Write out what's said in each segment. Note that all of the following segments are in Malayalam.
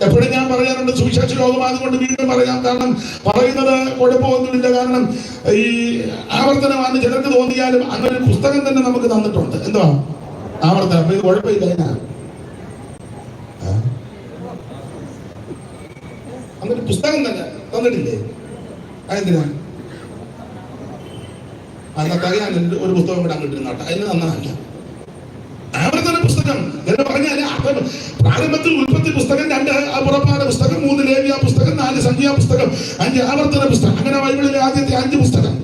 എപ്പോഴും ഞാൻ പറയാറുണ്ട്, സുവിശേഷ ലോകം അതുകൊണ്ട് വീണ്ടും പറയാം. കാരണം പറയുന്നത് കുഴപ്പമൊന്നുമില്ല. കാരണം ഈ ആവർത്തനമാണ് ചിലർക്ക് തോന്നിയാലും അങ്ങനെ ഒരു പുസ്തകം തന്നെ നമുക്ക് തന്നിട്ടുണ്ട്. എന്തുവാ ആവർത്തനം? അപ്പൊ ഇത് കുഴപ്പമില്ല. അങ്ങനെ പുസ്തകം തന്നെ തന്നിട്ടില്ലേ? അതെന്തിനാ? അന്നത്തെ ഞാൻ ഒരു പുസ്തകം കൂടെ അങ്ങോട്ടിരുന്നോട്ടെ, അതിന് തന്നതല്ല. ആവർത്തന പുസ്തകം എന്ന് പറഞ്ഞാൽ പ്രാരംഭത്തിൽ ഉൽപ്പത്തി പുസ്തകം, 2 പുറപ്പാട് പുസ്തകം, 3 ലേവ്യ പുസ്തകം, 4 സംഖ്യാ പുസ്തകം, 5 ആവർത്തന പുസ്തകം. അങ്ങനെ ബൈബിളിലെ ആദ്യത്തെ 5 പുസ്തകം.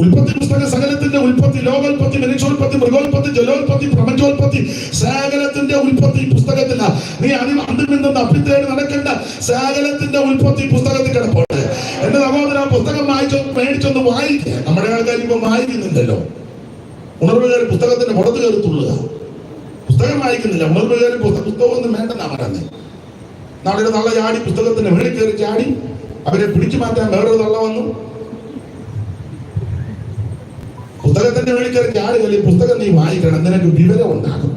ഉൽപ്പത്തി പുസ്തകം സകലത്തിന്റെ ഉൽപ്പത്തി, ലോകോൽപ്പത്തി, മനുഷ്യോൽപ്പത്തി, മൃഗോൽപ്പത്തി, ജലോൽപ്പത്തി, പ്രപഞ്ചോൽപ്പത്തി, സകലത്തിന്റെ ഉൽപ്പത്തി പുസ്തകത്തില. നീ അതിൽ നിന്ന് അപ്പിത്തേടി നടക്കേണ്ട സകലത്തിന്റെ ഉൽപ്പത്തി പുസ്തകത്തിൽ കിടപ്പുണ്ട്. എന്റെ സഹോദര, പുസ്തകം മേടിച്ചൊന്ന് വായിക്കുക. നമ്മുടെ ആൾക്കാർ ഇപ്പൊ വായിക്കുന്നില്ലല്ലോ. ഉണർവ് കയറി പുസ്തകത്തിന്റെ പുറത്ത് കയറി തുള്ളുക. പുസ്തകം വായിക്കുന്നില്ല. ഉണർവ് കയറി പുസ്തകമൊന്നും വേണ്ടെന്നാ പറയുന്നത്. നാളെ തള്ള ചാടി പുസ്തകത്തിന്റെ മേളിൽ കയറി ചാടി അവരെ പിടിച്ചു മാറ്റാൻ വേറൊരു തള്ള വന്നു. പുസ്തകത്തിന്റെ മേളിൽ കയറി ചാടി കളി. പുസ്തകം നീ വായിക്കണം, നിനക്ക് വിവരം ഉണ്ടാകും.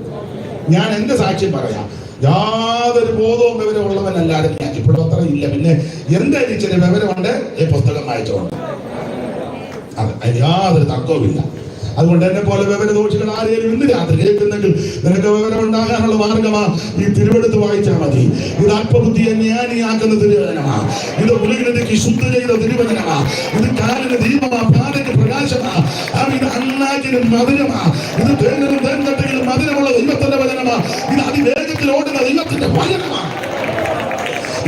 ഞാൻ എന്റെ സാക്ഷ്യം പറയാം. യാതൊരു ബോധവും വിവരമുള്ളവനല്ലാതെ ഞാൻ ഇപ്പോഴും അത്ര ഇല്ല. പിന്നെ എന്തായാലും ചില വിവരമുണ്ട് ഈ പുസ്തകം വായിച്ചോണ്ട്. അത് യാതൊരു തർക്കവുമില്ല. അതുകൊണ്ട് എന്നെ പോലെ വിവരദോഷികൾ ആരെയും ഇന്ന് രാത്രി കേൾക്കുന്നെങ്കിൽ നിനക്ക് വിവരം ഉണ്ടാകാനുള്ള മാർഗമാ ഈ തിരുവെടുത്ത് വായിച്ചാൽ മതി. ഇത് അല്പബുദ്ധിയെ ജ്ഞാനിയാക്കുന്ന തിരുവചനമാ. ഇത് ഉലകിലേക്ക് ശുദ്ധ ചെയ്ത തിരുവചനമാ. ഇത് കാലിന് ദീപമാ, പാലയ്ക്ക് പ്രകാശമാ. ഇത് അണ്ണാക്കിന് മധുരമാ. ഇത് തേങ്ങനും തേൻകട്ടയിലും മധുരമുള്ള ദൈവത്തിന്റെ വചനമാ. ഇത് അതിവേഗത്തിൽ ഓടുന്ന ദൈവത്തിന്റെ വചനമാ.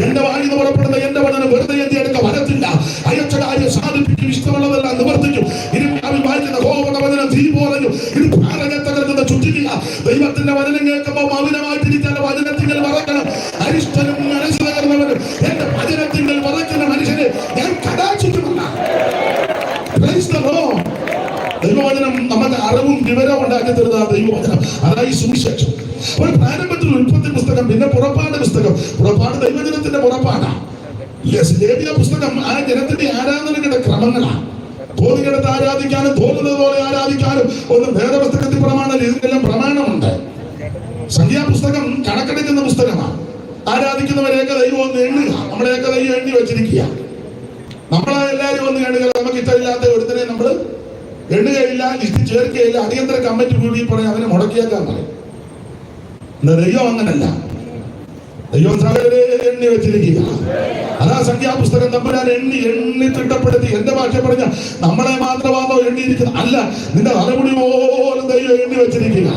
എന്റെ വായിന്ന് പുറപ്പെടുന്ന എന്റെ വചനം വെറുതെ എഴുതിയെടുക്ക വരത്തില്ല. അയച്ച കാര്യം സാധിപ്പിക്കും, ഇഷ്ടമുള്ളതെല്ലാം നിവർത്തിക്കും. ഇരുമ്പാവിൽ വായിക്കുന്ന കോപയുടെ വചനം തീ പോറഞ്ഞു. ഇത് ഭാരതത്തകർക്കുന്ന ചുറ്റില്ല. ദൈവത്തിന്റെ വചനം കേൾക്കുമ്പോൾ മൗനമായിട്ടിരിക്കാൻ വചനത്തിങ്കൽ മറക്കണം. അരിഷ്ടനും മനസ്സ് തകർന്നവനും എന്റെ വചനത്തിങ്കൽ മറക്കുന്ന മനുഷ്യനെ ഞാൻ കടാക്ഷിക്കുമല്ല. ദൈവവചനം നമുക്ക് അറിവും വിവരവും ഉണ്ടാക്കി തരുന്ന ദൈവവചനം, അതായി സുവിശേഷം. ഒരു പ്രാരംഭത്തിൽ ഉൽപ്പത്തി പുസ്തകം, പിന്നെ പുറപ്പാട് പുസ്തകം. പുറപ്പാട് ദൈവജനത്തിന്റെ പുറപ്പാടാണ്. ലേവ്യ പുസ്തകം ആ ജനത്തിന്റെ ആരാധനകളുടെ ക്രമങ്ങളാണ്. തോന്നിയെടുത്ത് ആരാധിക്കാനും തോന്നുന്നത് പോലെ ആരാധിക്കാനും ഒന്നും വേദപുസ്തകത്തിൽ പ്രമാണമല്ല. ഇതിനെല്ലാം പ്രമാണമുണ്ട്. സംഖ്യാപുസ്തകം കണക്കെടുക്കുന്ന പുസ്തകമാണ്. ആരാധിക്കുന്നവരെയൊക്കെ ദൈവം ഒന്ന് എണ്ണുക. നമ്മളെയൊക്കെ ദൈവം എണ്ണി വെച്ചിരിക്കുക. നമ്മളെ എല്ലാവരും ഒന്ന് എണ്ണുക. നമുക്ക് ഇഷ്ടമില്ലാത്ത ഒരുത്തനെ നമ്മൾ എണ്ണുകയില്ല, ലിസ്റ്റ് ചേർക്കുകയില്ല. അടിയന്തര കമ്മിറ്റി കൂടി പറയും അവനെ മുടക്കിയേക്കാൻ പറയും. ദൈവം അങ്ങനല്ല. ദൈവം സകലരെ എണ്ണി വെച്ചിരിക്കുക. അതാ സംഖ്യാപുസ്തകം തമ്പുരാൻ എണ്ണി തിട്ടപ്പെടുത്തി. എന്റെ ഭാഷ പറഞ്ഞ നമ്മളെ മാത്രമാണോ എണ്ണിയിരിക്കുന്നത്? അല്ല, നിന്റെ തലമുടി പോലും ദൈവം എണ്ണി വെച്ചിരിക്കുക.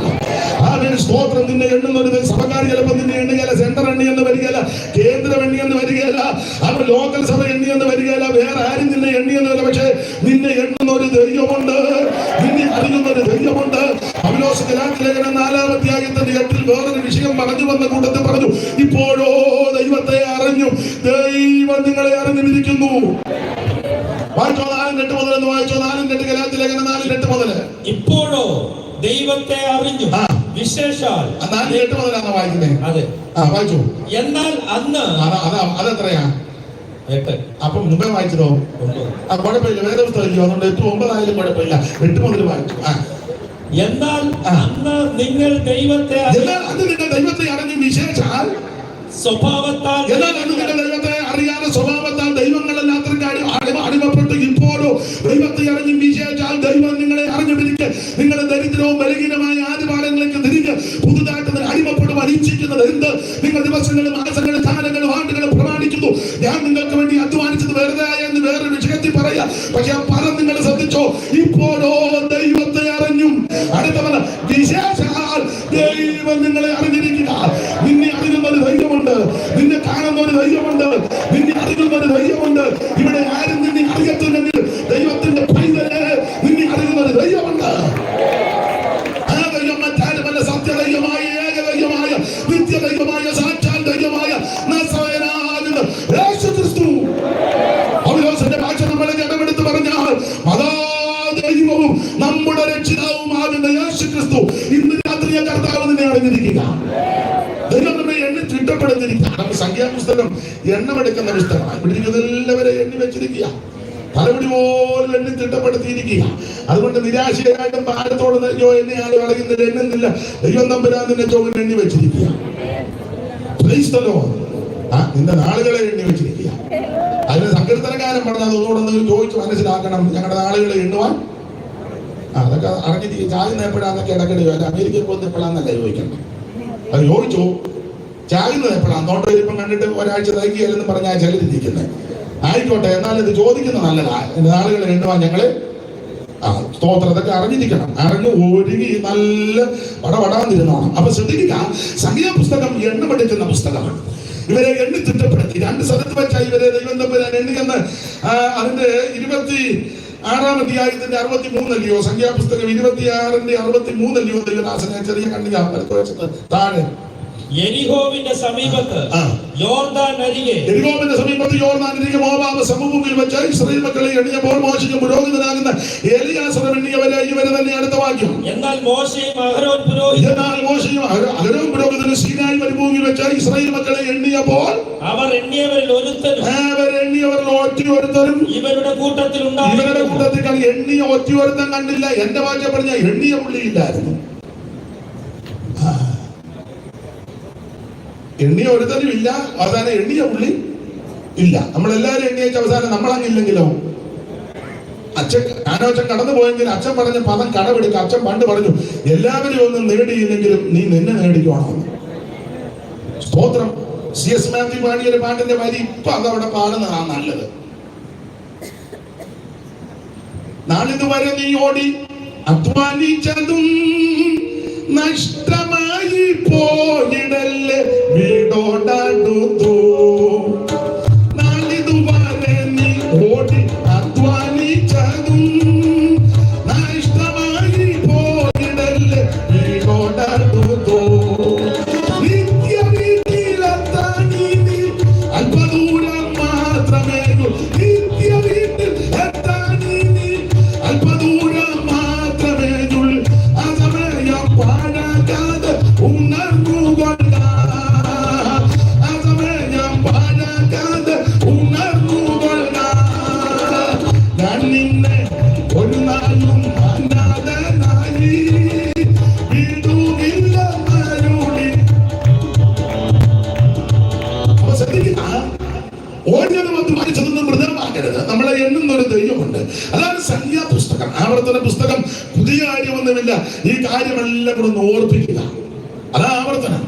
സ്തോത്രം. നിന്നെ എണ്ണുന്നൊരു സഭക്കാർ ചിലപ്പോൾ നിന്നെ എണ്ണുകയല്ല. സെന്റർ എണ്ണി എന്ന് വരികയല്ല, കേന്ദ്രം എണ്ണി എന്ന് വരികയല്ല, അവർ ലോക്കൽ സഭ എണ്ണി എന്ന് വരികയല്ല, വേറെ ആരും നിന്നെ എണ്ണി എന്ന് വരില്ല. പക്ഷേ നിന്നെ എണ്ണുന്ന ഒരു ദൈവമുണ്ട്, നിന്നെ അറിയുന്ന ഒരു ദൈവമുണ്ട്. പൗലോസ് ഗലാത്യലേഖനം 4-ാം അധ്യായത്തിന്റെ 8-ൽ വേറൊരു വിഷയം പറഞ്ഞു വന്ന കൂട്ടത്തിൽ പറഞ്ഞു, ഇപ്പോഴോ ദൈവത്തെ അറിഞ്ഞു, ദൈവം നിങ്ങളെ അറിഞ്ഞിരിക്കുന്നു. വായിച്ചോ 4:8 മുതൽ എന്ന് വായിച്ചോ. 4:8 ഗലാത്യലേഖനം 4:8 മുതൽ. ഇപ്പോഴോ ദൈവത്തെ അറിഞ്ഞു, വിശേഷാൽ 4:8 മുതലാണ് വായിക്കുന്നത്. അതെ, വായിച്ചു. എന്നാൽ അന്ന് അതെത്രയാ? 8. അപ്പം മുമ്പേ വായിച്ചതോ? കുഴപ്പമില്ല, വേദപുസ്തകം ഇല്ലയോ, അതുകൊണ്ട് 8, 9 ആയാലും കുഴപ്പമില്ല. 8 മുതൽ വായിച്ചു. എന്നാൽ അന്ന് നിങ്ങൾ ദൈവത്തെ അറിഞ്ഞു, വിശേഷാൽ സ്വഭാവത്താൽ. എന്നാൽ അന്ന് നിങ്ങൾ ദൈവത്തെ അറിയാതെ സ്വഭാവത്താൽ ദൈവങ്ങളെല്ലാത്തിനും അടിമപ്പെട്ടു. ഇപ്പോഴോ ദൈവത്തെ അറിഞ്ഞു, വിശേഷാൽ ദൈവം നിങ്ങളെ അറിഞ്ഞിരിക്കെ നിങ്ങൾ ദരിദ്രവും ബലഹീനമായ ആദ്യപാഠങ്ങളിലേക്ക് തിരിഞ്ഞ് പുതുതായിട്ട് അടിമപ്പെടും. അനിശ്ചിക്കുന്നത് എന്ത്? നിങ്ങൾ ദിവസങ്ങളും മാസങ്ങളും കാലങ്ങളും ആണ്ടുകളും പ്രമാണിക്കുന്നു. ഞാൻ നിങ്ങൾക്ക് വേണ്ടി അധ്വാനിച്ചത് വെറുതെ എന്ന് വേറൊരു വിഷയത്തിൽ പറയാം. പക്ഷെ ആ പദം നിങ്ങൾ ശ്രദ്ധിച്ചോ. ഇപ്പോഴോ ദൈവത്തെ അറിഞ്ഞു. അടുത്തവന് വിശേഷാൽ ദൈവം നിങ്ങളെ അറിഞ്ഞിരിക്കുക. നിന്നെ അറിയുന്ന ഒരു ദൈവമുണ്ട്, നിന്നെ കാണുന്ന ഒരു ദൈവമുണ്ട്, നിന്നെ അറിയുന്ന ഒരു ദൈവമുണ്ട്. ഇവിടെ ആരും നിന്നെ അറിയത്തില്ലെങ്കിൽ ദൈവത്തിന്റെ പൈതലെ നിന്നെ അറിയുന്ന ഒരു ദൈവമുണ്ട്. ആ ദൈവം മറ്റാരുമല്ല, സത്യദൈവമായ, ഏകദൈവമായ, നിത്യദൈവമായ, സാക്ഷാൽ ദൈവമായ നസറേയനാകുന്ന യേശുക്രിസ്തു. പൗലോസിന്റെ ഭാഷ നമ്മളെ ഇടപെടുത്ത് പറഞ്ഞാൽ മതാ ദൈവവും നമ്മുടെ രക്ഷിതാവുമാകുന്ന യേശുക്രിസ്തു. ഇന്ന് രാത്രി കർത്താവ് നിന്നെ അറിഞ്ഞിരിക്കുക. ദൈവം നമ്മെ എണ്ണി തിട്ടപ്പെടുത്തിരിക്കുക. സംഖ്യാപുസ്തകം എണ്ണമെടുക്കുന്ന പുസ്തകമാണ്. ഇവിടെ എല്ലാവരെ എണ്ണി വെച്ചിരിക്കുക. തലമുടി പോലും എണ്ണി തിട്ടപ്പെടുത്തിയിരിക്കുക. അതുകൊണ്ട് നിരാശയായിട്ടും ഭാരത്തോട് എന്നെ ആരും അറിയുന്നില്ല, എണ്ണുന്നില്ല. ദൈവം തമ്പുരാൻ നിന്നെ ചോദിൽ എണ്ണി വെച്ചിരിക്കുക. നിന്റെ നാളുകളെ എണ്ണി വെച്ചിരിക്കുക. അതിന് സങ്കീർത്തനക്കാരൻ പറഞ്ഞത് ഒന്നുകൂടെ ചോദിച്ച് മനസ്സിലാക്കണം. ഞങ്ങളുടെ നാളുകളെ എണ്ണുവാൻ അതൊക്കെ അറിഞ്ഞിരിക്കും. ചാകുന്ന എപ്പോഴാന്നൊക്കെ ഇടയ്ക്കിടെ അമേരിക്കയിൽ പോകുന്ന എപ്പോഴാന്നല്ല ചോദിക്കണം. അത് ചോദിച്ചു ചാകുന്നത് എപ്പോഴാണ്? നോട്ടം കണ്ടിട്ട് ഒരാഴ്ച തയ്ക്കുകയല്ലെന്ന് പറഞ്ഞാൽ ചിലരിരിക്കുന്നത്. ആയിക്കോട്ടെ, എന്നാൽ ഇത് ചോദിക്കുന്നത് നല്ലതാ. എന്റെ നാളുകളെ എണ്ണുവാൻ ഞങ്ങള് സ്തോത്രത്തൊക്കെ അറിഞ്ഞിരിക്കണം. അറിഞ്ഞ് ഒരുങ്ങി നല്ല വടവടാന്നിരുന്നോണം. അപ്പൊ ശ്രദ്ധിക്കുക, സംഖ്യാപുസ്തകം എണ്ണമെടുക്കുന്ന പുസ്തകമാണ്. ഇവരെ എണ്ണി തിട്ടപ്പെടുത്തി 2 സ്ഥലത്ത് വെച്ചാൽ ഇവരെ ദൈവം തമ്പുരാൻ എണ്ണിയെന്ന് അതിന്റെ 26-ാം അധ്യായത്തിന്റെ 63 അല്ലയോ? സംഖ്യാപുസ്തകം 26-ന്റെ 63 അല്ലയോ? ദൈവദാസനെ ചെറിയ കണ്ണിക താഴെ യെരിഹോവിന്റെ സമീപത്ത് യോർദാൻ അരികെ മോവാബ് സമഭൂമിയിൽ വെച്ച് ഇസ്രായേൽ മക്കളെ എണ്ണിയപ്പോൾ മോശയ്ക്ക് പുരോഹിതനാകുന്ന എലിയാസർ എണ്ണിയവരെ ഇവരെ തന്നെ അടുത്ത വാക്യം. എന്നാൽ മോശയും അഹരോൻ പുരോഹിതനും സീനായി മരുഭൂമിയിൽ വെച്ച് ഇസ്രായേൽ മക്കളെ എണ്ണിയപ്പോൾ അവർ എണ്ണിയവരിൽ ഒരുത്തനും ഇവരുടെ കൂട്ടത്തിൽ എണ്ണിയ ഒറ്റയൊരുത്തൻ കണ്ടില്ല. എന്റെ വാക്യം പറഞ്ഞ എണ്ണിയ പുള്ളിയില്ലായിരുന്നു. എണ്ണിയ ഒരുത്തനും ഇല്ല, അവസാനം എണ്ണിയ പുള്ളി ഇല്ല. നമ്മളെല്ലാവരും എണ്ണിയച്ച അവസാനം നമ്മളങ്ങില്ലെങ്കിലോ? അച്ഛൻ കടന്നു പോയെങ്കിൽ അച്ഛൻ പറഞ്ഞ പദം കടമെടുക്കുക. അച്ഛൻ പണ്ട് പറഞ്ഞു, എല്ലാവരും ഒന്നും നേടിയില്ലെങ്കിലും നീ നിന്നെ നേടിക്കോണം. സ്തോത്രം. CS മാത്യു പാടിയൊരു പാട്ടിന്റെ വരി ഇപ്പൊ അതവിടെ പാടുന്നതാണ് നല്ലത്. നാളിതുവരെ നീ ഓടി അധ്വാനിച്ചതും നഷ്ടമായി പോയിടല്ലേ വീടോടടുത്തു. നാളിതുവരെ നീ ഓടി അധ്വാനിച്ചതും നഷ്ടമായി പോയിടല്ലേ വീടോടടുത്തു. നിത്യ വീട്ടിലെത്താൻ ഇനി അല്പദൂരം മാത്രമേ. നിത്യ വീട്ടിൽ എത്താൻ ഇനി അല്പദൂരം മാത്രമേ. നമ്മളെ എണ്ണുന്ന ഒരു ദൈവമുണ്ട്. അതാണ് സംഖ്യാപുസ്തകം, ആവർത്തന പുസ്തകം. പുതിയ കാര്യമൊന്നുമില്ല. ഈ കാര്യമെല്ലാം കൂടെ ഒന്ന് ഓർപ്പിക്കുക. അതാ ആവർത്തനം.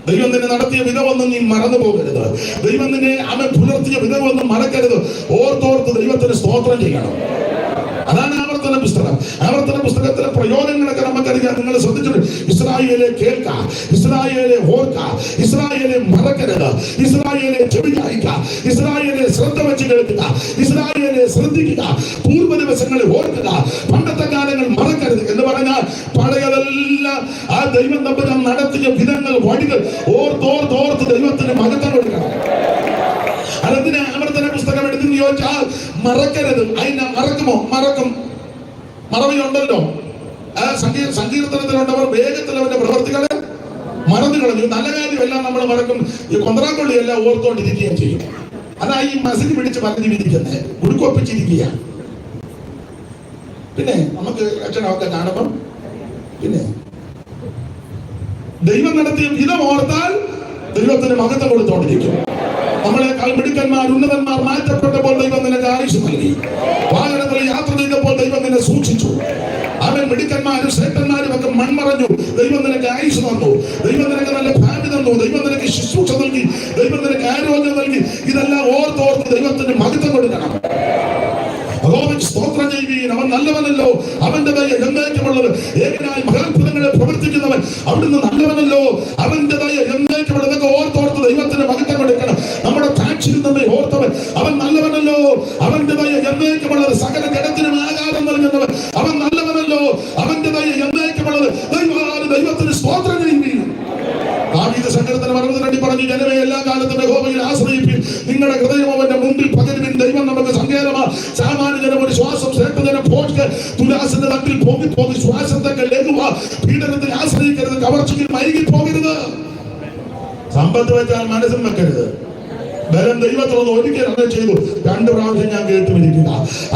ദൈവം നിന്നെ നടത്തിയ വിധമൊന്നും നീ മറന്നു പോകരുത്. ദൈവം നിന്നെ അവൻ പുലർത്തിയ വിധമൊന്നും മറക്കരുത്. ഓർത്തോർത്ത് ദൈവത്തിന് സ്തോത്രം ചെയ്യണം. അതാണ് ആവർത്തന പുസ്തകം. ആവർത്തന പുസ്തകത്തിലെ പ്രയോജനങ്ങളൊക്കെ നമുക്കറിയാം. നിങ്ങൾ ശ്രദ്ധിച്ചിട്ടുണ്ട്. ഇസ്രായേലെ കേൾക്ക, ഇസ്രായേലെ ഓർക്ക, ഇസ്രായേലെ മറക്കരുത്, ഇസ്രായേലെ ചെവിയായിക്ക, ഇസ്രായേലെ ശ്രദ്ധ വെച്ച് കേൾക്കുക, ഇസ്രായേലെ ശ്രദ്ധിക്കുക, പൂർവ്വ ദിവസങ്ങളെ ഓർക്കുക, പണ്ടത്തെ കാലങ്ങൾ മറക്കരുത് എന്ന് പറഞ്ഞാൽ പഴയതെല്ലാം ആ ദൈവം തമ്പുരാൻ നടത്തിയ വിധങ്ങൾ, വഴികൾ ഓർത്തോർത്തോർത്ത് ദൈവത്തിന് മഹത്വം കൊടുക്കണം. അതെന്തിനാ ആവർത്തന പുസ്തകം എടുത്തെന്ന് ചോദിച്ചാൽ മറക്കരുത്. അതിനെ മറക്കുമോ? മറക്കും. മറവിയുണ്ടല്ലോ. സങ്കീർത്തനത്തിലുണ്ടവർ വേഗത്തിൽ അവന്റെ പ്രവർത്തികളെ മറന്നു കളഞ്ഞു. നല്ല കാര്യമെല്ലാം നമ്മൾ മറക്കും. ഈ കൊന്ത്രാക്കൊള്ളി എല്ലാം ഓർത്തോണ്ടിരിക്കുകയും ചെയ്യും. അതാ ഈ മസിൽ പിടിച്ച് പറഞ്ഞിരിക്കുന്നത്, ഉടുക്കൊപ്പിച്ചിരിക്കുക. പിന്നെ നമുക്ക് ലക്ഷണമൊക്കെ കാണുമ്പം പിന്നെ ദൈവം നടത്തിയ വിധം ഓർത്താൽ ദൈവത്തിന് മഹത്വം കൊടുത്തോണ്ടിരിക്കും. നമ്മളെക്കാൾ മിടുക്കന്മാർ, ഉന്നതന്മാർ മാറ്റപ്പെട്ടപ്പോൾ ദൈവം നിനക്ക് ആയുസ് നൽകി. വാഹനത്തിൽ യാത്ര ചെയ്തപ്പോൾ ദൈവം നിന്നെ സൂക്ഷിച്ചു. അവൻ മിടുക്കന്മാരും ശ്രേഷ്ഠന്മാരും ഒക്കെ മൺമറഞ്ഞു. ദൈവം നിനക്ക് ആയുസ് തന്നു. ദൈവം നിനക്ക് നല്ല ഭാവി തന്നു. ദൈവം നിനക്ക് ശുശ്രൂഷ നൽകി. ദൈവം നിനക്ക് ആരോഗ്യം നൽകി. ഇതെല്ലാം ഓർത്തോർത്ത് ദൈവത്തിന് മഹത്വം കൊടുക്കണം. സ്തോത്രം ചെയ്യുകയും അവൻ നല്ലവനല്ലോ, അവന്റെ ദയ എന്നേക്കുമുള്ളത്. ഏകനായി മഹാത്ഭുതങ്ങളെ പ്രവർത്തിക്കുന്നവൻ അവിടുന്ന് നല്ലവനല്ലോ, അവന്റെ ദയ എന്നേക്കുമുള്ളതൊക്കെ ഓർത്തോർത്ത് ദൈവത്തിന് മഹത്വം കൊടുക്കണം. നമ്മുടെ സാക്ഷിയിൽ നമ്മെ ഓർത്തവൻ അവൻ നല്ലവനല്ലോ, അവന്റെ ദയ എന്നേക്കുമുള്ളത്. സകല ജനത്തിനും ആകാരം നൽകുന്നവൻ അവൻ നല്ലവനല്ലോ, അവന്റെ ദയ എന്നേക്കുമുള്ളത്. ദൈവത്തിന് സ്തോത്രം ചെയ്യുകയും ദാവീദ് സങ്കീർത്തനം 62 പറഞ്ഞു, ജനമേ എല്ലാ കാലത്തും യഹോവയിൽ ആശ്രയിപ്പിൻ, നിങ്ങളുടെ ഹൃദയം അവന്റെ മുമ്പിൽ പകരുവിൻ. ദൈവം നമുക്ക് സങ്കേതമാ. സാമാന്യ ജനം ഒരു ശ്വാസം, ശ്രേഷ്ഠജനം പോസ്റ്റ് തുലാസിന്റെ തട്ടിൽ പോകി ശ്വാസത്തൊക്കെ ലഘുവാ. പീഡനത്തിൽ ആശ്രയിക്കരുത്, കവർച്ചയിൽ മരുകി പോകരുത്. സമ്പത്ത് വെച്ചാൽ മനസ്സും വെക്കരുത്. ബലം ദൈവത്തോട് ഒരിക്കൽ അങ്ങനെ ചെയ്തു. 2 പ്രാവശ്യം ഞാൻ കേട്ടുമിരിക്കുക.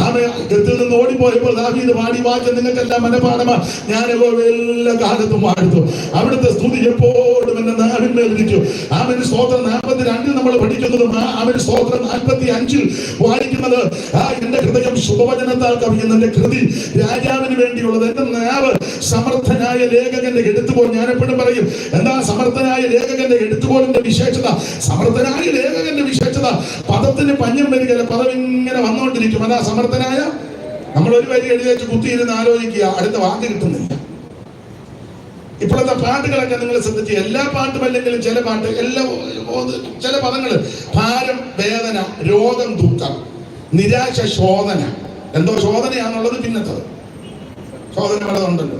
ആമേ ഗത്തിൽ നിന്ന് ഓടിപ്പോയപ്പോൾ ദാവീദ് പാടി വാക്യം നിങ്ങൾക്കെല്ലാം മനഃപാഠമാ. ഞാൻ എല്ലാ കാലത്തും വാഴ്ത്തും. അവിടുത്തെ സ്തുതി എപ്പോഴും എന്റെ നാവിന്മേലിരിക്കും. ആമേൻ സ്തോത്രം. 42 നമ്മൾ പഠിക്കുന്നതും ആമേൻ സ്തോത്രം 45 വായിക്കുന്നത് എന്റെ ഹൃദയം ശുഭവചനത്താൽ കവിയുന്ന എന്റെ കൃതി രാജാവിന് വേണ്ടിയുള്ളത്. എന്റെ നാവ് സമർത്ഥനായ ലേഖകന്റെ എടുത്തുകോൾ. ഞാൻ എപ്പോഴും പറയും, എന്താ സമർത്ഥനായ ലേഖകന്റെ എടുത്തുകോളിന്റെ വിശേഷത? സമർത്ഥനായ ലേഖകന്റെ വിശേഷത പദത്തിന് പഞ്ഞം വരികയില്ല, പദം ഇങ്ങനെ വന്നുകൊണ്ടിരിക്കും. അതാ സമർത്ഥനായ. നമ്മൾ ഒരു വരി എഴുതി വെച്ച് കുത്തിയിരുന്ന് ആലോചിക്കുക, അടുത്ത വാക്ക് കിട്ടുന്നില്ല. ഇപ്പോഴത്തെ പാട്ടുകളൊക്കെ നിങ്ങൾ ശ്രദ്ധിച്ച്, എല്ലാ പാട്ടും അല്ലെങ്കിലും ചില പാട്ട് ചില പദങ്ങൾ ഭാരം, വേദന, രോഗം, ദുഃഖം, നിരാശ, ശോധന. എന്തോ ശോധനയാണുള്ളത്, പിന്നത്തത് ശോധന പലതുണ്ടല്ലോ.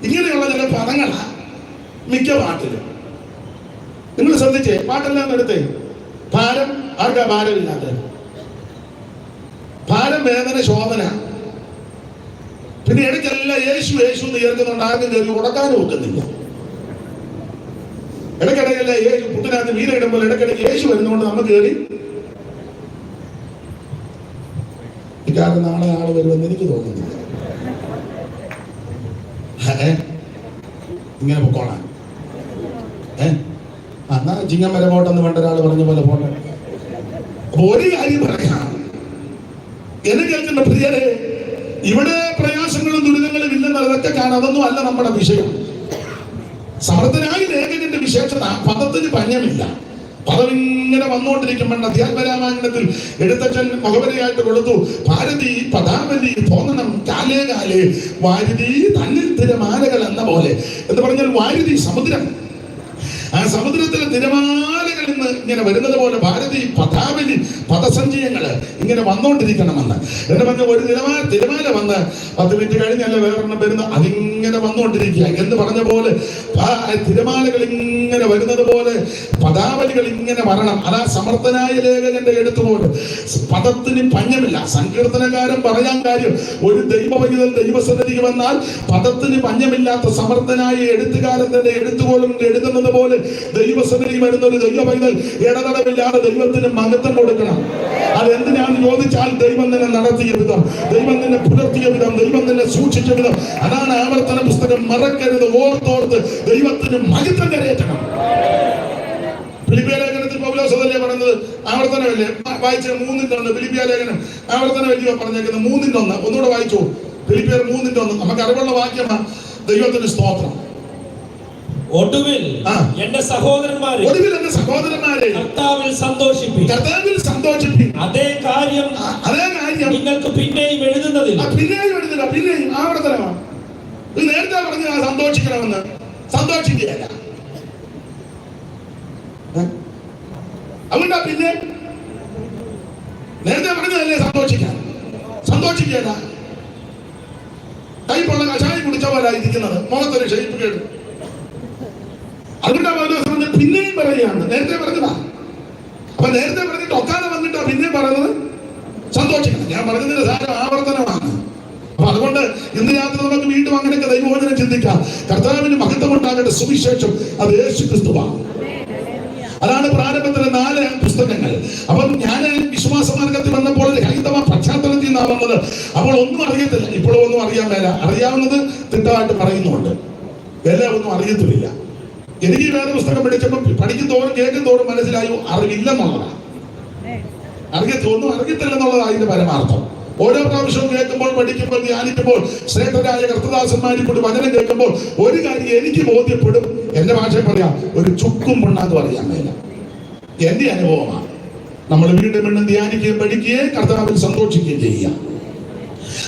ഇങ്ങനെയുള്ള ചില പദങ്ങളാ മിക്ക പാട്ടിലും. നിങ്ങൾ ശ്രദ്ധിച്ചേ, പാട്ടെല്ലാം എടുത്തേ. ഭാരം, ആർക്കാ ഭാരമില്ലാത്ത? ഭാരം, വേദന, ശോധന. പിന്നെ ഇടയ്ക്കെല്ലാം യേശു യേശു എന്ന് ചേർക്കുന്നുണ്ട്. ആർക്കും കയറി ഉടക്കാനും ഒക്കുന്നില്ല. ഇടയ്ക്കിടയ്ക്കല്ല യേശു പുട്ടിനകത്ത് വീര ഇടുമ്പോൾ ഇടയ്ക്കിടയ്ക്ക് യേശു വരുന്നതുകൊണ്ട് നമുക്ക് കയറി ഇക്കാലം നാളെ ആള് വരുമെന്ന് എനിക്ക് തോന്നുന്നില്ല. ഇങ്ങനെ പൊക്കോളാൻ എന്നാ ചിങ്ങം വരെ പോട്ടെന്ന് പണ്ട് ഒരാൾ പറഞ്ഞ പോലെ പോട്ടെ. അപ്പൊ ഒരു കാര്യം പറയാം, എന്നെ കേൾക്കുന്ന പ്രിയരെ, ഇവിടെ പ്രയാസങ്ങളും ദുരിതങ്ങളും ഇല്ലെന്ന് അതൊക്കെ കാണാം. അതൊന്നും അല്ല നമ്മുടെ വിഷയം. സമർത്ഥനായ ലേഖകന്റെ വിശേഷത പദത്തിന് പഞ്ഞമില്ല. പദം ഇങ്ങനെ വന്നുകൊണ്ടിരിക്കുമ്പോൾ അധ്യാത്മരാമായണത്തിൽ എഴുത്തച്ഛൻ മുഖവരിയായിട്ട് കൊടുത്തു, ഭാരതി പദാവലി തോന്നണം കാലേ കാലേ വാരുതി തന്നിൽ തിരമാലകൾ എന്ന പോലെ. എന്ന് പറഞ്ഞാൽ വാരുതി സമുദ്രം, ആ സമുദ്രത്തിലെ തിരമാലകൾ ഇന്ന് ഇങ്ങനെ വരുന്നത് പോലെ ഭാരതി പദാവലി പദസഞ്ചയങ്ങള് ഇങ്ങനെ വന്നുകൊണ്ടിരിക്കണമെന്ന്. എന്ന് പറഞ്ഞ ഒരു തിരമാല വന്ന് 10 മിനിറ്റ് കഴിഞ്ഞല്ല വേറൊരെണ്ണം വരുന്ന, അതിങ്ങനെ വന്നുകൊണ്ടിരിക്കുക എന്ന് പറഞ്ഞ പോലെ തിരമാലകൾ ഇങ്ങനെ വരുന്നത് പോലെ പദാവലികൾ ഇങ്ങനെ വരണം. അതാ സമർത്ഥനായ ലേഖകന്റെ എടുത്തുപോലെ. പദത്തിന് പഞ്ഞമില്ല. സങ്കീർത്തനക്കാരൻ പറയാൻ കാര്യം, ഒരു ദൈവവൈതൽ ദൈവസന്നിധിക്ക് വന്നാൽ പദത്തിന് പഞ്ഞമില്ലാത്ത സമർത്ഥനായ എഴുത്തുകാരന്റെ എഴുത്തുകോളും എഴുതുന്നത് പോലെ ദൈവസന്നിധി വരുന്ന ഒരു ദൈവവൈതൽ ഇടതടവില്ലാതെ ദൈവത്തിന് മഹത്വം കൊടുക്കണം. അതെന്തിനാണെന്ന് ചോദിച്ചാൽ, ദൈവം തന്നെ നടത്തിയ വിധം, ദൈവം തന്നെ പുലർത്തിയ വിധം, ദൈവം തന്നെ സൂക്ഷിച്ച വിധം. അതാണ് ആവർത്തന പുസ്തകം. മറക്കരുത്, ഓർത്തോർത്ത് ദൈവത്തിന് മഹത്വം കരയറ്റണം. ഫിലിപ്പിയ ലേഖനത്തിൽ പൗലോസ് അതല്ലേ പറഞ്ഞത്? ആവർത്തനമല്ലേ വായിച്ച 3:1. ഫിലിപ്പിയ ലേഖനം ആവർത്തനമല്ലയോ പറഞ്ഞേക്കുന്നത്? 3:1. ഒന്നുകൂടെ വായിച്ചു. ഫിലിപ്പിയർ 3:1. നമുക്ക് അറിവുള്ള വാക്യമാണ്. ദൈവത്തിന് സ്തോത്രം. ഒടുവിൽ എന്റെ സഹോദരന്മാരെ കർത്താവിൽ സന്തോഷിപ്പിൻ. അതേ കാര്യം നിങ്ങൾക്ക് പിന്നെയും എഴുതുന്നതിൽ. പിന്നെയും ആവർത്തനമാണ്. നേരത്തെ പറഞ്ഞ സന്തോഷിക്കണമെന്ന്, സന്തോഷിക്കുകയല്ല. അതുകൊണ്ടാ പിന്നെ നേരത്തെ പറഞ്ഞതല്ലേ സന്തോഷിക്കുകയല്ല. കൈപ്പുള്ള കഷായം കുടിച്ച പോലെ ഇരിക്കുന്നത്, മുഖത്തൊരു ഷേപ്പ് കേട്ടു. അതുകൊണ്ടാണ് പിന്നെയും പറയുകയാണ്. നേരത്തെ പറഞ്ഞതാ. അപ്പൊ നേരത്തെ പറഞ്ഞിട്ട് ഒക്കാതെ വന്നിട്ടാ പിന്നെയും പറയുന്നത് സന്തോഷിക്കണം. ഞാൻ പറഞ്ഞതിന്റെ സാരം ആവർത്തനമാണ്. അപ്പൊ അതുകൊണ്ട് ഇന്ന് രാത്രി നമുക്ക് വീണ്ടും അങ്ങനെയൊക്കെ ദൈവവചനം ചിന്തിക്കാം. കർത്താവിന് മഹത്വം ഉണ്ടാകട്ടെ. സുവിശേഷം അത് യേശു ക്രിസ്തുവാണ്. അതാണ് പ്രാരംഭത്തിലെ 4 പുസ്തകങ്ങൾ. അപ്പം ഞാൻ വിശ്വാസമാർഗത്തിൽ വന്നപ്പോൾ ഒരു ഹൈന്ദവ പശ്ചാത്തലത്തിൽ നിന്നാണ് വന്നത്. അപ്പോൾ ഒന്നും അറിയത്തില്ല. ഇപ്പോഴും ഒന്നും അറിയാൻ മേല. അറിയാവുന്നത് തിട്ടമായിട്ട് പറയുന്നുണ്ട്, എല്ലാം ഒന്നും അറിയത്തില്ല. എനിക്ക് വേറെ പുസ്തകം പഠിക്കും തോറും കേൾക്കും തോറും മനസ്സിലായി അറിവില്ലെന്നുള്ളതാണ്. ഒന്നും അറിയത്തില്ലെന്നുള്ളതാണ് അതിന്റെ പരമാർത്ഥം. ഓരോ പ്രാവശ്യവും കേൾക്കുമ്പോൾ, പഠിക്കുമ്പോൾ, ധ്യാനിക്കുമ്പോൾ, ശ്രേഷ്ഠരായ കർത്തദാസന്മാരിൽ കൂടി വചനം കേൾക്കുമ്പോൾ ഒരു കാര്യം എനിക്ക് ബോധ്യപ്പെടും. എന്റെ ഭാഷയിൽ പറയാം, ഒരു ചുക്കും പെണ്ണാന്ന് പറയാൻ മേല. എന്റെ അനുഭവമാണ്. നമ്മൾ വീണ്ടും വീണ്ടും ധ്യാനിക്കുകയും പഠിക്കുകയും കർത്താവിൽ സന്തോഷിക്കുകയും ചെയ്യുക.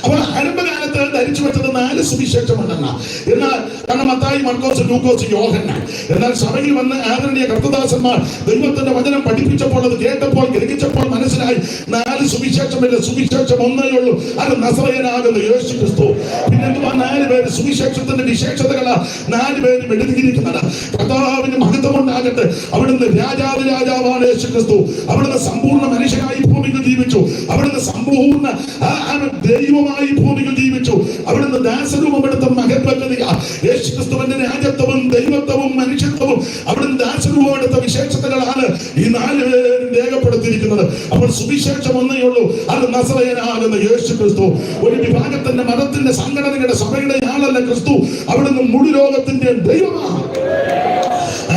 അപ്പോൾ ആരംഭകാലത്ത് ധരിച്ചു വെച്ചത് 4 സുവിശേഷമുണ്ടെന്ന. എന്നാൽ കാരണം മത്തായി, മർക്കോസ്, ലൂക്കോസ്, യോഹന്നാൻ. എന്നാൽ സഭയിൽ വന്ന് ആദരണീയ കർത്തദാസന്മാർ ദൈവത്തിന്റെ വചനം പഠിപ്പിച്ചപ്പോൾ, അത് കേട്ടപ്പോൾ, ഗ്രഹിച്ചപ്പോൾ മനസ്സിലായി 4 സുവിശേഷമില്ല. സുവിശേഷം ഒന്നേ ഉള്ളൂ. അത് നസറയനാകുന്ന യേശു ക്രിസ്തു. പിന്നെ 4 പേര് സുവിശേഷത്തിന്റെ വിശേഷതകളാ 4 പേരും എഴുതിയിരിക്കുന്നത്. കർത്താവിന് മഹത്വം ഉണ്ടാകട്ടെ. അവിടുന്ന് രാജാവാണ് യേശു ക്രിസ്തു. അവിടുന്ന് സമ്പൂർണ്ണ മനുഷ്യനായി ഭൂമിയിൽ ജീവിച്ചു. അവിടുന്ന് സമ്പൂർണ്ണ ദൈവമായി ഭൂമിയിൽ ജീവിച്ചു. അവിടുന്ന് ദാസരൂപമെടുത്ത മഹത്വകതയ യേശുക്രിസ്തുവിന്റെ രാജത്വവും ദൈവത്വവും മനുഷ്യത്വവും അവിടുന്ന് ദാസരൂപമെടുത്ത വിശേഷതകളാണ് ഈ 4 പേരും രേഖപ്പെടുത്തിയിരിക്കുന്നത്. അപ്പോൾ സുവിശേഷം ഒന്നേ ഉള്ളൂ, അത് നസറയനാകുന്ന യേശുക്രിസ്തു. ഒരു വിഭാഗത്തിന്റെ മതത്തിന്റെ സംഘടനയുടെ സഭയുടെ ആളല്ല ക്രിസ്തു. അവിടുന്ന് മുഴു ലോകത്തിന്റെ ദൈവമാണ്.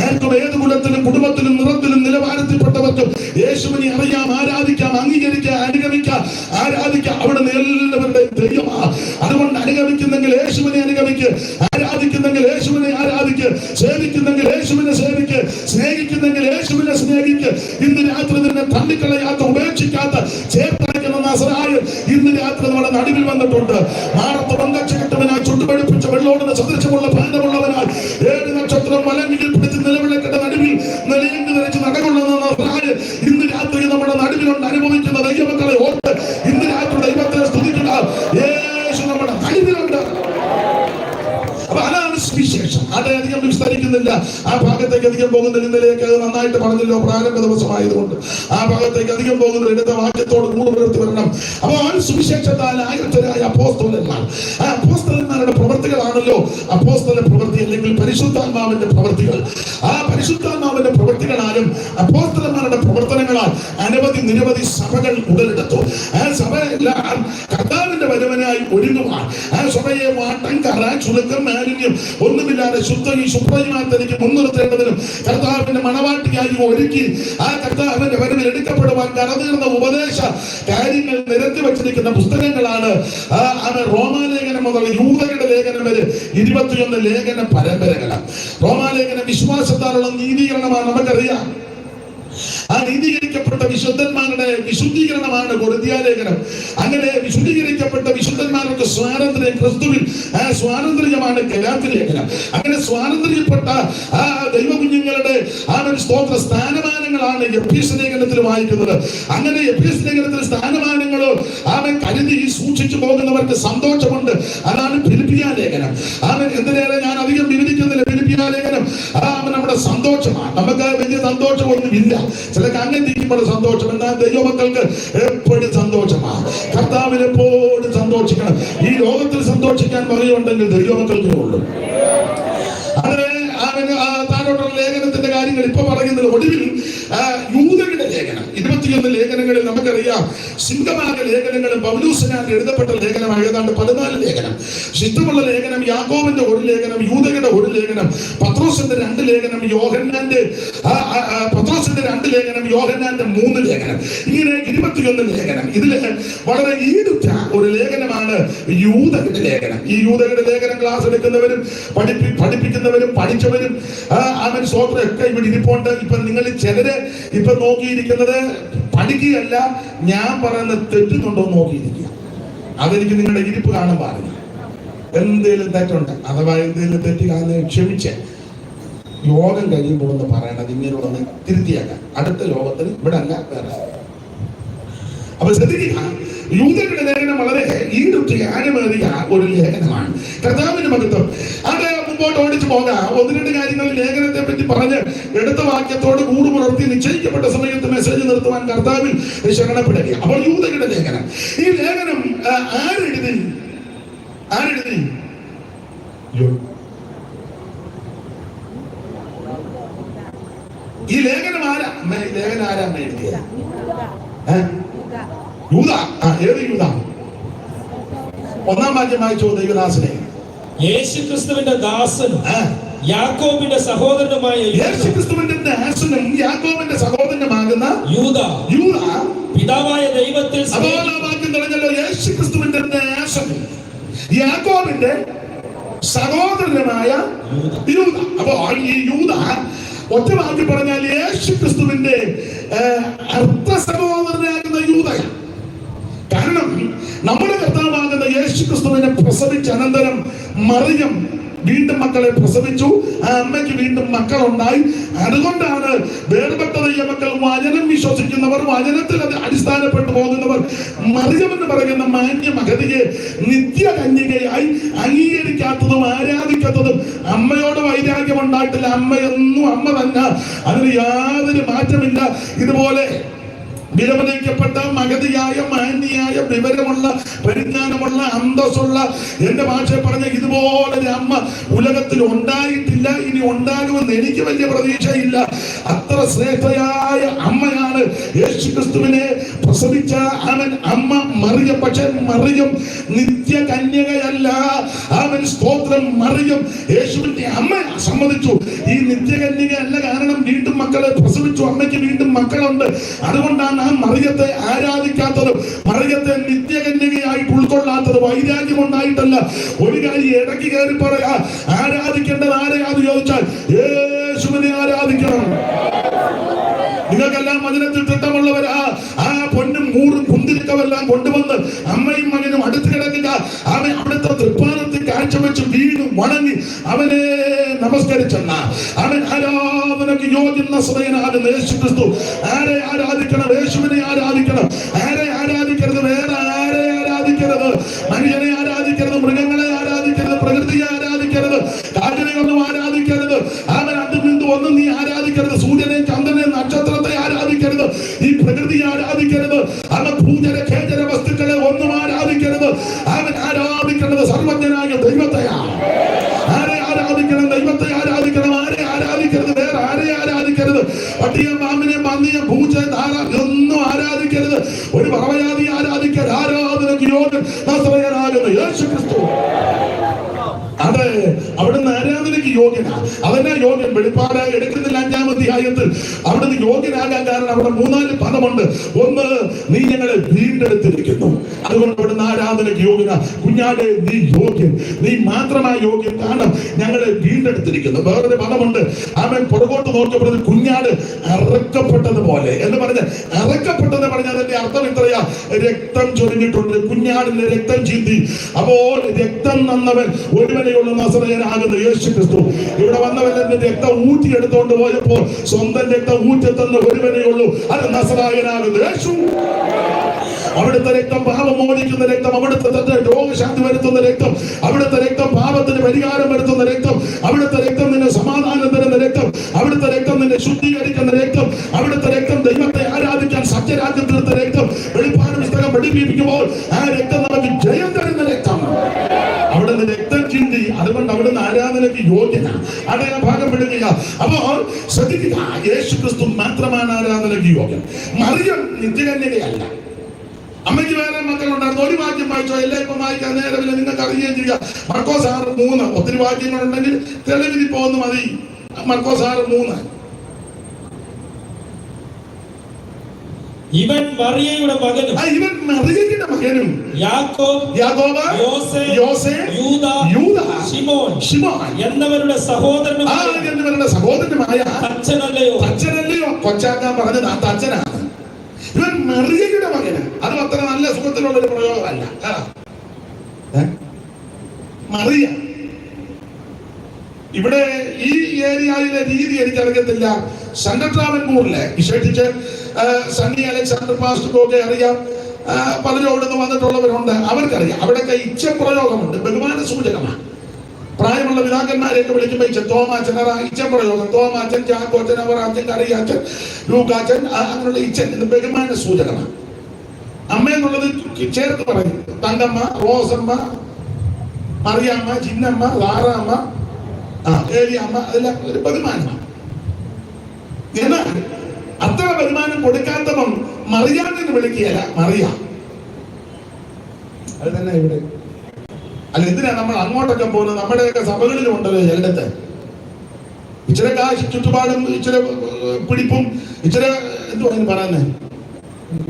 ആർക്കും ഏത് കുലത്തിലും കുടുംബത്തിലും നിറത്തിലും നിലവാരത്തിൽപ്പെട്ടവർക്കും യേശുവിനെ അറിയാം, ആരാധിക്കാം, അംഗീകരിക്കാം, അനുഗമിക്കാം, ആരാധിക്കാം. അവിടുന്ന് എല്ലാവരുടെയും ദൈവമാണ്. അതുകൊണ്ട് അനുഗമിക്കുന്നെങ്കിൽ യേശുവിനെ അനുഗമിക്ക്, ആരാധിക്കുന്നെങ്കിൽ യേശുവിനെ ആരാധിക്ക്, സേവിക്കുന്നെങ്കിൽ യേശുവിനെ സേവിക്ക്, സ്നേഹിക്കുന്നെങ്കിൽ യേശുവിനെ സ്നേഹിക്ക്. ഇന്ന് രാത്രി നിന്നെ തള്ളിക്കളയാത്ത, ഉപേക്ഷിക്കാത്ത, ചേർത്തടയ്ക്കുന്ന നസറായൻ ഇന്ന് രാത്രി നമ്മുടെ നടുവിൽ വന്നിട്ടുണ്ട്. മാറത്ത് പങ്കച്ച് കിട്ടുവനാൽ ചുട്ടുപഴുപ്പിച്ച വെള്ളോടിന് സദൃശമുള്ള ഭാരമുള്ളവനാൽ 7 നക്ഷത്രം വലങ്ങിൽ പിടിച്ച് നിലവിളക്കിന്റെ നടുവിൽ നിലയങ്കി ധരിച്ച് നടകൊള്ളുന്ന നസറായൻ ഇന്ന് രാത്രി നമ്മുടെ നടുവിലുണ്ട്. അനുഭവിക്കുന്ന ദൈവമക്കളെ ഓർത്ത് ഇന്ന് രാത്രി ദൈവത്തെ സ്തുതിക്കുക. യേശു നമ്മുടെ നടുവിലുണ്ട്. അപ്പൊ അതാണ് സുവിശേഷം. അത് അധികം വിസ്തരിക്കുന്നില്ല, ആ ഭാഗത്തേക്ക് അധികം പോകുന്നില്ല. ഇന്നലെയൊക്കെ അത് നന്നായിട്ട് പറഞ്ഞല്ലോ, പ്രാരംഭ ദിവസമായതുകൊണ്ട് ആ ഭാഗത്തേക്ക് അധികം പോകുന്നില്ല. എടുത്ത വാക്യത്തോട് കൂടി വരണം. അപ്പോൾ സുവിശേഷത്താൽ ആയിരത്തരായ അപ്പോസ്തലന്മാർ, ആ അപ്പോസ്തലന്മാരുടെ പ്രവൃത്തികളാണല്ലോ അപ്പോസ്തല പ്രവൃത്തി, അല്ലെങ്കിൽ പരിശുദ്ധാത്മാവിന്റെ പ്രവൃത്തികൾ. ആ പരിശുദ്ധാത്മാവിന്റെ പ്രവൃത്തികളാലും അപ്പോസ്തലന്മാരുടെ പ്രവർത്തനങ്ങളാൽ നിരവധി സഭകൾ ഉടലെടുത്തു. ആ സഭയെല്ലാം കർത്താവിന്റെ വരവനായി ഒരുങ്ങുവാൻ, ആ സഭയെ വാട്ടം, കറ, ചുരുക്കം, മാലിന്യം ഒന്നുമില്ലാതെ ശുദ്ധയുമായി തനിക്ക് മുൻനിർത്തേണ്ടതിനും കർത്താവിന്റെ മണവാട്ടിയായി ഒരുക്കി ആ കർത്താവിന്റെ വരവിൽ എടുക്കപ്പെടുവാൻ കടതീർന്ന ഉപദേശ കാര്യങ്ങൾ നിരത്തി വച്ചിരിക്കുന്ന പുസ്തകങ്ങളാണ് റോമാലേഖനം മുതൽ യൂദയുടെ ലേഖനം വരെ 21 ലേഖന പരമ്പരകളാണ്. റോമാലേഖനം വിശ്വാസത്താലുള്ള നീതീകരണമാണ്, നമുക്കറിയാം. ആ നീതീകരിക്കപ്പെട്ട വിശുദ്ധന്മാരുടെ വിശുദ്ധീകരണമാണ് കൊരിന്ത്യലേഖനം. അങ്ങനെ വിശുദ്ധീകരിക്കപ്പെട്ട വിശുദ്ധന്മാർക്ക് സ്വാതന്ത്ര്യം ക്രിസ്തുവിൽ, ആ സ്വാതന്ത്ര്യമാണ് ഗലാത്യലേഖനം. അങ്ങനെ സ്വാതന്ത്ര്യപ്പെട്ട ആ ദൈവകുഞ്ഞുങ്ങളുടെ ആ ഒരു സ്തോത്ര സ്ഥാനമാനങ്ങളാണ് എഫേസ്യ ലേഖനത്തിൽ വായിക്കുന്നത്. അങ്ങനെ എഫേസ്യ ലേഖനത്തിൽ സ്ഥാനമാനങ്ങളോ അവൻ കരുതി സൂക്ഷിച്ചു പോകുന്നവർക്ക് സന്തോഷമുണ്ട്. അതാണ് ഫിലിപ്പിയ ലേഖനം. അവൻ എന്തിനേറെ ഞാൻ അധികം വിവരിക്കുന്നില്ല. ഫിലിപ്പിയ ലേഖനം നമ്മുടെ സന്തോഷമാണ്. നമുക്ക് വലിയ സന്തോഷമൊന്നുമില്ല. ചിലക്ക് അങ്ങനെ ഇരിക്കുമ്പോൾ സന്തോഷം, എന്നാൽ ദൈവമക്കൾക്ക് എപ്പോഴും സന്തോഷമാണ്. കർത്താവിൽ എപ്പോഴും സന്തോഷിക്കണം. ഈ ലോകത്തിൽ സന്തോഷിക്കാൻ പറയുന്നുണ്ടെങ്കിൽ ദൈവമക്കൾക്കേ ഉള്ളൂ. അങ്ങനെ താഴോട്ടുള്ള ലേഖനത്തിന്റെ കാര്യങ്ങൾ ഇപ്പൊ പറയുന്നത്. ഒടുവിൽ യൂദയുടെ ലേഖനം 21 ലേഖനങ്ങളിൽ നമുക്കറിയാം. സിംഹഭാഗ ലേഖനങ്ങളും പൗലൂസിനാൽ എഴുതപ്പെട്ട ലേഖനമാണ് ഏതാണ്ട് 14 ലേഖനം. ശുദ്ധമുള്ള ലേഖനം യാക്കോബിന്റെ 1 ലേഖനം, യൂദയുടെ 1 ലേഖനം, പത്രോസിന്റെ 2 ലേഖനം, യോഹന്നാന്റെ 3 ലേഖനം. ഇങ്ങനെ 21 ലേഖനം. ഇതില് വളരെ ഈടുറ്റ ഒരു ലേഖനമാണ് യൂദയുടെ ലേഖനം. ഈ യൂദയുടെ ലേഖനം ക്ലാസ് എടുക്കുന്നവരും പഠിപ്പിക്കുന്നവരും പഠിച്ചവരും അവൻ സ്വോത്രമൊക്കെ ഇവിടെ ഇരിപ്പുണ്ട്. ഇപ്പൊ നിങ്ങൾ ചിലര് ഇപ്പൊ നോക്കിയിരിക്കുന്നത് പഠിക്കുകയല്ല, ഞാൻ പറയുന്നത് തെറ്റുന്നുണ്ടോ നോക്കിയിരിക്കുക. അതെനിക്ക് നിങ്ങളുടെ ഇരിപ്പ് കാണുമ്പോൾ അറിയാം. എന്തേലും തെറ്റുണ്ട്, അഥവാ എന്തേലും തെറ്റ് കാണുന്ന ക്ഷമിച്ച് യോഗം കഴിയുമ്പോൾ ഒന്ന് പറയണത് ഇങ്ങനെയുള്ളൊന്ന് തിരുത്തിയാക്കാം. അടുത്ത ലോകത്തിന് ഇവിടെ അല്ല വേറെ. അപ്പൊ ശ്രദ്ധിക്കുക, യൂദയുടെ ലേഖനം വളരെ ഈടുറ്റി ആഴമേറിയ ഒരു ലേഖനമാണ്. കർത്താവിന്റെ മഹത്വം അത് മുമ്പോട്ട് ഓടിച്ചു പോകാം. 1-2 കാര്യങ്ങൾ ലേഖനത്തെ പറ്റി പറഞ്ഞ് എടുത്ത വാക്യത്തോട് കൂടുപുലർത്തി നിശ്ചയിക്കപ്പെട്ട സമയത്ത് മെസ്സേജ് നിർത്തുവാൻ കർത്താവിൽ ശരണപ്പെടുക. അപ്പോൾ യൂദയുടെ ലേഖനം, ഈ ലേഖനം ആരെഴുതി? ഈ ലേഖനം ആരാ? ലേഖനം ആരാ എഴുതിയത്? യൂദ. ഏത് യൂദ? 1-ാം വാക്യം വായിച്ചോ. ദൈവദാസനെ, യേശുക്രിസ്തുവിന്റെ ദാസനും യാക്കോബിന്റെ സഹോദരനുമായ യേശുക്രിസ്തുവിന്റെ ദാസനും യാക്കോബിന്റെ സഹോദരനുമാകുന്ന യൂദ പിതാവായ ദൈവത്തിൽ വാക്യം തുടങ്ങല്ലോ. യേശുക്രിസ്തുവിന്റെ ദാസനും യാക്കോബിന്റെ സഹോദരനുമായ യൂദ. അപ്പൊ ഈ യൂദ ഒറ്റ വാക്കി പറഞ്ഞാൽ യേശുക്രിസ്തുവിന്റെ അർത്ഥ സഹോദരനാകുന്ന യൂദയാണ്. കാരണം നമ്മുടെ കർത്താവാകുന്ന യേശുക്രിസ്തുവിനെ പ്രസവിച്ച അനന്തരം മറിയം വീണ്ടും മക്കളെ പ്രസവിച്ചു. ആ അമ്മയ്ക്ക് വീണ്ടും മക്കളുണ്ടായി. അതുകൊണ്ടാണ് വേർപെട്ട ദൈവമക്കൾ, വചനം വിശ്വസിക്കുന്നവർ, വചനത്തിൽ അടിസ്ഥാനപ്പെട്ടു പോകുന്നവർ മറിയം എന്ന് പറയുന്ന മാന്യ മഹതിയെ നിത്യകന്യകയായി അംഗീകരിക്കാത്തതും ആരാധിക്കാത്തതും. അമ്മയോട് വൈരാഗ്യം ഉണ്ടായിട്ടില്ല. അമ്മയെന്നും അമ്മ തന്നെ, അതിന് യാതൊരു മാറ്റമില്ല. ഇതുപോലെ വിലമതിക്കപ്പെട്ട മഗതിയായ മാന്യയായ വിവരമുള്ള പരിജ്ഞാനമുള്ള അന്തസ്സുള്ള, എന്റെ ഭാഷയെ പറഞ്ഞ ഇതുപോലൊരു അമ്മ ഉലകത്തിൽ ഉണ്ടായിട്ടില്ല, ഇനി ഉണ്ടാകുമെന്ന് എനിക്ക് വലിയ പ്രതീക്ഷയില്ല. അത്ര ശ്രേഷ്ഠയായ അമ്മയാണ് യേശു ക്രിസ്തുവിനെ പ്രസവിച്ച അവൻ അമ്മ മറിയം. പക്ഷെ മറിയം നിത്യ കന്യകയല്ല. അവൻ സ്തോത്രം, മറിയം യേശുവിന്റെ അമ്മ സമ്മതിച്ചു ഈ നിത്യകന്യകയല്ല. കാരണം വീണ്ടും മക്കളെ പ്രസവിച്ചു, അമ്മയ്ക്ക് വീണ്ടും മക്കളുണ്ട്. അതുകൊണ്ടാണ് ആ മറിയത്തെ ആരാധിക്കാത്തത്, മറിയത്തെ നിത്യകന്യകയായിട്ട് ഉൾക്കൊള്ളാത്തത്. വൈരാഗ്യം ഉണ്ടായിട്ടല്ല. ഒരു കാര്യം ഇടയ്ക്ക് കയറി പറയാ, ആരാധിക്കേണ്ടത് ആരെയാന്ന് ചോദിച്ചാൽ യേശുവിനെ ആരാധിക്കണം. നിങ്ങൾക്കെല്ലാം വചനത്തിൽ തിട്ടമുള്ളവരാ. ആ പൊന്നും മൂറും കുന്തിരിക്കമെല്ലാം കൊണ്ടുവന്ന് അമ്മയും മകനും അടുത്ത് കിടക്കുക. അവൻ അവിടുത്തെ തൃപ്പാനത്തിൽ കാഴ്ചവെച്ച് വീണു വണങ്ങി അവനെ നമസ്കരിച്ചെന്ന അവൻ ആരാധനക്ക് യോഗ്യൻ നസറയനാകുന്ന യേശു ക്രിസ്തു. ആരെ ആരാധിക്കണം? യേശുവിനെ ആരാധിക്കണം. ആരെ ആരാധിക്കരുത്? വേറെ ആരെ ആരാധിക്കരുത്? മനുഷ്യനെ ആരാധിക്കരുത്, മൃഗങ്ങളെ ആരാധിക്കരുത്, പ്രകൃതിയെ ആരാധിക്കരുത്, കാറ്റിനെ ഒന്നും ആരാധിക്കരുത്. അവൻ അതിൽ നിന്ന് ഒന്നും നീ ആരാധിക്കരുത്. സൂര്യനെ, ചന്ദ്രനെ, നക്ഷത്രത്തെ ആരാധിക്കരുത്. ഈ പ്രകൃതിയെ ആരാധിക്കരുത്. അവൻ പൂജന ഖേജന വസ്തുക്കളെ ഒന്നും ആരാധിക്കരുത്. അവൻ ആരാധിക്കേണ്ടത് സർവജ്ഞനായ ദൈവത്തെയാണ്. ആരെ ആരാധിക്കണം? ദൈവത്തെ ആരാധിക്കണം. ആരെ ആരാധിക്കരുത്? വേറെ ആരെ ആരാധിക്കരുത്? പട്ടിയെ, പാമ്പിനെ, പന്നിയെ, പൂച്ച, ധാര ഒന്നും ആരാധിക്കരുത്. ഒരു പറവയാതി ആരാധിക്കരുത്. ആരാധനയ്ക്ക് യോഗ്യൻ നസറയനാകുന്ന യേശു ക്രിസ്തു. അതെ, അവിടുന്ന് ആരാധനയ്ക്ക് യോഗ്യനാ. അവനാ യോഗ്യൻ. വെളിപ്പാട് എടുക്കുന്നില്ല 5-ാം അധ്യായത്തിൽ അവിടുന്ന് യോഗ്യനാകാൻ കാരണം അവിടെ 3-4 പദമുണ്ട്. ഒന്ന്, നീ ഞങ്ങളെ വീണ്ടെടുത്തിരിക്കുന്നു, അതുകൊണ്ട് അവിടുന്ന് ആരാധനയ്ക്ക് യോഗ്യനാ. കുഞ്ഞാടെ, നീ യോഗ്യൻ, നീ മാത്രമായി യോഗ്യൻ, കാരണം ഞങ്ങളെ വീണ്ടെടുത്തിരിക്കുന്നു. വേറൊരു പദമുണ്ട്. അവൻ പുറകോട്ട് നോക്കിയപ്പോൾ കുഞ്ഞാട് അറക്കപ്പെട്ടതുപോലെ എന്ന് പറഞ്ഞ്, അറക്കപ്പെട്ടെന്ന് പറഞ്ഞാൽ അതിന്റെ അർത്ഥം ഇത്രയാ, രക്തം ചൊരിഞ്ഞിട്ടുണ്ട്. കുഞ്ഞാടിന്റെ രക്തം ചീന്തി. അപ്പോൾ രക്തം നന്നവൻ ഒരുവനെയുള്ള നസറയനാകുന്ന യേശു ക്രിസ്തു. ഇവിടെ വന്നവന്റെ രക്തം ഊറ്റിയെടുത്തോണ്ട് പോയപ്പോൾ സ്വന്തം രക്തം ഊറ്റെത്തുന്ന ഒരുവനെയുള്ളൂ, അത് നസറായനാകുന്ന യേശു. അവിടുത്തെ രക്തം പാപം മോചിക്കുന്ന രക്തം, അവിടുത്തെ രോഗശാന്തി വരുത്തുന്ന രക്തം, അവിടുത്തെ രക്തം പാപത്തിന് പരിഹാരം വരുത്തുന്ന രക്തം, അവിടുത്തെ രക്തം നിന്നെ സമാധാനം തരുന്ന രക്തം, അവിടുത്തെ രക്തം നിന്നെ ശുദ്ധീകരിക്കുന്ന രക്തം, അവിടുത്തെ രക്തം ദൈവത്തെ ആരാധിക്കാൻ സത്യരാജ്യം തീർത്ത രക്തം. വെളിപ്പാട് പുസ്തകം പഠിപ്പിക്കുമ്പോൾ ആ രക്തം നമുക്ക് ജയം തരുന്ന രക്തം. അവിടുന്ന് രക്തം ചിന്തി, അതുകൊണ്ട് അവിടുന്ന് ആരാധനയ്ക്ക് യോഗ്യനാണ്. അതേ ഭാഗം പെടുക. അപ്പോൾ ശ്രദ്ധിക്കുക, യേശു ക്രിസ്തു മാത്രമാണ് ആരാധനയ്ക്ക് യോഗ്യൻ. മറിയം നിത്യകന്യകയല്ല. അമ്മയ്ക്ക് വേറെ മക്കളുണ്ടായിരുന്നു. ഒരു വാക്യം വായിച്ചോ, എല്ലാം ഇപ്പം വായിക്കാൻ നേരമില്ല, നിങ്ങൾക്ക് അറിയുകയും ചെയ്യുക. മർക്കോസ് 6:3. ഒത്തിരി വാക്യങ്ങളുണ്ടെങ്കിൽ തെളിവിൽ പോകുന്നു മതി. മർക്കോസ് 6:3. ഇവൻ മറിയയുടെ മകനും ഇവൻ മറിയയുടെ മകനും യാക്കോബ്, യോസേ, യൂദ, ശിമോൻ എന്നവരുടെ സഹോദരനുമായ അച്ഛനല്ലയോ? കൊച്ചാക്കാൻ പറഞ്ഞത് ആ അച്ഛനാണ്. ഇവൻ മറിയയുടെ മകന്. അത് അത്ര നല്ല സുഖത്തിലുള്ള ഒരു പ്രയോഗമല്ല. മറിയ ഇവിടെ ഈ ഏരിയയിലെ രീതി എനിക്കറിയത്തില്ല. സെൻട്രൽ ട്രാവൻകൂറിലെ വിശേഷിച്ച് സണ്ണി അലക്സാണ്ടർ പാസ്റ്റർക്കൊക്കെ അറിയാം. പലരും അവിടെ നിന്ന് വന്നിട്ടുള്ളവരുണ്ട്, അവർക്കറിയാം. അവിടെയൊക്കെ ഇച്ഛപ്രയോഗമുണ്ട്, ബഹുമാന സൂചകമാണ്. പ്രായമുള്ള പിതാക്കന്മാരെയൊക്കെ വിളിക്കുമ്പോൾ ഇച്ഛൻ, തോമാച്ചൻ, ഇച്ഛപ്രയോഗം, തോമാച്ചൻ, ചാക്കോച്ചൻ, അവറാച്ചൻ, കറിയാച്ചൻ, ലൂക്കാച്ചൻ, അങ്ങനെയുള്ള ഇച്ഛൻ ബഹുമാന സൂചകമാണ്. അമ്മ എന്നുള്ളത് ചേർത്ത് പറയും. തങ്കമ്മ, റോസമ്മ, മറിയമ്മ, ചിന്നമ്മ, ലാറാമ്മ, ഏലിയമ്മ, അതെല്ലാം ഒരു ബഹുമാനമാണ്. എന്നാൽ അത്ര ബഹുമാനം കൊടുക്കാത്തവൻ മറിയാമെന്ന് വിളിക്കുകയല്ല, മറിയ. അത് തന്നെ ഇവിടെ. അല്ല, എന്തിനാ നമ്മൾ അങ്ങോട്ടൊക്കെ പോകുന്നത്? നമ്മുടെയൊക്കെ സഭകളിലും ഉണ്ടല്ലോ ചിലടത്ത് ഇച്ചിരി കാശ് ചുറ്റുപാടും, ഇച്ചിരി പിടിപ്പും, ഇച്ചിരി എന്തുവാ അതിന് പറയുന്നത്,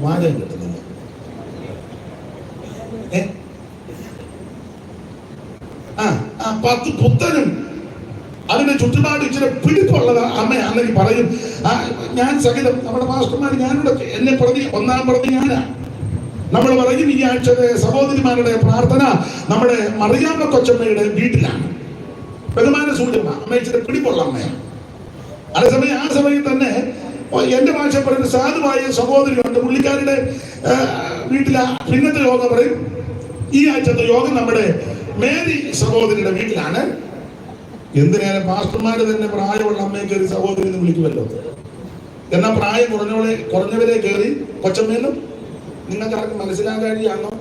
വാചകം കിട്ടുന്നില്ല. പത്ത് പുത്തനും അതിന്റെ ചുറ്റുപാട് ഇച്ചിരി പിടിപ്പുള്ളത് അമ്മയാണെങ്കിൽ പറയും. ഞാൻ സഹിതം നമ്മുടെ മാസ്റ്റർമാർ, ഞാനിവിടെ എന്നെ പ്രതി, 1-ാം പ്രതി ഞാനാ. നമ്മൾ പറയും ഈ ആഴ്ചത്തെ സഹോദരിമാരുടെ പ്രാർത്ഥന നമ്മുടെ മറിയാമ്മ കൊച്ചമ്മയുടെ വീട്ടിലാണ്. ബഹുമാന സൂചന. അമ്മ ഇച്ചിരി പിടിപ്പുള്ള അമ്മയാണ്. അതേസമയം ആ സമയത്ത് തന്നെ എന്റെ ഭാഷ പറയുന്ന സാധുവായ സഹോദരിയുണ്ട്. പുള്ളിക്കാരുടെ വീട്ടിലെ പിന്നത്തെ യോഗം പറയും. ഈ ആഴ്ചത്തെ യോഗം നമ്മുടെ മേരി സഹോദരിയുടെ വീട്ടിലാണ്. എന്തിനേറെ പാസ്റ്റർമാര് തന്നെ പ്രായമുള്ള അമ്മയെ കയറി സഹോദരി എന്ന് വിളിക്കുമല്ലോ. എന്നാ പ്രായം കുറഞ്ഞവരെ കയറി കൊച്ചമ്മേന്നും നിങ്ങൾക്ക് ആർക്കും മനസ്സിലാക്കാൻ കഴിയാണോ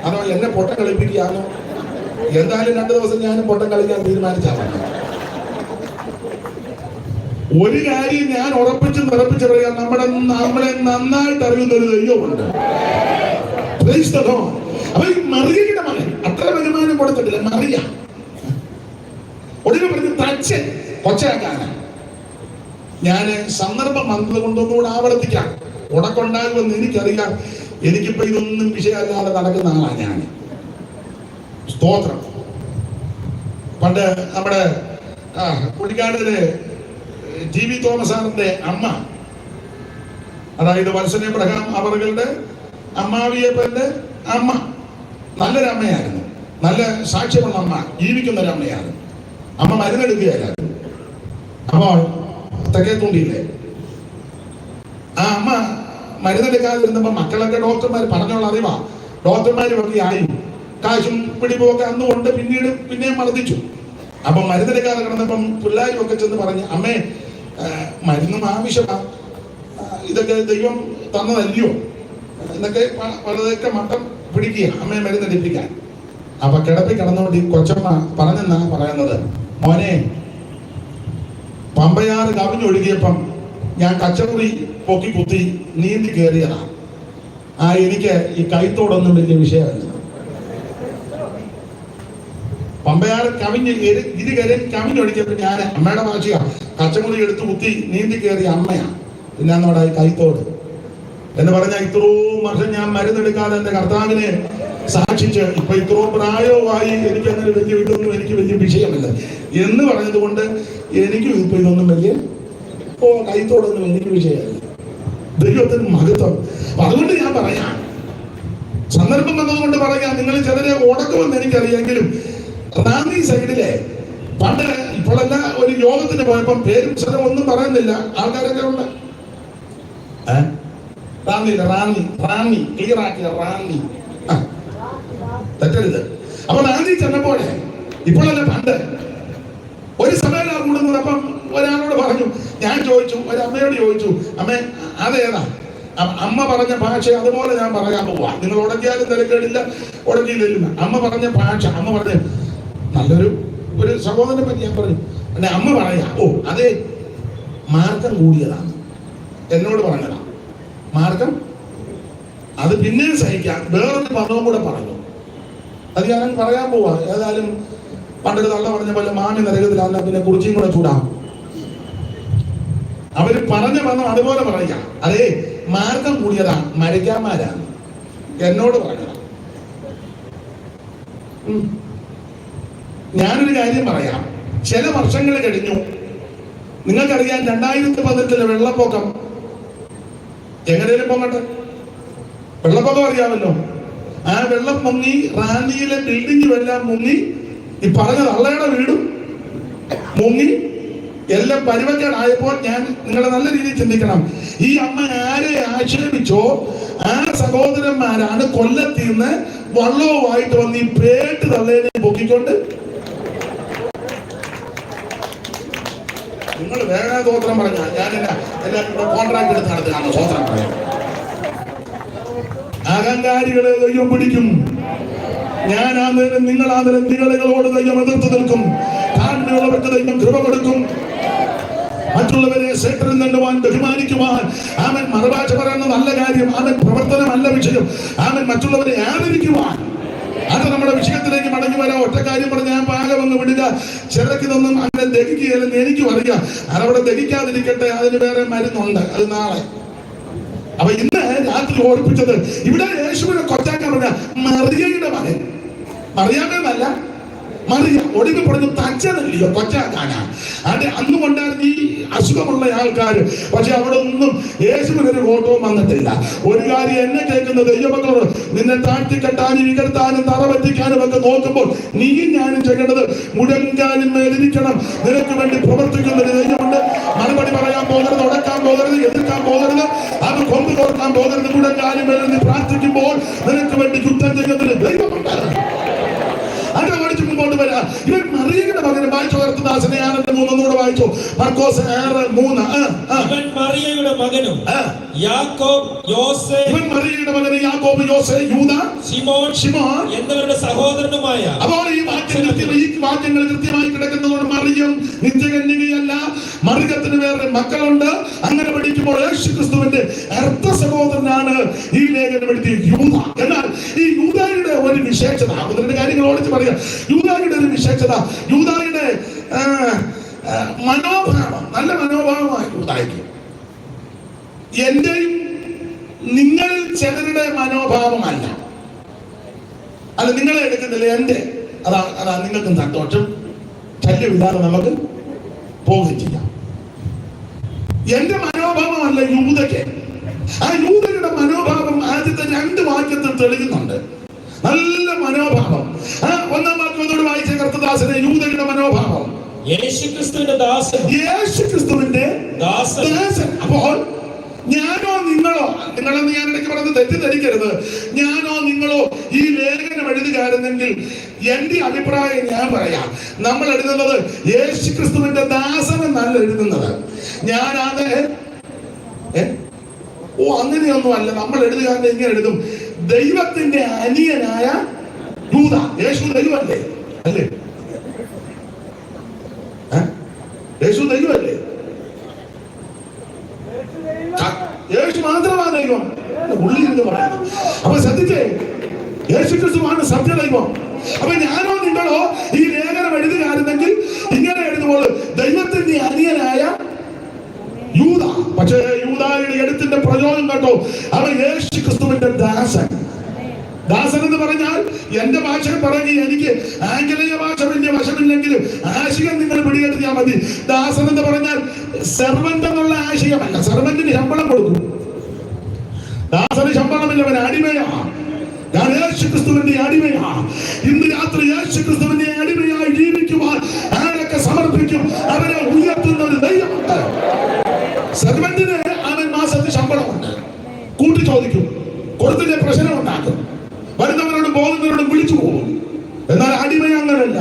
അതോ എന്നെ പൊട്ടം കളിപ്പിക്കുകയാണോ? എന്തായാലും 2 ദിവസം ഞാനും പൊട്ടം കളിക്കാൻ തീരുമാനിച്ചാണ്. ഒരു കാര്യം ഞാൻ ഉറപ്പിച്ച് പറയാം, നമ്മളെ നന്നായിട്ട് അറിയുന്ന ഒരു ദൈവമുണ്ട്. അപ്പൊ ഈ മറിയയുടെ മകൻ അത്ര വരുമാനം കൊടുത്തിട്ടില്ല. മറിയ ഒടുവിൽ പറഞ്ഞ് തച്ചൻ കൊച്ചാക്കാനാണ്. ഞാൻ സന്ദർഭം വന്നത് കൊണ്ടൊന്നുകൂടെ ആവർത്തിക്കാം. ഉടക്കുണ്ടാകുമെന്ന് എനിക്കറിയാം. എനിക്കിപ്പോ ഇതൊന്നും വിഷയമല്ലാതെ നടക്കുന്ന ആളാണ് ഞാൻ. സ്തോത്രം. പണ്ട് നമ്മുടെ കുടിക്കാടിലെ ടി.വി. തോമസ് സാറിന്റെ അമ്മ, അതായത് വത്സൻ എബ്രഹാം അവരുടെ അമ്മാവിയപ്പന്റെ അമ്മ നല്ലൊരു അമ്മയായിരുന്നു. നല്ല സാക്ഷ്യമുള്ള അമ്മ, ജീവിക്കുന്ന ഒരു അമ്മയാണ്. അമ്മ മരുന്നെടുക്കുകയായിരുന്നു. അപ്പോൾ തെക്കേത്തുണ്ടിയില്ലേ ആ അമ്മ മരുന്നെടുക്കാതിരുന്നപ്പോ മക്കളൊക്കെ ഡോക്ടർമാർ പറഞ്ഞോളൂ അറിവാ, ഡോക്ടർമാരും ഒക്കെ ആയി കാശും പിടിപ്പൊക്കെ അന്നുകൊണ്ട് പിന്നെയും മർദ്ദിച്ചു. അപ്പൊ മരുന്നെടുക്കാതെ കിടന്നപ്പം പിള്ളേരും ഒക്കെ ചെന്ന് പറഞ്ഞു, അമ്മേ മരുന്നും ആവശ്യമാ, ഇതൊക്കെ ദൈവം തന്നതല്ലയോ എന്നൊക്കെ പലതൊക്കെ മട്ടം പിടിക്കുക അമ്മയെ മരുന്നെടുപ്പിക്കാൻ. അപ്പൊ കിടപ്പി കിടന്നുകൊണ്ട് ഈ കൊച്ചമ്മ പറഞ്ഞെന്നാ പറയുന്നത്, മോനെ പമ്പയാറ് കവിഞ്ഞൊഴുകിയപ്പം ഞാൻ കച്ചമുറി പൊക്കി കുത്തി നീന്തി കയറിയതാ. എനിക്ക് ഈ കൈത്തോടൊന്നും വലിയ വിഷയമല്ല. പമ്പയാറ് കവിഞ്ഞൊഴുകിയപ്പോ ഞാൻ അമ്മയുടെ ഭാഷയാ, കച്ചമുറി എടുത്ത് കുത്തി നീന്തി കയറിയ അമ്മയാ. പിന്നെ എന്നോടാ ഈ കൈത്തോട് എന്ന് പറഞ്ഞാൽ ഇത്രയും വർഷം ഞാൻ മരുന്നെടുക്കാതെ എന്റെ കർത്താവിനെ സാക്ഷിച്ച് ഇപ്പൊ ഇത്രയും പ്രായവുമായി എനിക്ക് അങ്ങനെ ഇതൊന്നും എനിക്ക് വലിയ വിഷയമല്ല എന്ന് പറഞ്ഞത് കൊണ്ട് എനിക്കും ഇപ്പൊ ഇതൊന്നും വലിയ കൈത്തോടൊന്നും എനിക്ക് വിഷയമല്ല. ദൈവത്തിന് മഹത്വം. അതുകൊണ്ട് ഞാൻ പറയാം, സന്ദർഭം വന്നതുകൊണ്ട് പറയാം, നിങ്ങൾ ചിലരെ ഉടക്കുമെന്ന് എനിക്കറിയാമെങ്കിലും റാന്നി സൈഡിലെ പണ്ട് ഇപ്പോഴല്ല ഒരു യോഗത്തിന് പോയപ്പം പേരും സ്ഥലം ഒന്നും പറയുന്നില്ല, ആൾക്കാരൊക്കെ ഉണ്ട്. റാന്നി ക്ലിയർ ആക്കിയ റാന്നി തെറ്റരുത്. അപ്പൊ റാന്നി ചെന്നപ്പോഴേ ഇപ്പോഴല്ല പണ്ട് ഒരു സഭയിലാണ് കൂടുന്നത്. അപ്പം ഒരാളോട് പറഞ്ഞു, ഞാൻ ചോദിച്ചു, ഒരു അമ്മയോട് ചോദിച്ചു, അമ്മേ അതേതാ? അമ്മ പറഞ്ഞ ഭാഷ അതുപോലെ ഞാൻ പറയാൻ പോവാ, നിങ്ങൾ ഉടക്കിയാലും തിരക്കേടില്ല, ഉടക്കിയില്ല. അമ്മ പറഞ്ഞ ഭാഷ, അമ്മ പറഞ്ഞ ഒരു സഹോദരനെ പറ്റി ഞാൻ പറഞ്ഞു. പിന്നെ അമ്മ പറയാ, അതേ മാർഗം കൂടിയതാണ്, എന്നോട് പറഞ്ഞതാ മാർഗം. അത് പിന്നെ സഹിക്കാം. വേറൊരു പദവും കൂടെ പറഞ്ഞു, അത് ഞാൻ പറയാൻ പോവാ. ഏതായാലും പണ്ടൊരു തള്ള പറഞ്ഞ പോലെ മാമി നരകത്തിലാണ്, പിന്നെ കുറിച്ചും കൂടെ ചൂടാം. അവര് പറഞ്ഞ പദം അതുപോലെ പറയാ, അതേ മാർഗം കൂടിയതാണ്, മരയ്ക്കാന്മാരാണ്, എന്നോട് പറഞ്ഞതാ. ഞാനൊരു കാര്യം പറയാം. ചില വർഷങ്ങൾ കഴിഞ്ഞു, നിങ്ങൾക്കറിയാം 2018 വെള്ളപ്പൊക്കം. എങ്ങനെയും പൊങ്ങട്ടെ, വെള്ളപ്പൊക്കം അറിയാമല്ലോ. ആ വെള്ളം മുങ്ങി, റാന്നിയിലെ ബിൽഡിംഗും എല്ലാം മുങ്ങി, ഈ പറഞ്ഞ തള്ളയുടെ വീടും മുങ്ങി, എല്ലാം പരുവക്കേടായപ്പോൾ ഞാൻ നിങ്ങളെ നല്ല രീതിയിൽ ചിന്തിക്കണം. ഈ അമ്മ ആരെ ആക്ഷേപിച്ചോ ആ സഹോദരന്മാരാണ് കൊല്ലത്തിന്ന് വള്ളവുമായിട്ട് വന്ന് ഈ പേട്ട് തള്ളേനെ പൊക്കിക്കൊണ്ട്. നിങ്ങൾ വേറെ സ്വോത്രം പറഞ്ഞ ഞാൻ എല്ലാവരും കോൺട്രാക്ട് എടുത്ത് നടത്തുകയാണ്. സ്വോത്രം പറയാം. അഹങ്കാരികളെ ദൈവം പിടിക്കും. ഞാനാന്നേരം നിങ്ങളാന്നേരം നിങ്ങളോട് ദൈവം എതിർത്ത് നിൽക്കും. താഴ്മയുള്ളവർക്ക് ദൈവം കൃപ കൊടുക്കും. മറ്റുള്ളവരെ സേട്ടറിൽ നിന്നുവാൻ ബഹുമാനിക്കുവാൻ. ആമൻ മറുഭാഷ പറയുന്ന നല്ല കാര്യം. ആമൻ പ്രവർത്തനമല്ല വിഷയം. ആമൻ മറ്റുള്ളവരെ ആദരിക്കുവാൻ. അത് നമ്മുടെ വിഷയത്തിലേക്ക് മടങ്ങി വരാം. ഒറ്റ കാര്യം പറഞ്ഞ് ഞാൻ പാകമൊന്ന് വിടുക. ചിലക്കിതൊന്നും അങ്ങനെ ദഹിക്കുകയല്ലെന്ന് എനിക്കും അറിയാം. അതവിടെ ദഹിക്കാതിരിക്കട്ടെ, അതിന് വേറെ മരുന്നുണ്ട്, അത് നാളെ. അപ്പൊ ഇന്ന് രാത്രി ഓർപ്പിച്ചത് ഇവിടെ യേശുവിനെ കൊച്ചാക്കാൻ പറഞ്ഞ മറിയയുടെ മകൻ. മറിയാമെന്നല്ല, മറിയ ഒടുങ്ങി പറഞ്ഞു തച്ചനല്ലയോ കൊച്ചാക്കാനാ. അത് അന്നും കൊണ്ടായിരുന്നു ഈ അസുഖമുള്ള ആൾക്കാർ. പക്ഷെ അവിടെ ഒന്നും യേശുവിനൊരു കോട്ടവും വന്നിട്ടില്ല. ഒരു കാര്യം എന്നെ കേൾക്കുന്ന ദൈവമക്കളോട്, നിന്നെ താഴ്ത്തിക്കെട്ടാനും ഇകഴ്ത്താനും തറവറ്റിക്കാനും ഒക്കെ നോക്കുമ്പോൾ നീയും ഞാനും ചെയ്യേണ്ടത് മുഴങ്കാലും മേലിരിക്കണം. നിനക്ക് വേണ്ടി പ്രവർത്തിക്കുന്ന ഒരു ദൈവമുണ്ട്. മറുപടി പറയാൻ പോകരുത്, ഉടക്കാൻ പോകരുത്, എതിർക്കാൻ പോകരുത്, അത് കൊണ്ടു കൊടുക്കാൻ പോകരുത്. മുഴങ്കാലും മേലിൽ പ്രാർത്ഥിക്കുമ്പോൾ നിനക്ക് വേണ്ടി യുദ്ധം ചെയ്യുന്നതിന് ദൈവമുണ്ട്. അത് പഠിച്ചു മുമ്പോട്ട് വരാം. ഇവൻ മറിയയുടെ മകന് വായിച്ചു ഉയർത്തുന്ന 6:3 ഒന്നുകൂടെ വായിച്ചോ. മർക്കോസ് 6:3. ഇവൻ മറിയയുടെ മകനും യാക്കോബ്, യോസേഫ്, ഇവൻ മറിയയുടെ മകന് യാക്കോബ്, യോസേഫ്, യൂദ, ശിമോൻ എന്നിവരുടെ സഹോദരനുമായ. അപ്പോൾ ഈ വാക്യങ്ങൾ കൃത്യമായി കിടക്കുന്നതുകൊണ്ട് മറിയം നിത്യകന്യകയല്ല, മറിയത്തിന് വേറെ മക്കളുണ്ട്. അങ്ങനെ പഠിക്കുമ്പോൾ യേശു ക്രിസ്തുവിന്റെ അർത്ഥ സഹോദരനാണ് ഈ ലേഖനം എഴുതിയ യൂദ. എന്നാൽ ഈ യൂദായുടെ ഒരു വിശേഷത, അതിന്റെ കാര്യങ്ങൾ ഓടിച്ച് പറയാം. യൂദായുടെ ഒരു വിശേഷത, യൂദായുടെ മനോഭാവം നല്ല മനോഭാവമായി യൂദായ്ക്ക്. എന്റെയും നിങ്ങളിൽ ചിലരുടെ മനോഭാവമല്ല. അല്ല, നിങ്ങളെ എടുക്കുന്നില്ല, എന്റെ അതാ നിങ്ങൾക്കും സന്തോഷം, ശല്യമില്ലാതെ നമുക്ക് പോവുകയും ചെയ്യാം. എന്റെ മനോഭാവമല്ല യൂദയ്ക്ക്. ആ യൂദയുടെ മനോഭാവം ആദ്യത്തെ 2 വാക്യത്തിൽ തെളിയുന്നുണ്ട്. നല്ല മനോഭാവം. 1-ാം വാക്യം വായിച്ച കർത്തദാസനെ, യൂദയുടെ മനോഭാവം യേശുക്രിസ്തുവിന്റെ ദാസൻ. യേശുക്രിസ്തുവിന്റെ ദാസൻ. അപ്പോൾ ഞാനോ നിങ്ങളോ, നിങ്ങളെന്ന് ഞാൻ ഇടയ്ക്ക് പറഞ്ഞത് തെറ്റിദ്ധരിക്കരുത്, ഞാനോ നിങ്ങളോ ഈ ലേഖനം എഴുതുകാരുന്നെങ്കിൽ എന്റെ അഭിപ്രായം ഞാൻ പറയാം. നമ്മൾ എഴുതുന്നത് യേശുക്രിസ്തുവിന്റെ ദാസൻ എന്നല്ല എഴുതുന്നത്. ഞാനത് അങ്ങനെയൊന്നും അല്ല. നമ്മൾ എഴുതുകാരൻ ഇങ്ങനെ എഴുതും, ദൈവത്തിന്റെ അനിയനായ യൂദ. യേശു ദൈവമല്ലേ? അല്ലേ? യേശു ദൈവമല്ലേ? യേശു മാത്രമാണ് ദൈവം. ഉള്ളിൽ എന്ന് പറയുന്നത്. അപ്പൊ ശ്രദ്ധിച്ചേ, യേശു ക്രിസ്തുവാണ് സത്യദൈവം. അപ്പൊ ഞാനോ നിങ്ങളോ ഈ ലേഖനം എഴുതുകാരുന്നെങ്കിൽ ഇങ്ങനെ എഴുതുമ്പോൾ ദൈവത്തിന്റെ അനിയനായ യൂദ. പക്ഷേ യൂദായുടെ എഴുത്തിന്റെ പ്രയോജനം കേട്ടോ, അവൻ യേശു ക്രിസ്തുവിന്റെ ദാസൻ. ദാസൻ എന്ന് പറഞ്ഞാൽ എന്റെ ഭാഷ പറഞ്ഞ് എനിക്ക് ആംഗലേയ ഭാഷ വലിയ വശമില്ലെങ്കിലും ആശയം നിങ്ങൾ പിടികെടുത്തിയാൽ മതി. ദാസൻ എന്ന് പറഞ്ഞാൽ സെർവന്റ് എന്നുള്ള ആശയമല്ല. സെർവന്റിന് ശമ്പളം കൊടുക്കും, ദാസന് ശമ്പളമില്ല, അവൻ അടിമയാണ്. ഞാൻ യേശു ക്രിസ്തുവിന്റെ അടിമയാണ്. ഇന്ന് രാത്രി യേശു ക്രിസ്തുവിന്റെ അടിമയായി ജീവിക്കുവാൻ ആരൊക്കെ സമർപ്പിക്കും അവരെ ഉയർത്തുന്ന ഒരു ദൈവമുണ്ട്. സെർവന്റിന് അവൻ മാസത്തിൽ ശമ്പളമുണ്ട്, കൂട്ടി ചോദിക്കും, കൊടുത്തിട്ട് പ്രശ്നം ഉണ്ടാക്കും, വരുന്നവരോടും പോകുന്നവരോടും വിളിച്ചു പോകും. എന്നാൽ അടിമ അങ്ങനല്ല.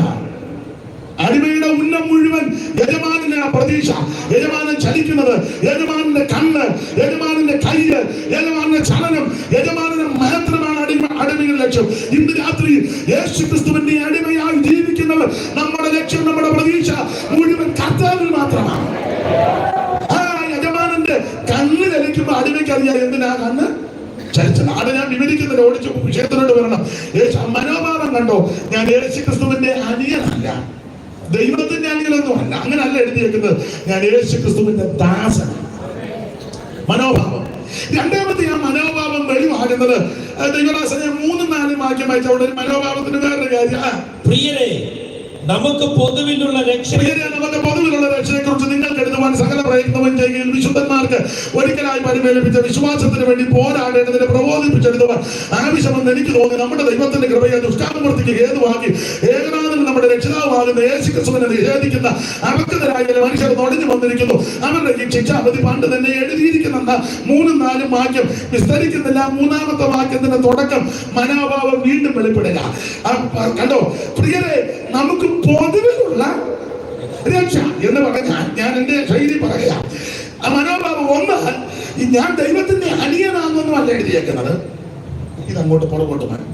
അടിമയുടെ ഉന്നം മുഴുവൻ യജമാനന്റെ പ്രതീക്ഷ, യജമാനൻ ചലിക്കുന്നത്, യജമാനന്റെ കണ്ണ്, യജമാനന്റെ കയ്യ്, യജമാനന്റെ ചലനം, യജമാനന്റെ മാത്രമാണ് അടിമയുടെ ലക്ഷ്യം. ഇന്ന് രാത്രി യേശു ക്രിസ്തുവിന്റെ അടിമയായി ജീവിക്കുന്നവർ നമ്മുടെ ലക്ഷ്യം, നമ്മുടെ പ്രതീക്ഷ മുഴുവൻ കർത്താവിൽ മാത്രമാണ്. ആ യജമാനന്റെ കണ്ണ് ചലിക്കുമ്പോ അടിമയ്ക്ക് അറിയാം എന്തിനാ കണ്ണ് ചലിച്ചത്. അത് ഞാൻ വിവരിക്കുന്നില്ല, ഓടിച്ചു വിഷയത്തിനോട് വരണം. മനോഭാവം കണ്ടോ, ഞാൻ യേശു ക്രിസ്തുവിന്റെ അനിയനല്ല, ദൈവത്തിന്റെ അനിയനൊന്നും അല്ല, അങ്ങനല്ല എഴുതിയേക്കുന്നത്. ഞാൻ യേശു ക്രിസ്തുവിന്റെ ദാസനാണ്. മനോഭാവം. രണ്ടാമത്തെ ആ മനോഭാവം വെളിവാകുന്നത് ദൈവദാസനെ 3-4 വാക്യം വായിച്ച അവിടെ മനോഭാവത്തിന് വേറൊരു കാര്യം. പ്രിയരെ, നമുക്ക് പൊതുവിലുള്ള രക്ഷയെ കുറിച്ച് നിങ്ങൾക്ക് എഴുതുവാൻ സകല പ്രയത്നവും ചെയ്യുകയും വിശുദ്ധന്മാർക്ക് ഒരിക്കലായി പരിമേലിപ്പിച്ച വിശ്വാസത്തിന് വേണ്ടി പോരാടേണ്ടതിനെ പ്രബോധിപ്പിച്ചെടുത്തുവാൻ ആവശ്യമെന്ന് എനിക്ക് തോന്നി. നമ്മുടെ ദൈവത്തിന്റെ കൃപയെ ദുഷ്കാമവൃത്തിക്ക് ഹേതുവാക്കി ഏകനാഥൻ നമ്മുടെ രക്ഷിതാവാകുന്ന യേശു ക്രിസ്തുവിനെ നിഷേധിക്കുന്ന അവർക്കെതിരായ മനുഷ്യർ നുഴഞ്ഞു വന്നിരിക്കുന്നു. അവരുടെ ഈ ശിക്ഷാവിധി പണ്ട് തന്നെ എഴുതിയിരിക്കുന്നെന്ന 3-4 വാക്യം വിസ്തരിക്കുന്നില്ല. 3-ാമത്തെ വാക്യത്തിന്റെ തുടക്കം മനോഭാവം വീണ്ടും വെളിപ്പെടുക. കണ്ടോ പ്രിയരെ, നമുക്ക് പൊതുവിലുള്ള രക്ഷ എന്ന് പറഞ്ഞാൽ ഞാൻ എന്റെ ശൈലി പറയാം. ആ മനോഭാവം ഒന്ന്, ഞാൻ ദൈവത്തിന്റെ അനിയനാണെന്നൊന്നും അല്ല എഴുതിയേക്കുന്നത്. ഇതങ്ങോട്ട് പുറകോട്ട് മാറ്റി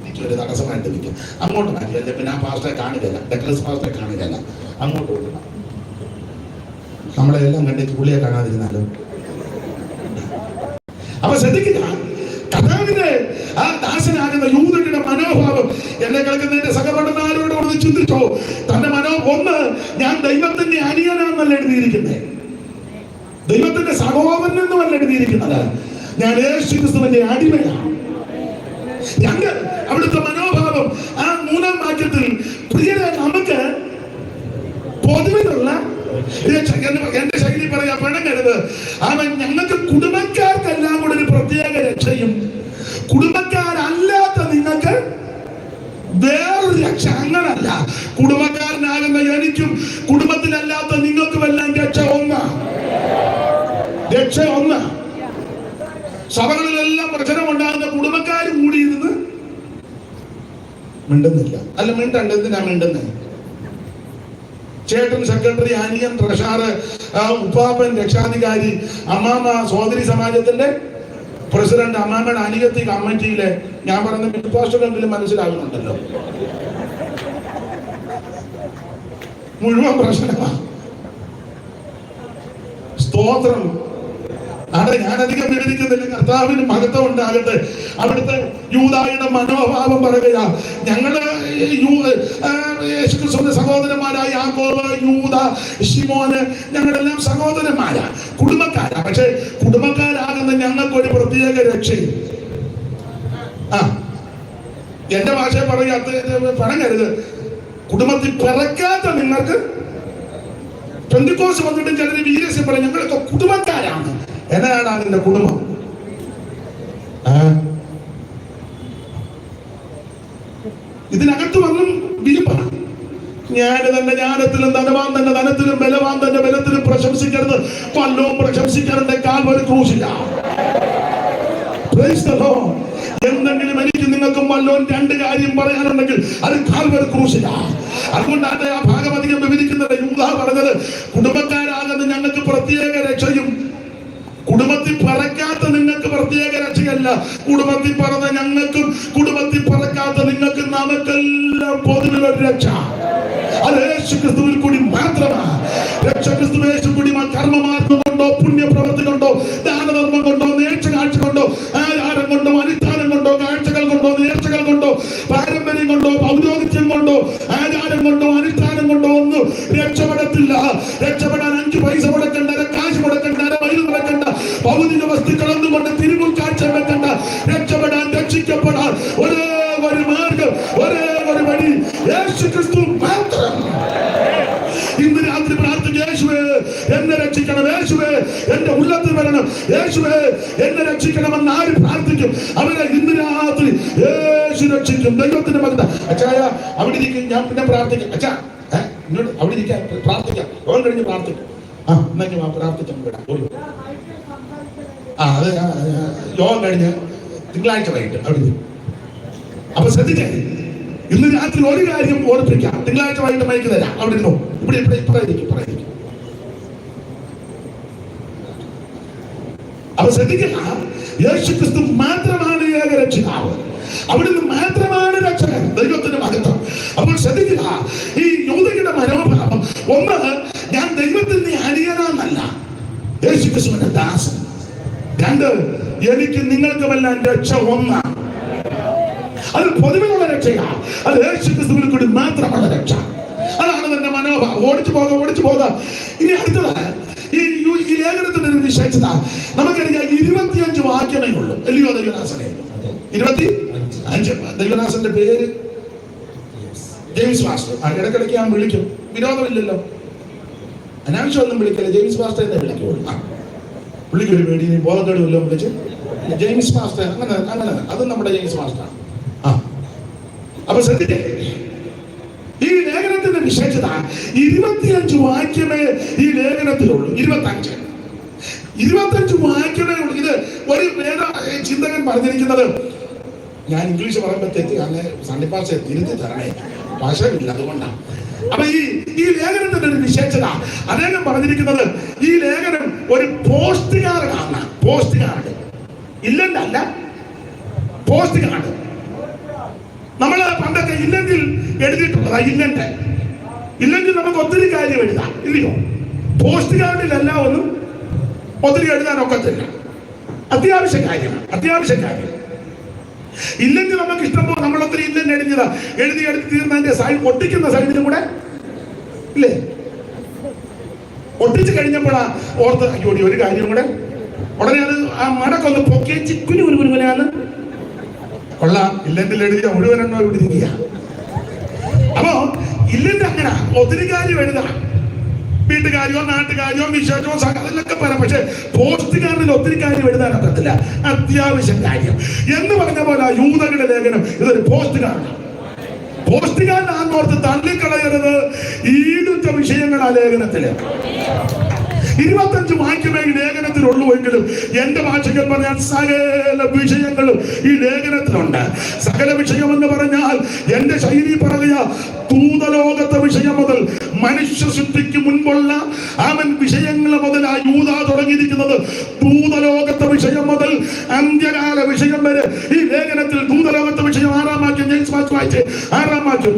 എനിക്കൊരു തടസ്സമായിട്ട് നിൽക്കും. അങ്ങോട്ട് മാറ്റിയല്ലേ, പിന്നെ ആ പാസ്റ്ററെ കാണുകയല്ല, ഡെക്ലസ് പാസ്റ്ററെ കാണുകയല്ല, അങ്ങോട്ട് കൊണ്ടുപോകാം. നമ്മളെല്ലാം കണ്ടിട്ട് പുള്ളിയെ കാണാതിരുന്നാലോ. അപ്പൊ ശ്രദ്ധിക്കുക, കർത്താവിന്റെ ആ ദാസനാകുന്ന യൂദയുടെ മനോഭാവം എന്നെ കേൾക്കുന്നതിന്റെ സഹപഠനാരോട് ഒന്ന് ചിന്തിച്ചോ. തന്റെ ഒന്ന്, ഞാൻ ദൈവത്തിന്റെ അനിയനാണെന്നല്ല എഴുതിയിരിക്കുന്നത്, ദൈവത്തിന്റെ സഹോദരൻ എന്നുമല്ല എഴുതിയിരിക്കുന്നത്, ഞാൻ യേശു ക്രിസ്തുവിന്റെ അടിമയാണ്. രണ്ട്, അവിടുത്തെ മനോഭാവം ആ 3-ാം വാക്യത്തിൽ, പ്രിയരെ, നമുക്ക് പൊതുവിലുള്ള എന്റെ ശൈലി പറയാ, പിണങ്ങരുത്. അവൻ ഞങ്ങൾക്ക് കുടുംബക്കാർക്കെല്ലാം കൂടെ ഒരു പ്രത്യേക രക്ഷയും കുടുംബക്കാരല്ലാത്ത നിങ്ങൾക്ക് വേറൊരു രക്ഷ. അങ്ങനല്ല, കുടുംബക്കാരനാകുന്ന എനിക്കും കുടുംബത്തിലല്ലാത്ത നിങ്ങൾക്കും എല്ലാം രക്ഷ ഒന്ന്. രക്ഷ ഒന്ന്. സഭകളിലെല്ലാം പ്രശ്നമുണ്ടാകുന്ന കുടുംബക്കാർ കൂടിയിരുന്ന് മിണ്ടുന്നില്ല. അല്ല, മിണ്ടണ്ട, എന്തിനാ മിണ്ടുന്നത്? ചേട്ടൻ സെക്രട്ടറി, അനിയൻ ട്രഷറർ, ഉപ്പാപ്പൻ രക്ഷാധികാരി, അമ്മാമ്മ സോദരി സമാജത്തിന്റെ പ്രസിഡന്റ്, അമ്മാമ്മയുടെ അനിയത്തി കമ്മിറ്റിയിലെ. ഞാൻ പറഞ്ഞ മിൽപാസ്റ്ററെങ്കിലും മനസ്സിലാകുന്നുണ്ടല്ലോ. മുഴുവൻ പ്രശ്നമാണ്. സ്തോത്രം. അവിടെ ഞാനധികം വിവരിക്കുന്നില്ല. കർത്താവിന് മഹത്വം ഉണ്ടാകട്ടെ. അവിടുത്തെ യൂദായുടെ മനോഭാവം പറയുക, ഞങ്ങള് യേശുക്രിസ്തുവിന്റെ സഹോദരന്മാരായ യാക്കോബ്, യൂദ, ശിമോന്, ഞങ്ങളെല്ലാം സഹോദരന്മാരാ, കുടുംബക്കാരാ. പക്ഷെ കുടുംബക്കാരാകുന്ന ഞങ്ങൾക്കൊരു പ്രത്യേക രക്ഷയും. എന്റെ ഭാഷയെ പറയാത്ത പണങ്ങരുത്. കുടുംബത്തിൽ പിറക്കാത്ത നിങ്ങൾക്ക് പെന്തിക്കോസ് വന്നിട്ട് ചിലര് വീരസ്യം പറയും, ഞങ്ങളൊക്കെ കുടുംബക്കാരാണ്. എന്നാണ് അതിന്റെ കുടുംബം? ഇതിനകത്ത് വന്നും വിരിപ്പാണ്. ഞാൻ തന്റെ ജ്ഞാനത്തിലും ധനവാൻ തന്റെ ധനത്തിലും ബലവാൻ തന്റെ ബലത്തിലും പ്രശംസിക്കരുത്. വല്ലവും പ്രശംസിക്കാറുണ്ട് കാൽവരി ക്രൂശില്ല. എന്തെങ്കിലും എനിക്ക് നിങ്ങൾക്കും വല്ലോം രണ്ട് കാര്യം പറയാനുണ്ടെങ്കിൽ അത് കാൽവരി ക്രൂശില്ല. അതുകൊണ്ടാണ് ആ ഭാഗം അധികം വിവരിക്കുന്നത്. യൂദാ പറഞ്ഞത്, കുടുംബക്കാരാകുന്ന ഞങ്ങൾക്ക് പ്രത്യേക രക്ഷയും, കുടുംബത്തിൽ പറക്കാത്ത നിങ്ങൾക്ക് പ്രത്യേക രക്ഷയല്ല. കുടുംബത്തിൽ പറന്ന ഞങ്ങൾക്കും കുടുംബത്തിൽ പറക്കാത്ത നിങ്ങൾക്ക് നമുക്കെല്ലാം പൊതുവിലൊരു രക്ഷ. അത് യേശുക്രിസ്തുവിൽ കൂടി മാത്രമാണ്. രക്ഷ യേശു കൂടി കർമ്മമാർഗം കൊണ്ടോ പുണ്യപ്രവൃത്തി കൊണ്ടോ ദാനധർമ്മം കൊണ്ടോ നേർച്ച കാഴ്ച കൊണ്ടോ ആചാരം കൊണ്ടോ അനുഷ്ഠാനം കൊണ്ടോ കാഴ്ചകൾ കൊണ്ടോ നേർച്ചകൾ കൊണ്ടോ പാരമ്പര്യം കൊണ്ടോ പൗരോഹിത്യം കൊണ്ടോ ആചാരം കൊണ്ടോ അനുഷ്ഠാനം കൊണ്ടോ ഒന്നും രക്ഷപ്പെടത്തില്ല. രക്ഷപ്പെടാൻ 5 പൈസ മുടക്കണ്ട, കാശ് മുടക്കണ്ട, വൈദ്യുതി മുടക്കണ്ട, ഭൗതിക വസ്തുക്കളൊന്നും കൊണ്ട് തിരുമുൽ കാഴ്ച വെക്കണ്ട. രക്ഷപ്പെടാൻ, രക്ഷിക്കപ്പെടാൻ ഒരേ ഒരു മാർഗം, ഒരേ ഒരു വഴി യേശുക്രിസ്തു മാത്രം. ഇന്ന് രാത്രി പ്രാർത്ഥിക്കുക, യേശുവേ എന്നെ രക്ഷിക്കണം, യേശുവേ എന്റെ ഉള്ളത്തിൽ വരണം, യേശുവേ എന്നെ രക്ഷിക്കണമെന്ന് ആര് പ്രാർത്ഥിക്കും അവരെ ഇന്ന് രാത്രി യേശു രക്ഷിക്കും. ദൈവത്തിന്റെ മകൻ അച്ഛായ അവിടെ ഇരിക്കും, ഞാൻ പിന്നെ പ്രാർത്ഥിക്കാം. അച്ഛാ ഇങ്ങോട്ട് അവിടെ ഇരിക്കാൻ പ്രാർത്ഥിക്കാം. ഓൺ കഴിഞ്ഞ് പ്രാർത്ഥിക്കും. എന്നാ പ്രാർത്ഥിക്കാം. അത് യോഗം കഴിഞ്ഞ് തിങ്കളാഴ്ച വൈകിട്ട് അവിടെ. അപ്പൊ ശ്രദ്ധിക്കേ, ഇന്ന് രാത്രി ഒരു കാര്യം ഓർപ്പിക്കാം. തിങ്കളാഴ്ച വൈകിട്ട് മയക്ക് തരാം. അവിടെ ഇരുന്നോ, ഇവിടെ പറയാതിരിക്കും. അപ്പൊ ശ്രദ്ധിക്കുക, യേശുക്രിസ്തു മാത്രമാണ് ഏക രക്ഷിതാവ്. അവിടുന്ന് മാത്രമാണ് രക്ഷകൻ. ദൈവത്തിന്റെ മഹത്വം. അപ്പോൾ ശ്രദ്ധിക്കുക, ഈ യൂദയുടെ മനോഭാവം, ഒന്ന്, ഞാൻ ദൈവത്തിന്റെ അടിയനാന്നല്ല, യേശുക്രിസ്തുവിന്റെ ദാസൻ. 2, എനിക്ക് നിങ്ങൾക്കുമെല്ലാം രക്ഷ ഒന്നാണ്. അത് പൊതുവിലുള്ള രക്ഷയാണ്. അത് യേശുക്രിസ്തുവിൽ കൂടി മാത്രമുള്ള രക്ഷ. അതാണ് തന്റെ മനോഭാവം. ഓടിച്ചു പോകാം. ഇനി അടുത്തത്, ഈ ലേഖനത്തിന്റെ ഒരു വിശേഷത നമുക്കറിയാം. 25 വാക്യമേ ഉള്ളൂ, അല്ലയോ ദൈവദാസനെ? 25. ദൈവദാസന്റെ പേര് ജെയിംസ് മാസ്റ്റർ. ഇടയ്ക്കിടയ്ക്ക് ഞാൻ വിളിക്കും, വിരോധമില്ലല്ലോ, അനാവശ്യമൊന്നും വിളിക്കല്ലേ, ജെയിംസ് മാസ്റ്റർ എന്നെ വിളിക്കുള്ളൂ. പുള്ളിക്കൊരു പേടി, ബോധക്കേടുമല്ലോ വിളിച്ച് ജെയിംസ് മാസ്റ്റർ, അങ്ങനെ അത് നമ്മുടെ ജെയിംസ് മാസ്റ്ററാണ്. അപ്പൊ ശ്രദ്ധിക്കേ, ഈ ലേഖനത്തിന്റെ വിശേഷത 25 വാക്യമേ ഈ ലേഖനത്തിലുള്ളൂ. 25 വാക്യമേ ഉള്ളൂ. ഇത് ഒരു വേദ ചിന്തകൻ പറഞ്ഞിരിക്കുന്നത്, ഞാൻ ഇംഗ്ലീഷ് പറയുമ്പോൾ തെറ്റ്, അങ്ങനെ സണ്ണി ഭാഷ തിരുത്തി തരണേ, ഭാഷയില്ല, അതുകൊണ്ടാണ്. അപ്പൊ ഈ ലേഖനത്തിന്റെ ഒരു വിശേഷത അദ്ദേഹം പറഞ്ഞിരിക്കുന്നത്, ഈ ലേഖനം ഒരു പോസ്റ്റ് കാർഡാണ്. പോസ്റ്റ് കാർഡ് ഇല്ലല്ല, പോസ്റ്റ് കാർഡ്. നമ്മൾ പണ്ടൊക്കെ ഇല്ലെങ്കിൽ എഴുതിയിട്ടുള്ളതാ. ഇല്ലെങ്കിൽ നമുക്ക് ഒത്തിരി കാര്യം എഴുതാം, ഇല്ലയോ? പോസ്റ്റ് കാർഡിലല്ല ഒന്നും ഒത്തിരി എഴുതാൻ ഒക്കത്തില്ല. അത്യാവശ്യ കാര്യം. ഇല്ലെങ്കിൽ നമുക്ക് ഇഷ്ടംപോലെ നമ്മൾ ഒത്തിരി ഇല്ലെന്ന് എഴുതി തീർന്നതിന്റെ സൈഡ് ഒട്ടിക്കുന്ന സൈഡിലും കൂടെ ഇല്ലേ, ഒട്ടിച്ച് കഴിഞ്ഞപ്പോഴാ ഓർത്ത് അയ്യോടി ഒരു കാര്യം കൂടെ. ഉടനെ അത് ആ മടക്കൊന്ന് പൊക്കിയ ചിക്കുനുകുനുകുനുകുനാന്ന് കൊള്ളാം. ഇല്ലെങ്കിൽ എഴുതിയ മുഴുവനെണ്ണോ ഇവിടെ ഇരിക്കുക. അപ്പോ ഇല്ലെങ്കിൽ അങ്ങനെ ഒത്തിരി കാര്യം എഴുതാം, വീട്ടുകാരിയോ നാട്ടുകാരിയോ വിശേഷമോ അതിലൊക്കെ പറയാം. പക്ഷെ പോസ്റ്റ് കാർഡിൽ ഒത്തിരി കാര്യം എഴുതാനൊക്കത്തില്ല, അത്യാവശ്യം കാര്യം എന്ന് പറഞ്ഞ പോലെ യൂദയുടെ ലേഖനം ഇതൊരു പോസ്റ്റ് കാർഡ്. പോസ്റ്റ് കാർഡ് ആന്നോർത്ത് തള്ളിക്കളയരുത്. ഈടുറ്റ വിഷയങ്ങളാ ലേഖനത്തില്. 25 വാക്യമേ ഈ ലേഖനത്തിലുള്ളൂ എങ്കിലും എന്റെ ഭാഷകൾ പറഞ്ഞാൽ സകല വിഷയങ്ങളും ഈ ലേഖനത്തിലുണ്ട്. സകല വിഷയം എന്ന് പറഞ്ഞാൽ എന്റെ ശൈലി പറയുക, ദൂതലോകത്തെ വിഷയം മുതൽ മനുഷ്യ സൃഷ്ടിക്ക് മുൻപുള്ള അവൻ വിഷയങ്ങൾ മുതൽ ആ യൂദ തുടങ്ങിയിരിക്കുന്നത്. ദൂതലോകത്തെ വിഷയം മുതൽ അന്ത്യകാല വിഷയം വരെ ഈ ലേഖനത്തിൽ ദൂതലോകത്തെ വിഷയം 6-ാം വാക്യം ജെയിംസ് മാച്ച് വായിച്ച് 6-ാം വാക്യം.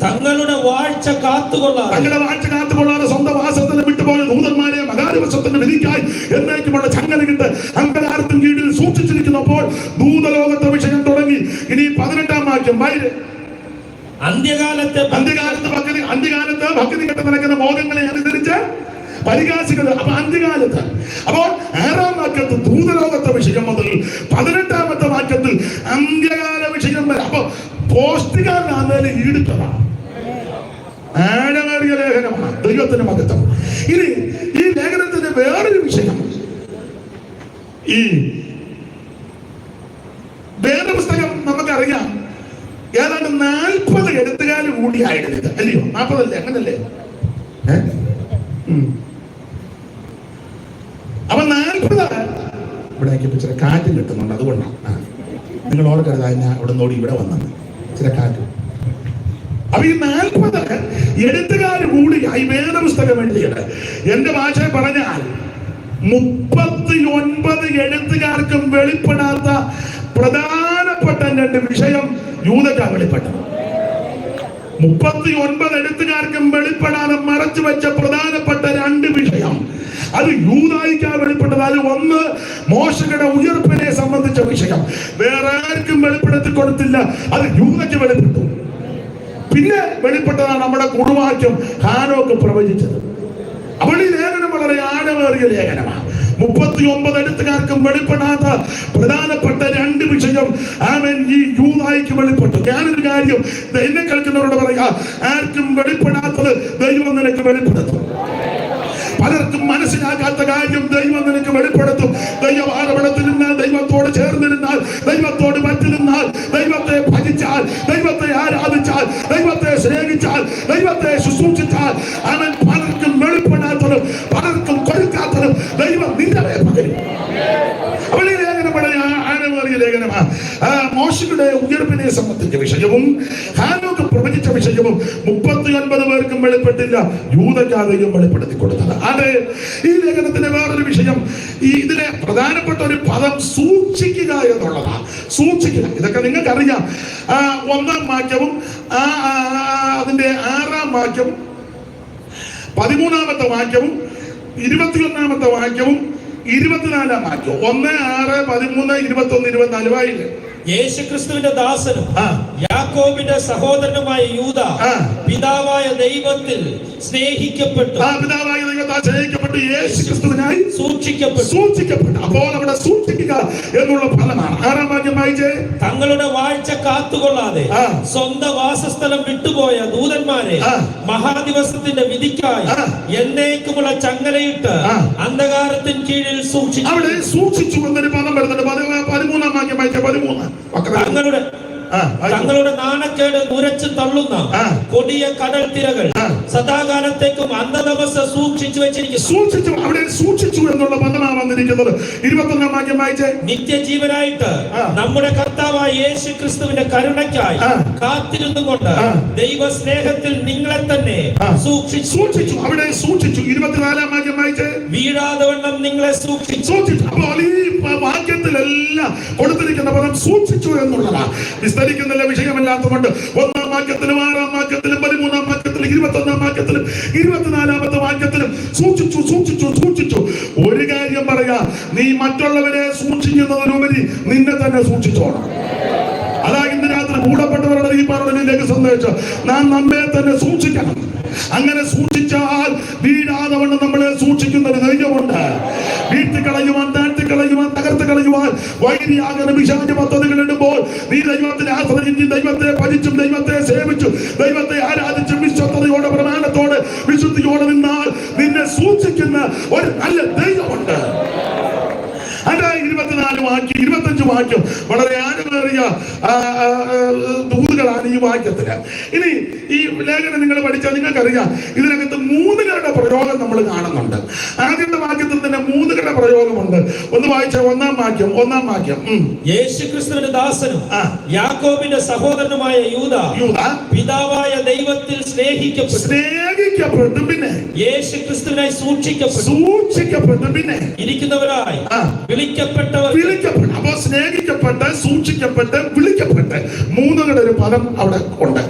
തങ്ങളുടെ വാഴ്ച കാത്തുകൊള്ളാതെ സ്വന്തം വാസത്തിന് വിട്ടുപോയ ദൂതന്മാരെ മഹാദിവസത്തിന്റെ വിധിക്കായി എന്നേക്കുമുള്ള ചങ്ങലകിട്ട് അന്ധകാരത്തിന് കീഴിൽ സൂക്ഷിച്ചിരിക്കുന്നപ്പോൾ ദൂതലോകത്തെ വിഷയം തുടങ്ങി. ഇനി 18-ാം വാക്യം വൈര് അന്ത്യകാലത്ത് ഭക്തി കെട്ട് നടക്കുന്ന മോഹങ്ങളെ അനുസരിച്ച് പരിഹാസികൾ. അപ്പൊ അന്ത്യകാലത്ത്, അപ്പോൾ 6-ാം വാക്യത്തിൽ ദൂതലോകത്തെ വിഷയം മുതൽ 18-ാമത്തെ വാക്യത്തിൽ അന്ത്യകാല വിഷയം വരെ. അപ്പൊ പോസ്റ്റുകാരനാണ് ഈടുത്തതാണ്. ആഴമേറിയ ലേഖനമാണ്, ദൈവത്തിന്റെ മഹത്വം. ഇനി ഈ ലേഖനത്തിന്റെ വേറൊരു വിഷയം, ഈ വേദപുസ്തകം നമുക്കറിയാം ഏതാണ്ട് 40 എഴുത്തുകാർ കൂടിയായിരുന്നു ഇത്, അല്ലയോ? 40 അല്ലേ? അങ്ങനല്ലേ? അപ്പൊ 40 ഇവിടേക്ക് ഇച്ചിരി കാറ്റും കിട്ടുന്നുണ്ട്, അതുകൊണ്ടാണ്. നിങ്ങൾ ഓർക്കരുത് ഞാൻ ഇവിടെ നോടി ഇവിടെ വന്നത് ചില കാറ്റ്. അപ്പൊ ഈ 40 എഴുത്തുകാർ കൂടി ഈ വേദപുസ്തകം എഴുതിയത്. എന്റെ ഭാഷയിൽ പറഞ്ഞാൽ 39 എഴുത്തുകാർക്കും വെളിപ്പെടാത്ത പ്രധാനപ്പെട്ട 2 വിഷയം യൂദയ്ക്കാ വെളിപ്പെട്ടത്. 39 എഴുത്തുകാർക്കും വെളിപ്പെടാതെ മറച്ചു വെച്ച പ്രധാനപ്പെട്ട 2 വിഷയം അത് യൂദായിക്കാ വെളിപ്പെട്ടത്. അത് ഒന്ന് മോശയുടെ ഉയർപ്പിനെ സംബന്ധിച്ച വിഷയം, വേറെ ആർക്കും വെളിപ്പെടുത്തി കൊടുത്തില്ല, അത് യൂദയ്ക്ക് വെളിപ്പെട്ടു. പിന്നെ വെളിപ്പെട്ടതാണ് നമ്മുടെ കുറുവാക്യം ഹാനോക്ക് പ്രവചിച്ചത്. അപ്പോൾ ഈ ലേഖനം വളരെ ആഴമേറിയ ലേഖനമാണ്. 39 എഴുത്തുകാർക്കും വെളിപ്പെടാത്ത പ്രധാനപ്പെട്ട 2 വിഷയം ആമേൻ ഈ യൂദായിക്ക് വെളിപ്പെട്ടു. ഞാനൊരു കാര്യം എന്നെ കേൾക്കുന്നവരോട് പറയാ, ആർക്കും വെളിപ്പെടാത്തത് ദൈവം നിനക്ക് വെളിപ്പെടുത്തും. പലർക്കും മനസ്സിലാക്കാത്ത കാര്യം ദൈവം നിനക്ക് വെളിപ്പെടുത്തും. ദൈവമാരവണത്തിൽ നിന്നാൽ, ദൈവത്തോട് ചേർന്നിരുന്നാൽ, ദൈവത്തോട് പറ്റിരുന്നാൽ, ദൈവത്തെ ഭജിച്ചാൽ, ദൈവത്തെ ആരാധിച്ചാൽ, ദൈവത്തെ സ്നേഹിച്ചാൽ, ദൈവത്തെ ശുശ്രൂഷിച്ചാൽ, അവൻ പലർക്കും വെളിപ്പെടാത്തതും പലർക്കും കൊടുക്കാത്തതും ദൈവം നിന്റെ പകരും. അവൾ ഈ ലേഖനം വളരെ ആഴമേറിയ ലേഖനമാണ്. മോശയുടെ ഉയർപ്പിനെ സംബന്ധിച്ച വിഷയവും ഹാനോക്ക് പ്രവചിച്ച വിഷയവും 39 പേർക്കും വെളിപ്പെട്ടില്ല, യൂദയ്ക്ക് വെളിപ്പെടുത്തി കൊടുത്തത്. അത് ഈ ലേഖനത്തിന്റെ വേറൊരു വിഷയം. ഇതിലെ പ്രധാനപ്പെട്ട ഒരു പദം സൂക്ഷിക്കുക എന്നുള്ളതാണ്. സൂക്ഷിക്കുക, ഇതൊക്കെ നിങ്ങൾക്കറിയാം. 1-ാം വാക്യവും അതിന്റെ 6-ാം വാക്യവും 13-ാമത്തെ വാക്യവും 21-ാമത്തെ വാക്യവും 24-ാം വാക്യവും 1, 6, 13, 21, 24 വായില്ലേ? യേശുക്രിസ്തുവിന്റെ ദാസനും യാക്കോബിന്റെ സഹോദരനുമായ യൂദ പിതാവായ ദൈവത്തിൽ സ്നേഹിക്കപ്പെട്ടു. പിതാവായ ദൈവത്താൽ സ്നേഹിക്കപ്പെട്ടു, യേശുക്രിസ്തുവിനായി സൂക്ഷിക്കപ്പെട്ടു. അപ്പോൾ അവിടെ സൂക്ഷിക്കുക എന്നുള്ള ഫലമാണ്. 6-ാം വാക്യം വായിച്ചേ. തങ്ങളുടെ വാഴ്ച കാത്തുകൊള്ളാതെ സ്വന്തം വാസസ്ഥലം വിട്ടുപോയ ദൂതന്മാരെ മഹാദിവസത്തിന്റെ വിധിക്കായി എന്നേക്കുമുള്ള ചങ്ങലയിട്ട് അന്ധകാരത്തിന് കീഴിൽ സൂക്ഷിച്ചു. അവിടെ സൂക്ഷിച്ചു എന്നൊരു പദം വരുന്നുണ്ട്. 13-ാം വാക്യം വായിച്ച 13. തങ്ങളുടെ നാണക്കേട് നുരച്ചു തള്ളുന്ന കൊടിയ കടൽ തിരകൾ സദാകാലത്തേക്കും അന്ധതമസ സൂക്ഷിച്ചു വെച്ചിരിക്കുന്നു. അവിടെ സൂക്ഷിച്ചു എന്നുള്ള പദമാണ് വന്നിരിക്കുന്നത്. 21-ാം വാക്യം വായിച്ചേ. നിത്യജീവനായിട്ട് നമ്മുടെ കർത്താവായ യേശു ക്രിസ്തുവിന്റെ കരുണയ്ക്കായി കാത്തിരുന്നു കൊണ്ട് ദൈവ സ്നേഹത്തിൽ നിങ്ങളെ തന്നെ സൂക്ഷിച്ചു. അവിടെ സൂക്ഷിച്ചു. 24-ാം വാക്യം വായിച്ചേ. വീഴാതെ വണ്ണം നിങ്ങളെ സൂക്ഷിച്ചു. അപ്പോൾ ഈ വാക്യത്തിലെല്ലാം കൊടുത്തിരിക്കുന്ന പദം സൂക്ഷിച്ചു എന്നുള്ളതാണ്. വിസ്തരിക്കുന്നില്ല, വിഷയമല്ലാത്തതുകൊണ്ട് 1-ാം വാക്യത്തിലും 6-ാം വാക്യത്തിലും 13-ാം വാക്യത്തിലും 21-ാം വാക്യത്തിലും 24-ാമത്തെ വാക്യത്തിലും സൂക്ഷിച്ചു. ഒരു കാര്യം പറയാ, നീ മറ്റുള്ളവരെ സൂക്ഷിക്കുന്നതിനുപരി നിന്നെ തന്നെ സൂക്ഷിച്ചോണം. അതാ ഇന്ന് രാത്രി കൂടപ്പെട്ടവരുടെ ഈ പറഞ്ഞതിലേക്ക് സന്ദേശം, നാം നമ്മെ തന്നെ സൂക്ഷിക്കണം. അങ്ങനെ സൂക്ഷിച്ചാൽ വീഴാതെ വണ്ണം നമ്മളെ സൂക്ഷിക്കുന്ന ഒരു ദൈവമുണ്ട്. വീഴ്ത്തിക്കളയുവാൻ, താഴ്ത്തിക്കളയുവാൻ, തകർത്ത് കളയുവാൻ വൈരിയാകുന്ന പിശാച് പദ്ധതികൾ ഇടുമ്പോൾ നീ ദൈവത്തെ ആശ്രയിച്ചും ദൈവത്തെ ഭജിച്ചും ദൈവത്തെ സേവിച്ചും ദൈവത്തെ ആരാധിച്ചും വിശ്വസ്തയോടെ പ്രമാണത്തോടെ വിശുദ്ധിയോടെ നിന്നാൽ നിന്നെ സൂക്ഷിക്കുന്ന ഒരു നല്ല ദൈവമുണ്ട്. അതാ 24 24 വാക്യം 25 വാക്യം വളരെ ആഴമേറിയ ദൂതുകളാണ് ഈ വാക്യത്തിന്. ഇനി ഈ ലേഖനം നിങ്ങൾ പഠിച്ചാൽ നിങ്ങൾക്കറിയാം, ഇതിനകത്ത് മൂന്നുകളുടെ പ്രയോഗം നമ്മൾ കാണുന്നുണ്ട്. ആദ്യത്തെ വാക്യത്തിൽ തന്നെ മൂന്നുകളുടെ പ്രയോഗമുണ്ട്. ഒന്ന് വായിച്ച ഒന്നാം വാക്യം യേശുക്രിസ്തുവിന്റെ ദാസനും യാക്കോബിന്റെ സഹോദരനുമായ യൂദ പിതാവായ ദൈവത്തിൽ സ്നേഹിക്കപ്പെട്ടു പിന്നെ യേശുക്രിസ്തുവിനായി സൂക്ഷിക്കപ്പെട്ടു പിന്നെ ഇരിക്കുന്നവരായി വിളിക്കപ്പെട്ടവർ. അപ്പൊ സ്നേഹിക്കപ്പെട്ട്, സൂക്ഷിക്കപ്പെട്ട്, വിളിക്കപ്പെട്ട് മൂന്നുകളുടെ ഒരു പദം അവിടെ ഉണ്ട്.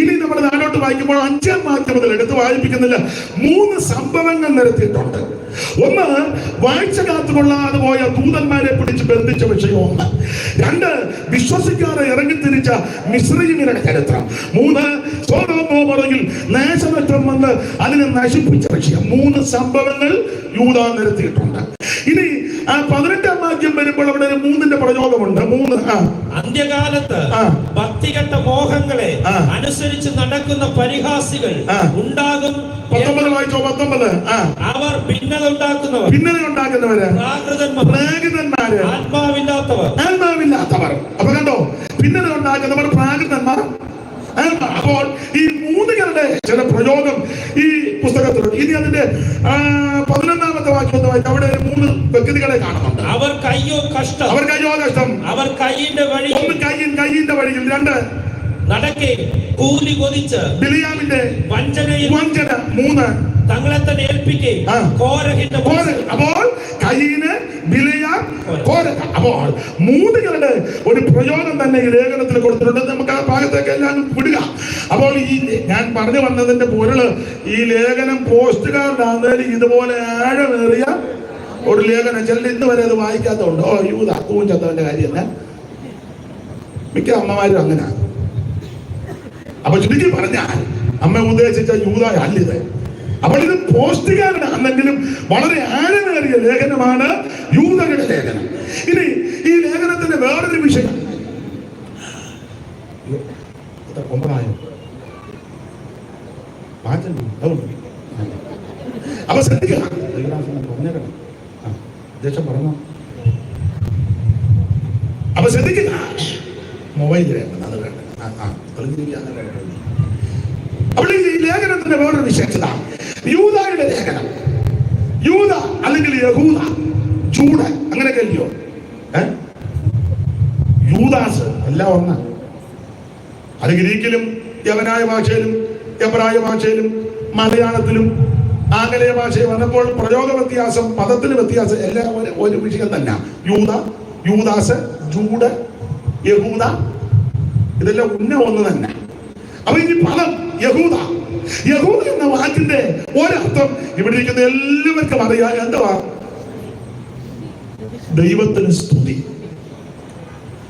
ഇനി നമ്മൾ നാടോട്ട് വായിക്കുമ്പോൾ 5-ാം വാക്യം മുതൽ എടുത്ത് വായിപ്പിക്കുന്നില്ല, 3 സംഭവങ്ങൾ നിരത്തിയിട്ടുണ്ട്. ഒന്ന്, വാഴ്ച കാത്തുകൊള്ളാതെ പോയ ദൂതന്മാരെ പിടിച്ച് ബന്ധിച്ച വിഷയം. 2, വിശ്വസിക്കാതെ ഇറങ്ങിത്തിരിച്ച മിസ്രയീമ്യരുടെ ചരിത്രം. 3, സൊദോമോമറയിൽ നാശനഷ്ടം വന്ന് അതിനെ നശിപ്പിച്ച വിഷയം. 3 സംഭവങ്ങൾ യൂദ നിരത്തിയിട്ടുണ്ട്. ഇനി 18-ാം വാക്യം വരുമ്പോൾ അവിടെ 3ന്റെ പ്രയോഗമുണ്ട്. 3 അന്ത്യകാലത്ത് ഭക്തികെട്ട മോഹങ്ങളെ അനുസരിച്ച് നടക്കുന്ന പരിഹാസികൾ ഉണ്ടാകും. 19 വായിച്ചോ. 19 അവർ ഭിന്നത ഉണ്ടാക്കുന്നവര്, പ്രാകൃതന്മാര്, ആത്മാവില്ലാത്തവർ. അപ്പൊ കണ്ടോ, ഭിന്നത ഉണ്ടാക്കുന്നവർ, പ്രാകൃതന്മാർ. അപ്പോൾ ഈ മൂന്നുകളുടെ ചില പ്രയോഗം ഈ പുസ്തകത്തിലുണ്ട്. ഇനി അതിന്റെ 11-ാമത്തെ വാക്യം ഒന്ന് വായിക്കാം. അവിടെ 3 വ്യക്തികളെ കാണുന്നുണ്ട്. അവർക്ക് അയ്യോ കഷ്ടം. അവർ കയ്യിന്റെ വഴി. 1, കയ്യിന്റെ വഴിയിൽ. 2, നടക്കെ കൂലി കൊതിച്ച് ബിലിയാമിന്റെ വഞ്ചന. 3, തങ്ങളെ തന്നെ ഏൽപ്പിക്കേ കോരഹിന്റെ. അപ്പോൾ കയ്യിന് ബിലിയാം, കോരഹ. അപ്പോൾ മൂന്നുകളുടെ ഒരു പ്രയോഗം തന്നെ ഈ ലേഖനത്തിൽ കൊടുത്തിട്ടുണ്ട്. നമുക്ക് ആ ഭാഗത്തേക്ക് എല്ലാം വിടുക. അപ്പോൾ ഈ ഞാൻ പറഞ്ഞു വന്നതിന്റെ പൊരുള്, ഈ ലേഖനം പോസ്റ്റ് കാർഡാന്നേലും ഇതുപോലെ ആഴമേറിയ ഒരു ലേഖനം. ചില ഇന്ന് വരെ അത് വായിക്കാത്തതുണ്ട്. യൂദ തൂഞ്ചത്തവന്റെ കാര്യം തന്നെ മിക്ക അമ്മമാരും അങ്ങനെ. അപ്പൊ ചുരുക്കി പറഞ്ഞാൽ അമ്മ ഉദ്ദേശിച്ച യൂദ അല്ലിത്. അപ്പോൾ ഇത് പോസ്റ്റുകാരനാണെങ്കിലും വളരെ ആഴമേറിയ ലേഖനമാണ് യൂദയുടെ ലേഖനം. ഇനി ഈ ലേഖനത്തിന്റെ വേറൊരു വിഷയം, അപ്പൊ ശ്രദ്ധിക്കണം. പറഞ്ഞോ. അപ്പൊ ശ്രദ്ധിക്കുന്ന മൊബൈലിൽ അത് വേണ്ട. അവിടെ ഈ ലേഖനത്തിന്റെ വേറൊരു വിശേഷത, യൂദയുടെ ലേഖനം. യൂദ അല്ലെങ്കിൽ യഹൂദ, ചൂട്, അങ്ങനെയൊക്കെ അല്ലയോ? യൂദാസ് എല്ലാം ഒന്ന്. അത് ഗ്രീക്കിലും യവനായ ഭാഷയിലും എബ്രായ ഭാഷയിലും മലയാളത്തിലും ആംഗലേയ ഭാഷയിൽ വന്നപ്പോൾ പ്രയോഗ വ്യത്യാസം, പദത്തിന് വ്യത്യാസം, എല്ലാം ഒരു വിഷയം തന്നെ. യൂദ, യൂദാസ്, ജൂഡ്, യഹൂദ, ഇതെല്ലാം ഒന്ന് തന്നെ. അപ്പൊ ഈ പദം യഹൂദ എന്ന വാക്കിന്റെ ഒരർത്ഥം ഇവിടെ ഇരിക്കുന്ന എല്ലാവർക്കും അറിയാം. എന്തുവാ? ദൈവത്തിന് സ്തുതി.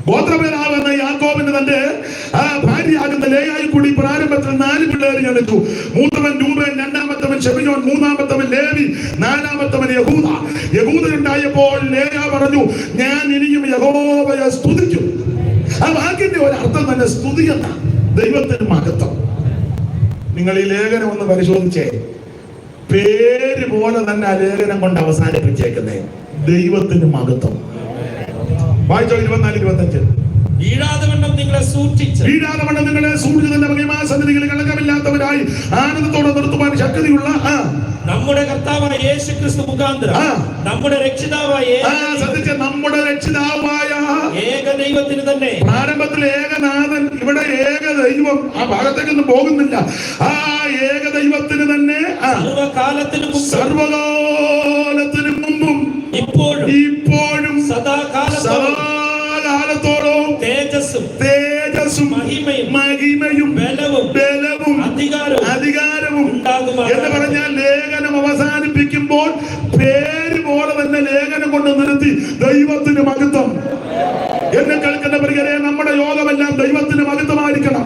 ഗോത്രപേരാകുന്ന യാക്കോബിന് തന്റെ ഭാര്യയാകുന്ന ലേയായി കൂടി പ്രാരംഭത്തിൽ 4 പിള്ളേർ ജനിച്ചു. മൂത്തവൻ രൂബേൻ, രണ്ടാമത്തവൻ ശെബിയോൻ, മൂന്നാമത്തവൻ ലേവി, നാലാമത്തവൻ യഹൂദ. യഹൂദ ഉണ്ടായപ്പോൾ ലേയ പറഞ്ഞു, ഞാൻ ഇനിയും യഹോവയെ സ്തുതിക്കും. ആ വാക്കിന്റെ ഒരർത്ഥം തന്നെ സ്തുതി എന്ന, ദൈവത്തിന് മഹത്വം. നിങ്ങൾ ഈ ലേഖനം ഒന്ന് പരിശോധിച്ചേ, പേര് പോലെ തന്നെ ആ ലേഖനം കൊണ്ട് അവസാനിപ്പിച്ചേക്കുന്നേ, ദൈവത്തിന് മഹത്വം. വായിച്ചോ 24-25. വീഴാതെ വണ്ണം നിങ്ങളെ സൂക്ഷിച്ച് തന്നെ മഹിമാസന്നിധികളിൽ കളങ്കമില്ലാത്തവരായി ആനന്ദത്തോടെ നിർത്തുവാൻ ശക്തിയുള്ള നമ്മുടെ കർത്താവായ യേശുക്രിസ്തു മുഖാന്തരം നമ്മുടെ രക്ഷിതാവായ ഏക ദൈവത്തിന് തന്നെ. പ്രാരംഭത്തിൽ ഏകനാഥൻ, ഇവിടെ ഏക ദൈവം. ആ ഭാഗത്തേക്കൊന്നും പോകുന്നില്ല. ആ ഏക ദൈവത്തിന് തന്നെ സർവകാലത്തിനും മുമ്പും ഇപ്പോഴും സദാകാലത്തോളം തേജസ്സും മഹിമയും ബലവും അധികാരവും എന്ന് പറഞ്ഞാൽ ലേഖനം അവസാനിപ്പിക്കുമ്പോൾ പേര് പോലെ തന്നെ ലേഖനം കൊണ്ട് നിർത്തി, ദൈവത്തിന് മഹത്വം. എന്നെ കേൾക്കുന്ന പ്രിയരെ, നമ്മുടെ യോഗമെല്ലാം ദൈവത്തിന് മഹത്വമായിരിക്കണം.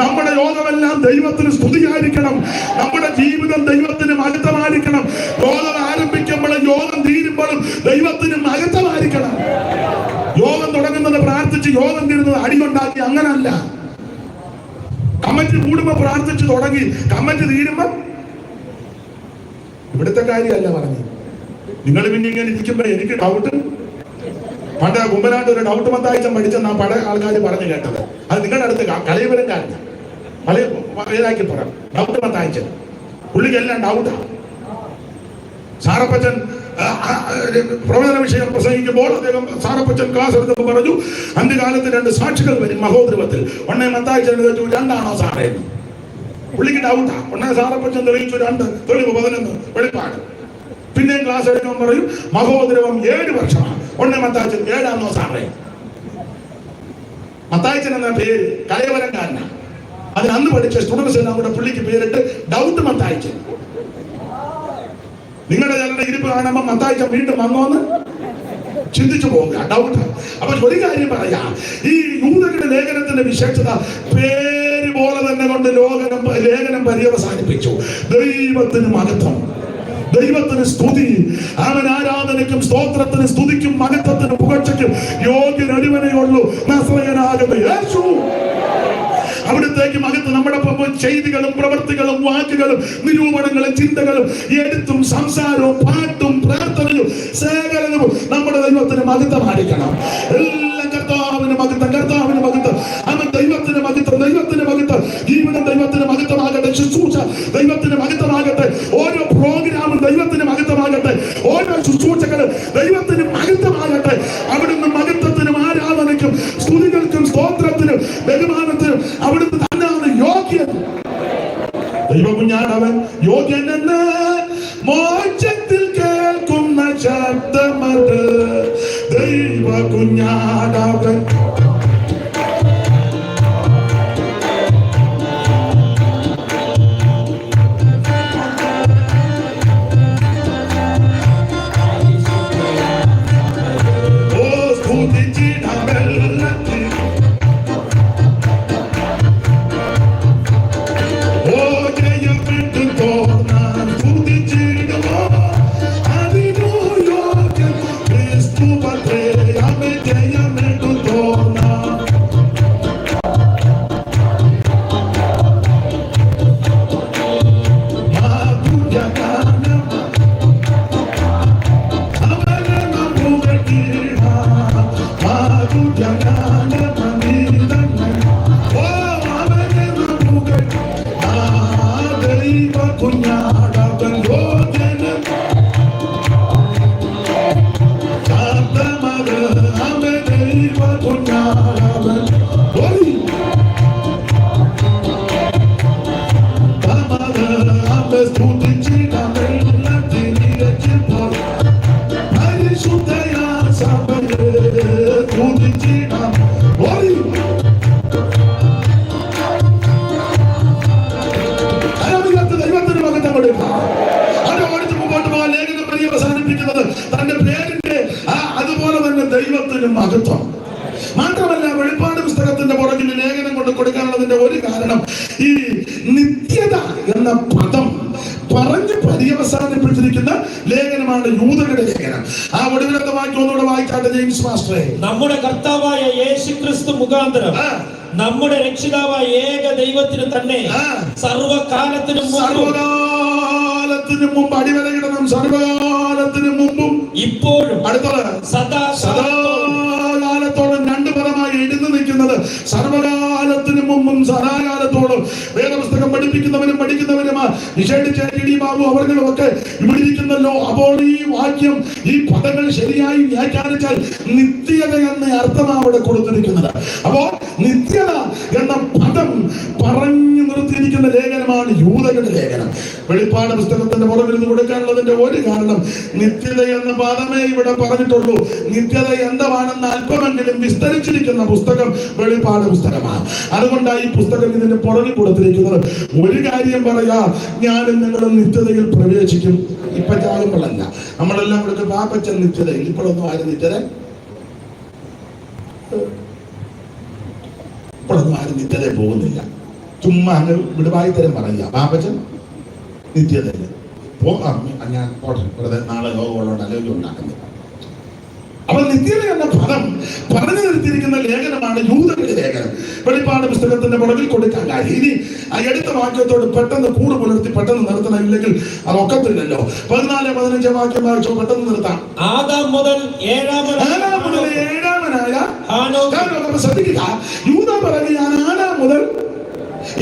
നമ്മുടെ യോഗമെല്ലാം ദൈവത്തിന് സ്തുതിയായിരിക്കണം. നമ്മുടെ ജീവിതം ദൈവത്തിന് മഹത്വമായിരിക്കണം. യോഗം ആരംഭിക്കുമ്പോഴും യോഗം തീരുമ്പോഴും ദൈവത്തിന് മഹത്വമായിരിക്കണം. യോഗം തുടങ്ങുന്നത് പ്രാർത്ഥിച്ച്, യോഗം തീരുന്നത് അടികൊണ്ടാക്കി, അങ്ങനല്ല. കമ്മിറ്റി കൂടുമ്പോ പ്രാർത്ഥിച്ച് തുടങ്ങി, കമ്മിറ്റി തീരുമ്പോ ഇവിടുത്തെ കാര്യമല്ല പറഞ്ഞു. നിങ്ങൾ പിന്നെ ഇങ്ങനെ ഇരിക്കുമ്പോ എനിക്ക് ഡൗട്ട്, പണ്ട് കുമ്പനാട്ട് ഒരു ഡൗട്ട് മത്തായിച്ചൻ പഠിച്ചെന്നാ പഴയ ആൾക്കാർ പറഞ്ഞു കേട്ടത്. അത് നിങ്ങളുടെ അടുത്ത് കലയവരൻകാരനാ, ഏതാക്കി പറയാം. ഡൗട്ട് മത്തായിച്ചൻ പുള്ളിക്കെല്ലാം ഡൗട്ടാ. സാറപ്പച്ചൻ പ്രവചന വിഷയം പ്രസംഗിക്കുമ്പോൾ അദ്ദേഹം സാറപ്പച്ചൻ ക്ലാസ് എടുത്തപ്പോൾ പറഞ്ഞു, അന്ത്യകാലത്ത് 2 സാക്ഷികൾ വരും മഹോദ്രവത്തിൽ. ഒന്നേ മത്തായിച്ചൻ ചോദിച്ചു, 2ആണോ സാറേ? പുള്ളിക്ക് ഡൗട്ടാ. ഒന്നേ സാറപ്പച്ചൻ തെളിയിച്ചു 2, തെളിവ് 11 വെളിപ്പാട്. പിന്നെയും ക്ലാസ് എടുക്കാൻ പറയും മഹോദ്രവം 7 വർഷമാണ്. ഒന്നേ മത്തായിച്ചൻ 7ആണോ സാറേ? മത്തായിച്ചൻ എന്ന പേര് കലയവരൻകാരനാണ്. അതിന് അന്ന് പഠിച്ച സ്റ്റുഡൻസ് എല്ലാം കൂടെ പുള്ളിക്ക് പേരിട്ട് ഡൗട്ട് മത്തായിച്ചൻ. നിങ്ങളുടെ ചിലരുടെ ഇരിപ്പ് കാണുമ്പോൾ മത്തായിച്ചൻ വീണ്ടും വന്നോന്ന് ചിന്തിച്ചു പോകുക, ഡൗട്ട്. അപ്പൊ ഒരു കാര്യം പറയാം, ഈ യൂദയുടെ ലേഖനത്തിന്റെ വിശേഷത പേര് പോലെ തന്നെ കൊണ്ട് ലേഖനം പര്യവസാനിപ്പിച്ചു. ദൈവത്തിന് മഹത്വം, ദൈവത്തിന് സ്തുതി, അവൻ ആരാധനയ്ക്കും സ്തോത്രത്തിന് സ്തുതിക്കും മഹത്വത്തിന് പുകഴ്ചയ്ക്കും യോഗ്യനൊരുവനെയുള്ളൂ, നസ്രയനാകുന്ന യേശു. അവിടുത്തേക്ക് മകത്ത് നമ്മുടെ ചെയ്തികളും പ്രവർത്തികളും വാക്കുകളും നിരൂപണങ്ങളും ചിന്തകളും എഴുത്തും സംസാരവും പാട്ടും പ്രാർത്ഥനയും സേവനവും നമ്മുടെ ദൈവത്തിന് മഹത്വമായിരിക്കണം. എല്ലാം കർത്താവിന് മഹത്വം, കർത്താവിന് മഹത്വം. അവൻ ദൈവത്തിന് മഹത്വം, ദൈവത്തിന് മഹത്വം. ജീവിതം ദൈവത്തിന് മഹത്വമാകട്ടെ, ശുശ്രൂഷ ദൈവത്തിന് മഹത്വമാകട്ടെ, ഓരോ പ്രോഗ്രാമും ദൈവത്തിന് മഹത്വമാകട്ടെ, ഓരോ ശുശ്രൂഷകളും ദൈവത്തിന് മഹത്വമാകട്ടെ. അവിടുന്ന് മഹത്വത്തിനും ആരാധനയ്ക്കും സ്തുതികൾക്കും സ്തോത്രത്തിനും ബഹുമാനത്തിനും അവിടുന്ന് തന്നെയാണ് യോഗ്യൻ. ദൈവകുഞ്ഞാണവൻ യോഗ്യനെന്ന് മോക്ഷത്തിൽ കേൾക്കുന്ന ശബ്ദമത്. ദൈവകുഞ്ഞാണവൻ ദൈവത്തിന് മഹത്വം. മാത്രമല്ല, വെളിപ്പാട് പുസ്തകത്തിന്റെ പുറകിൽ ലേഖനം കൊണ്ട് കൊടുക്കാനുള്ളതിന്റെ ഒരു കാരണം ഈ നിത്യത എന്ന പദം പറഞ്ഞ് പര്യവസാനിപ്പിച്ചിരിക്കുന്ന ലേഖനമാണ് യൂദയുടെ ലേഖനം. ആ ഒടുവിലത്തെ വാക്യം ഒന്നുകൂടെ വായിക്കാട്ടെ ജെയിംസ് മാസ്റ്ററെ. നമ്മുടെ കർത്താവായ യേശുക്രിസ്തു മുഖാന്തരം നമ്മുടെ രക്ഷിതാവായ ഏക ദൈവത്തിന് തന്നെ സർവകാലത്തിനും മുമ്പ് അടിവരയിടണം. സർവകാലത്തിനും മുമ്പും ഇപ്പോഴും അടുത്തത് സദാകാലത്തോളം 2 പദമായി എഴുതി നിൽക്കുന്നത് സർവകാലത്തിനും മുമ്പും സദാകാലത്തോളം. വേദപുസ്തകം പഠിപ്പിക്കുന്നവരും പഠിക്കുന്നവരുമാ നിഷേധിച്ചേരി ബാബു അവർകളും ഒക്കെ ഇവിടെ ഇരിക്കുന്നല്ലോ. അപ്പോൾ ഈ വാക്യം, ഈ പദങ്ങൾ ശരിയായി വ്യാഖ്യാനിച്ചാൽ നിത്യത എന്ന അർത്ഥമാണ് അവിടെ കൊടുത്തിരിക്കുന്നത്. അപ്പോ നിത്യത എന്ന പദം പറഞ്ഞു നിർത്തിയിരിക്കുന്ന ലേഖനമാണ് യൂദയുടെ ലേഖനം. വെളിപ്പാട് പുസ്തകത്തിന്റെ പുറകിൽ നിന്ന് കൊടുക്കാനുള്ളതിന്റെ ഒരു കാരണം നിത്യത എന്ന പദമേ ഇവിടെ പറഞ്ഞിട്ടുള്ളൂ. നിത്യത എന്താണെന്ന് അല്പമെങ്കിലും വിസ്തരിച്ചിരിക്കുന്ന പുസ്തകം വെളിപ്പാട് പുസ്തകമാണ്. അതുകൊണ്ടാണ് ഈ പുസ്തകം ഇതിന്റെ പുറകിൽ കൊടുത്തിരിക്കുന്നത്. ഒരു കാര്യം പറയാ, ഞാനും നിങ്ങളും നിത്യതയിൽ പ്രവേശിക്കും. ഇപ്പൊ ചാകുമ്പോഴല്ല, നമ്മളെല്ലാം കൂടെ പാപ്പച്ചൻ നിത്യതയിൽ. ഇപ്പോഴൊന്നും ആരും നിത്യതയിൽ പോകുന്നില്ല. ചുമ്മാ അങ്ങ് വിടുവായി തരം പറയാ, പാപ്പച്ചൻ നിത്യതയിൽ ഞാൻ വെറുതെ നാളെ ലോകമുള്ളതുകൊണ്ട് ആലോചന ഉണ്ടാക്കുന്നത്. അപ്പൊ നിത്യത എന്ന പദം പറഞ്ഞു നിർത്തിയിരിക്കുന്ന ലേഖനമാണ് യൂദയുടെ ലേഖനം. വെളിപ്പാട് പുസ്തകത്തിന്റെ പുറകിൽ കൊടുക്കാൻ കാര്യം. ഇനി ആ എടുത്ത വാക്യത്തോട് പെട്ടെന്ന് കൂട് പുലർത്തി പെട്ടെന്ന് നിർത്തണം, ഇല്ലെങ്കിൽ അത് ഒക്കത്തില്ലല്ലോ. 14, 15 വാക്യം വായിച്ചോ, പെട്ടെന്ന് നിർത്താം. ആദാം മുതൽ 7 യൂദ പറയുകയാണ് 4 മുതൽ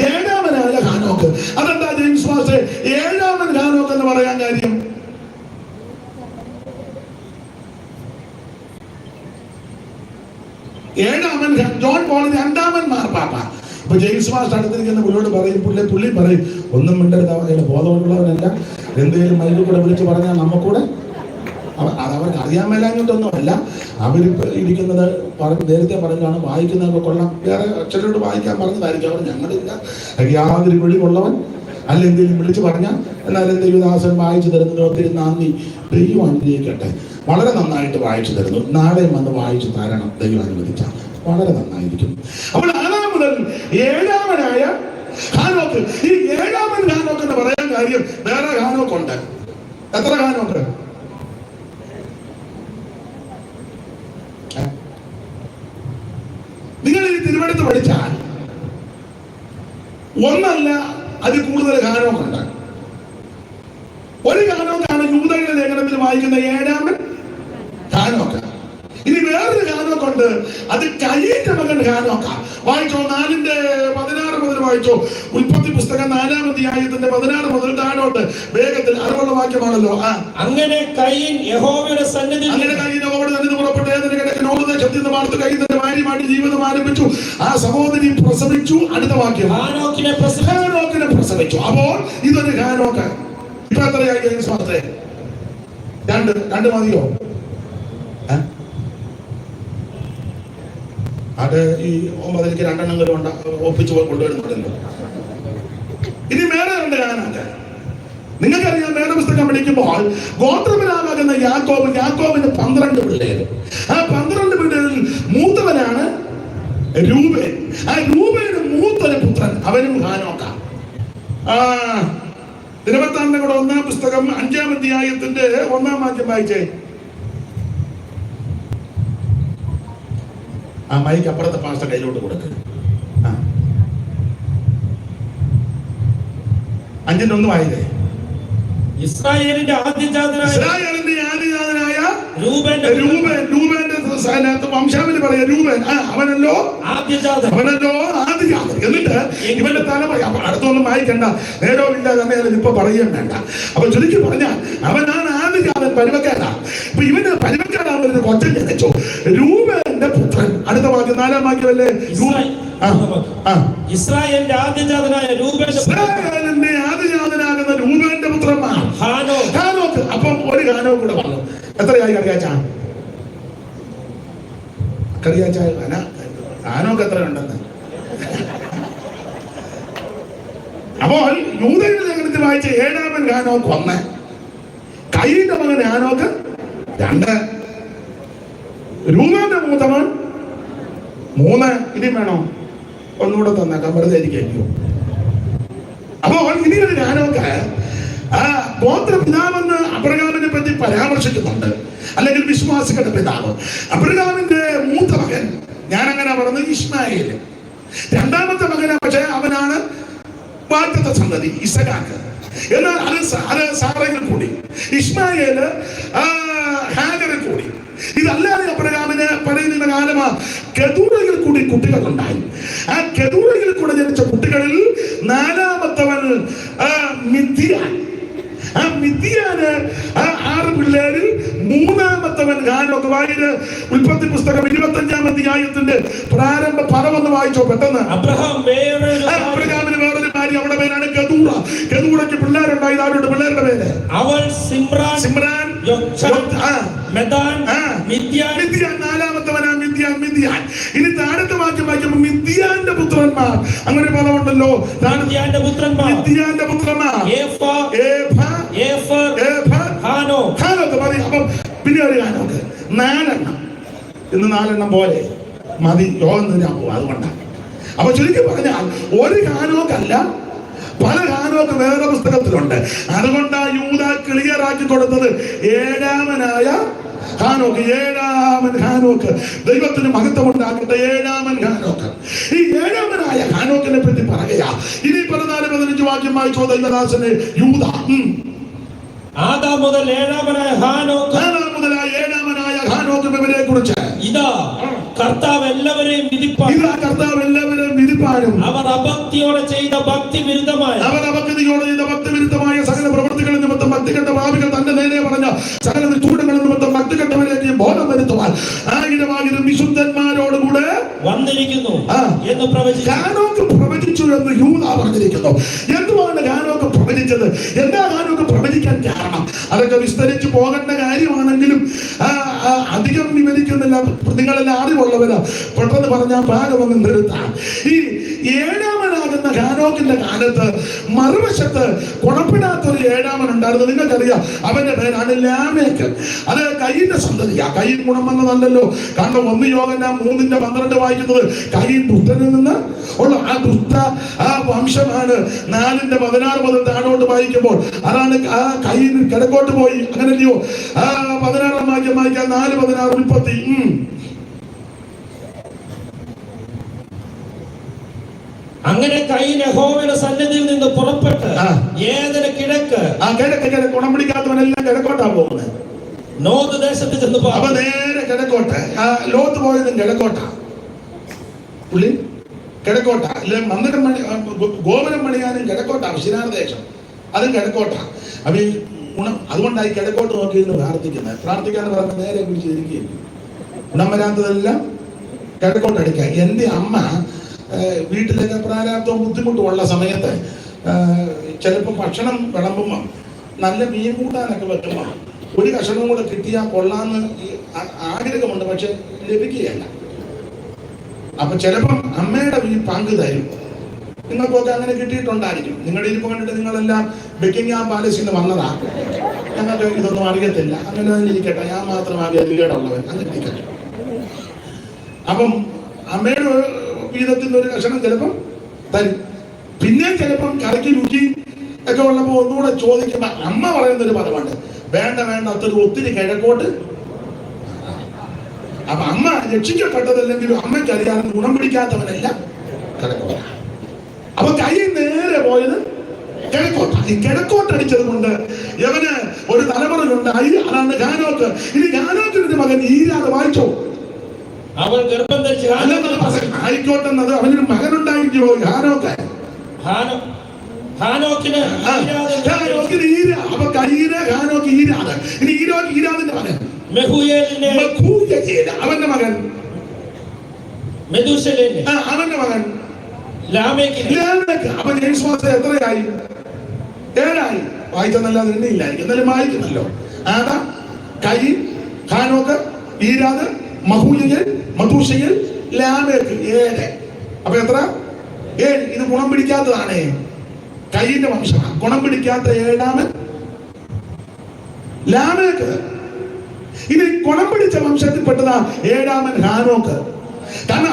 7 ഹാനോക്ക്. അതെന്താ ജെയിംസ് മാസ്റ്റർ 7 ഹാനോക്ക് എന്ന് പറയാൻ കാര്യം? ജോൺ പോൾ 2 മാർപ്പാപ്പ. ഇപ്പൊ ജെയിംസ് മാസ്റ്റർ അടുത്തിരിക്കുന്ന പുള്ളിയോട് പറയും, പുള്ളി പറയും, ഒന്നും മിണ്ടരുത്, അവരുടെ ബോധമുള്ളവരല്ല, എന്തെങ്കിലും മൈലിൽ കൂടെ വിളിച്ച് പറഞ്ഞാൽ നമുക്കൂടെ അതവർക്ക് അറിയാൻ മേലാഞ്ഞിട്ടൊന്നുമല്ല. അവരിപ്പോ ഇരിക്കുന്നത് നേരത്തെ പറഞ്ഞാണ്, വായിക്കുന്നതൊക്കെ കൊള്ളാം, വേറെ ചിലരോട് വായിക്കാൻ പറഞ്ഞതായിരിക്കും. അവർ ഞങ്ങളില്ല, യാതൊരു വെളിവുള്ളവൻ അല്ല എന്തെങ്കിലും വിളിച്ചു പറഞ്ഞാൽ എന്നാലും ദൈവദാസൻ വായിച്ചു തരുന്നത് ഒത്തിരി നന്ദി, ദൈവം അനുഗ്രഹിക്കട്ടെ. വളരെ നന്നായിട്ട് വായിച്ചു തരുന്നു, നാളെയും വന്ന് വായിച്ചു തരണം ദൈവം അനുവദിച്ചാൽ വളരെ നന്നായിരിക്കും. അപ്പോൾ 4 മുതൽ 7 ഹാനോക്ക്. ഈ 7 ഹാനോക്ക് എന്ന് പറയാൻ കാര്യം വേറെ ഹാനോക്കുണ്ട്. എത്ര ഹാനോക്ക്? നിങ്ങൾ ഈ തിരുവനന്തപുരത്ത് പഠിച്ചാൽ ഒന്നല്ല അതിൽ കൂടുതൽ ഹാനോക്കുണ്ട്. ഒരു ഹാനോക്കാണ് യൂദയുടെ ലേഖനത്തിൽ വായിക്കുന്ന 7 ഹാനോക്ക്. ഇനി വേറൊരു ഹാനോക്കുണ്ട്, അത് കയീന്റെ മകൻ ഹാനോക്ക. വായിച്ചോ, 4:16 മുതൽ വായിച്ചോ. ഉൽപ്പത്തി പുസ്തകം 4-ാം അധ്യായത്തിന്റെ 16 മുതൽ താഴോട്ട് വേഗത്തിൽ. അറിവുള്ള വാക്യമാണല്ലോ. അങ്ങനെ കയീൻ യഹോവയുടെ സന്നിധി പുറപ്പെട്ടു ഏതൊരു കിടക്കിനോട് ശബ്ദം വാർത്തു കയ്യിൽ ഭാര്യമായിട്ട് ജീവിതം ആരംഭിച്ചു. ആ സഹോദരി പ്രസവിച്ചു. അടുത്ത വാക്യം ഹാനോക്കിനെ പ്രസവിച്ചു. അപ്പോൾ ഇതൊരു ഹാനോക്ക്. ഇപ്പൊ എത്രയായി ജെയിംസ് മാസ്റ്ററെ? 2 മതിയോ? അത് ഈ 9ലേക്ക് 2 എണ്ണം ഒപ്പിച്ച് കൊണ്ടുവരുന്നുണ്ടല്ലോ. ഇനി വേറെ 2 ഹാനോക്ക്. നിങ്ങൾക്കറിയാം, വേദപുസ്തകം പഠിക്കുമ്പോൾ ഗോത്രപിതാവാകുന്ന യാക്കോബിന് 12 പിള്ളേര്. ആ 12 പിള്ളേരിൽ മൂത്തവനാണ് രൂബേൻ. ആ രൂബേന് മൂത്തൊരു പുത്രൻ, അവനും ഹാനോക്ക. ദിനവൃത്താന്തങ്ങളുടെ 1-ാം പുസ്തകം 5-ാം അധ്യായത്തിന്റെ 1-ാം വാക്യം വായിച്ചേ. ആ മൈക്ക് അപ്പുറത്തെ പാസ്റ്റർ കയ്യിലോട്ട് കൊടുക്കുക. 5-1 വായിച്ചേ. ഇസ്രായേലിന്റെ ആദ്യജാതനായ രൂബേന്റെ വംശാവലി പറയാ. രൂബേൻ അവനല്ലോ ആദ്യജാതൻ. എന്നിട്ട് ഇവന്റെ തലമുറ അടുത്തൊന്നും വായിക്കണ്ട, നേരമില്ല തന്നെ ഇപ്പൊ പറയുകയും വേണ്ട. അപ്പൊ ചുരുക്കി പറഞ്ഞാൽ അവനാണ് ആദ്യജാതൻ, പരിവക്കാരാ. ഇപ്പൊ ഇവന് പരിവക്കാരാവുന്ന കൊച്ചൻ ജനിച്ചു, രൂബേന്റെ പുത്രൻ. അടുത്ത വാക്യം 4-ാം വാക്യമല്ലേ? ഇസ്രായേലിന്റെ ആദ്യജാതനായ ആദ്യജാതനാകുന്ന രൂബേന്റെ പുത്രന്മാർ ഹാനോക്ക്. അപ്പം ഒരു ഹാനോക്ക് കൂടെ വന്നു. എത്രയായി അറിയാച്ചാ? ഹാനോക്ക് എത്ര ഉണ്ടെന്ന്? അപ്പോൾ യൂദയുടെ ലേഖനത്തിൽ വായിച്ച 7-ാമൻ ഹാനോക്ക് 1, കയീന്റെ മകൻ ഹാനോക്ക് 2, രൂബേന്റെ മൂത്തവൻ 3. ഇനി വേണോ? ഒന്നുകൂടെ തന്നേക്കാം, വെറുതെ ഇരിക്കും. അപ്പോൾ ഇനി ഒരു ഹാനോക്ക് ഗോത്രപിതാവെന്ന് അബ്രഹാമിനെ പറ്റി പരാമർശിക്കുന്നുണ്ട്, അല്ലെങ്കിൽ വിശ്വാസികളുടെ പിതാവ്. അബ്രഹാമിന്റെ മൂത്ത മകൻ, ഞാൻ അങ്ങനെ പറഞ്ഞത്, ഇസ്മായേൽ. 2-ാമത്തെ മകനാ, പക്ഷേ അവനാണ് വാഗ്ദത്ത സന്തതി ഇസഹാക്ക്. എന്നാൽ അത് സാറയിൽ കൂടി, ഇസ്മായേല് ഹാഗറിൽ കൂടി. ഇതല്ലാതെ അബ്രഹാമിന് പറയുന്ന കാലമാ കെതൂറയിൽ കൂടി കുട്ടികൾ ഉണ്ടായി. ആ കെതൂറയിൽ കൂടെ ജനിച്ച കുട്ടികളിൽ 4-ാമത്തവൻ മിദ്യാൻ. ആ മിദ്യാന് 6 പിള്ളേരിൽ 3-ാമത്തവൻ ഹാനോക്ക്. വായിര് ഉൽപ്പത്തി പുസ്തകം 25-ാം അധ്യായത്തിന്റെ പ്രാരംഭ പദമൊന്ന് വായിച്ചോ പെട്ടെന്ന്. അബ്രഹാമിന് വേറൊരു ഭാര്യ, അവളുടെ പേരാണ് കെതൂറ. കെതൂറയ്ക്ക് പിള്ളേരുണ്ടായി. അവരുടെ പിള്ളേരുടെ പേര് അവൾ സിമ്രാൻ, 4-ാമത്തവനാ മിദ്യാൻ. ഇനി താഴത്തെ വാക്യം വായിക്കുമ്പോൾ മിദ്യാന്റെ പുത്രന്മാർ, അങ്ങനെ പദമുണ്ടല്ലോ. മിദ്യാന്റെ പുത്രന്മാർ അപ്പം പിന്നെ ഒരു ഹാനോക്ക് 4 എണ്ണം. ഇന്ന് 4 എണ്ണം പോലെ മതി, യോഗം തരാൻ പോകും. അതുകൊണ്ടാണ്. അപ്പൊ ചുരുക്കി പറഞ്ഞാൽ ഒരു ഹാനോക്കല്ല, പല ഹാനോക്ക് വേറെ പുസ്തകത്തിലുണ്ട്. അതുകൊണ്ടാ യൂദ ക്ലിയർ ആക്കി കൊടുത്തത് 7-ാമനായ ഹാനോക്ക്. 7-ാമൻ ഹാനോക്ക്. ദൈവത്തിന് മഹത്വം ഉണ്ടാക്കട്ടെ. 7-ാമൻ ഹാനോക്ക്. ഈ 7-ാമനായ ഹാനോക്കിനെ പറ്റി പറയാ. ഇനി 14-15 വാക്യം വായിച്ചോ ദൈവദാസനെ. യൂദ ആദാം മുതൽ 7-ാമനായ ഹാനോക്ക്, ഹാനോക്ക് ഇവരെ കുറിച്ച് ഇതാ കർത്താവ് എല്ലാവരെയും വിധിപ്പാൻ. ഇതാ കർത്താവ് എല്ലാവരെയും വിധിപ്പാനും അവർ അഭക്തിയോടെ ചെയ്ത ഭക്തി വിരുദ്ധമായ സകല പ്രവൃത്തികൾ നിമിത്തം ഭക്തികെട്ട ഭാവികൾ തന്റെ നേരെ പറഞ്ഞ സകല ചൂടുകൾ നിമിത്തം ഭക്തികെട്ടവരേക്ക് ബോധം വരുത്തുവാൻ 1000 വിശുദ്ധന്മാരോടുകൂടെ വന്നിരിക്കുന്നു എന്ന് ഹാനോക്ക് പ്രവചിച്ചു എന്ന് യൂദാ പറഞ്ഞിരിക്കുന്നു. എന്തുമാണ് ഹാനോക്ക് പ്രവചിച്ചത്? എന്താ ഹാനോക്ക് പ്രവചിക്കാൻ കാരണം? അതൊക്കെ വിസ്തരിച്ചു പോകേണ്ട കാര്യമാണെങ്കിലും അധികം വിവരിക്കുന്നില്ല. നിങ്ങളെല്ലാം അറിവുള്ളവരാ, പെട്ടെന്ന് പറഞ്ഞാൽ ഭാഗമൊന്നും നിർത്താം. ഈ 7-ാമനാകുന്ന ഹാനോക്കിന്റെ കാലത്ത് മറുവശത്ത് ഗുണപ്പെടാത്തൊരു 7-ാമൻ ഉണ്ടായിരുന്നു. നിങ്ങൾക്കറിയാം, അവന്റെ പേരാണ് ലാമേക്ക്. അത് കയ്യിന്റെ സന്തതിയാ. കയ്യിൽ ഗുണം വന്നതല്ലല്ലോ. കാരണം 1 യോഹന്നാൻ 3:12 വായിക്കുന്നത് കയ്യിൽ ദുഷ്ടനിൽ നിന്ന് ഉള്ള ആ വംശമാണ്. 4:16 മുതൽ താഴോട്ട് വായിക്കുമ്പോൾ അതാണ് കയ്യിൽ കിഴക്കോട്ട് പോയി. അങ്ങനെയല്ലയോ? 16-ാം വാക്യം വായിക്കാൻ 4:16 ഉൽപ്പത്തി. അങ്ങനെ കയ്യിൽ യഹോവയുടെ സന്നിധിയിൽ നിന്ന് പുറപ്പെട്ട് ഏതിന് കിഴക്ക് ഗുണം പിടിക്കാത്തവനെല്ലാം കിഴക്കോട്ടാ പോകുന്നത്. നോദ് ദേശത്ത് ചെന്ന് അപ്പൊ നേരെ കിഴക്കോട്ട്. ലോത്ത് പോയതും കിഴക്കോട്ടാ. പുള്ളി കിഴക്കോട്ടാ. അല്ലെ മന്ദിരം ഗോപുരം പണിയാനും കിഴക്കോട്ടാ. ശിനാർദേശം അതും കിഴക്കോട്ടാ. അപ്പൊ ഈ ഗുണം അതുകൊണ്ടായി കിഴക്കോട്ട് നോക്കിയിരുന്നു പ്രാർത്ഥിക്കുന്നത്. പ്രാർത്ഥിക്കാന്ന് പറഞ്ഞ നേരെ പിടിച്ചിരിക്കുകയും ഗുണം വരാത്തതെല്ലാം കിഴക്കോട്ട് അടിക്കുക. എൻ്റെ അമ്മ വീട്ടിലൊക്കെ പ്രാരാബ്ദവും ബുദ്ധിമുട്ടും ഉള്ള സമയത്ത് ചിലപ്പോൾ ഭക്ഷണം വിളമ്പുമ്പോൾ നല്ല മീൻ കൂട്ടാനൊക്കെ വെക്കുമ്പോൾ ഒരു കഷണം കൂടെ കിട്ടിയാൽ കൊള്ളാന്ന് ആഗ്രഹമുണ്ട്, പക്ഷെ ലഭിക്കുകയല്ല. അപ്പൊ ചിലപ്പം അമ്മയുടെ ഈ പങ്ക് തരും. നിങ്ങൾക്കൊക്കെ അങ്ങനെ കിട്ടിയിട്ടുണ്ടായിരിക്കും. നിങ്ങളുടെ ഇരിപ്പ് കണ്ടിട്ട് നിങ്ങളെല്ലാം ബക്കിംഗ്ഹാം പാലസിൽ നിന്ന് വന്നതാ. ഞങ്ങൾക്ക് ഇതൊന്നും അറിയത്തില്ല. അങ്ങനെ തന്നെ ഇരിക്കട്ടെ, ഞാൻ മാത്രമാകെ ലീഡുള്ളവൻ, അങ്ങനെ ഇരിക്കട്ടെ. അപ്പം അമ്മയുടെ വീതത്തിൽ നിന്ന് ഒരു കഷണം ചിലപ്പം തരും. പിന്നെ ചിലപ്പം കറിക്ക് രുചി ഒക്കെ ഉള്ളപ്പോൾ ഒന്നുകൂടെ ചോദിക്കുമ്പോൾ അമ്മ പറയുന്നൊരു പദമുണ്ട്, വേണ്ട അതൊരു ഒത്തിരി കിഴക്കോട്ട്. അപ്പൊ അമ്മ രക്ഷിക്കപ്പെട്ടതല്ലെങ്കിലും അമ്മയ്ക്കറിയാതെ ഗുണം പിടിക്കാത്തവനല്ല കിഴക്കോട്ട. അപ്പൊ കൈ നേരെ പോയത് കിഴക്കോട്ട. ഈ കിഴക്കോട്ടടിച്ചത് കൊണ്ട് യവന് ഒരു തലമുറയുണ്ടായി. അതാണ് ഹാനോക്ക്. ഇനി ഹാനോക്കിന്റെ മകൻ ഈരാതെ വായിച്ചോ. അവൾ ഗർഭം ധരിച്ച് ആയിക്കോട്ടെന്നത് അവനൊരു മകനുണ്ടായിരിക്കോ ഹാനോക്ക്. ഹാനോക്കിന് അപ്പൊ കയ്യില് ഹാനോക്ക് ഈരാത്. ഇനി ഈരാദിന്റെ മകൻ അവന്റെ മകൻ അവന്റെ മകൻ ലാമേക്ക്. അപ്പൊ ജെയിംസ് മാസ്റ്റർ എത്രയായി? 7 വായിച്ചെന്നല്ലാതെ എണ്ണയില്ലായിരിക്കും, എന്നാലും വായിക്കുന്നല്ലോ. ആദാം, കയീൻ, ഹാനോക്ക്, ഈരാദ്, മഹൂയൽ, മധൂശയൽ, ലാമേക്ക്. 7. അപ്പൊ എത്ര? 7. ഇത് ഗുണം പിടിക്കാത്തതാണ്. കയ്യിന്റെ വംശമാണ്. ഗുണം പിടിക്കാത്ത 7-ാമൻ ലാമേക്ക്. ഇനി ഗുണം പിടിച്ച വംശത്തിൽപ്പെട്ടതാ 7-ാമൻ ഹാനോക്ക്. കാരണം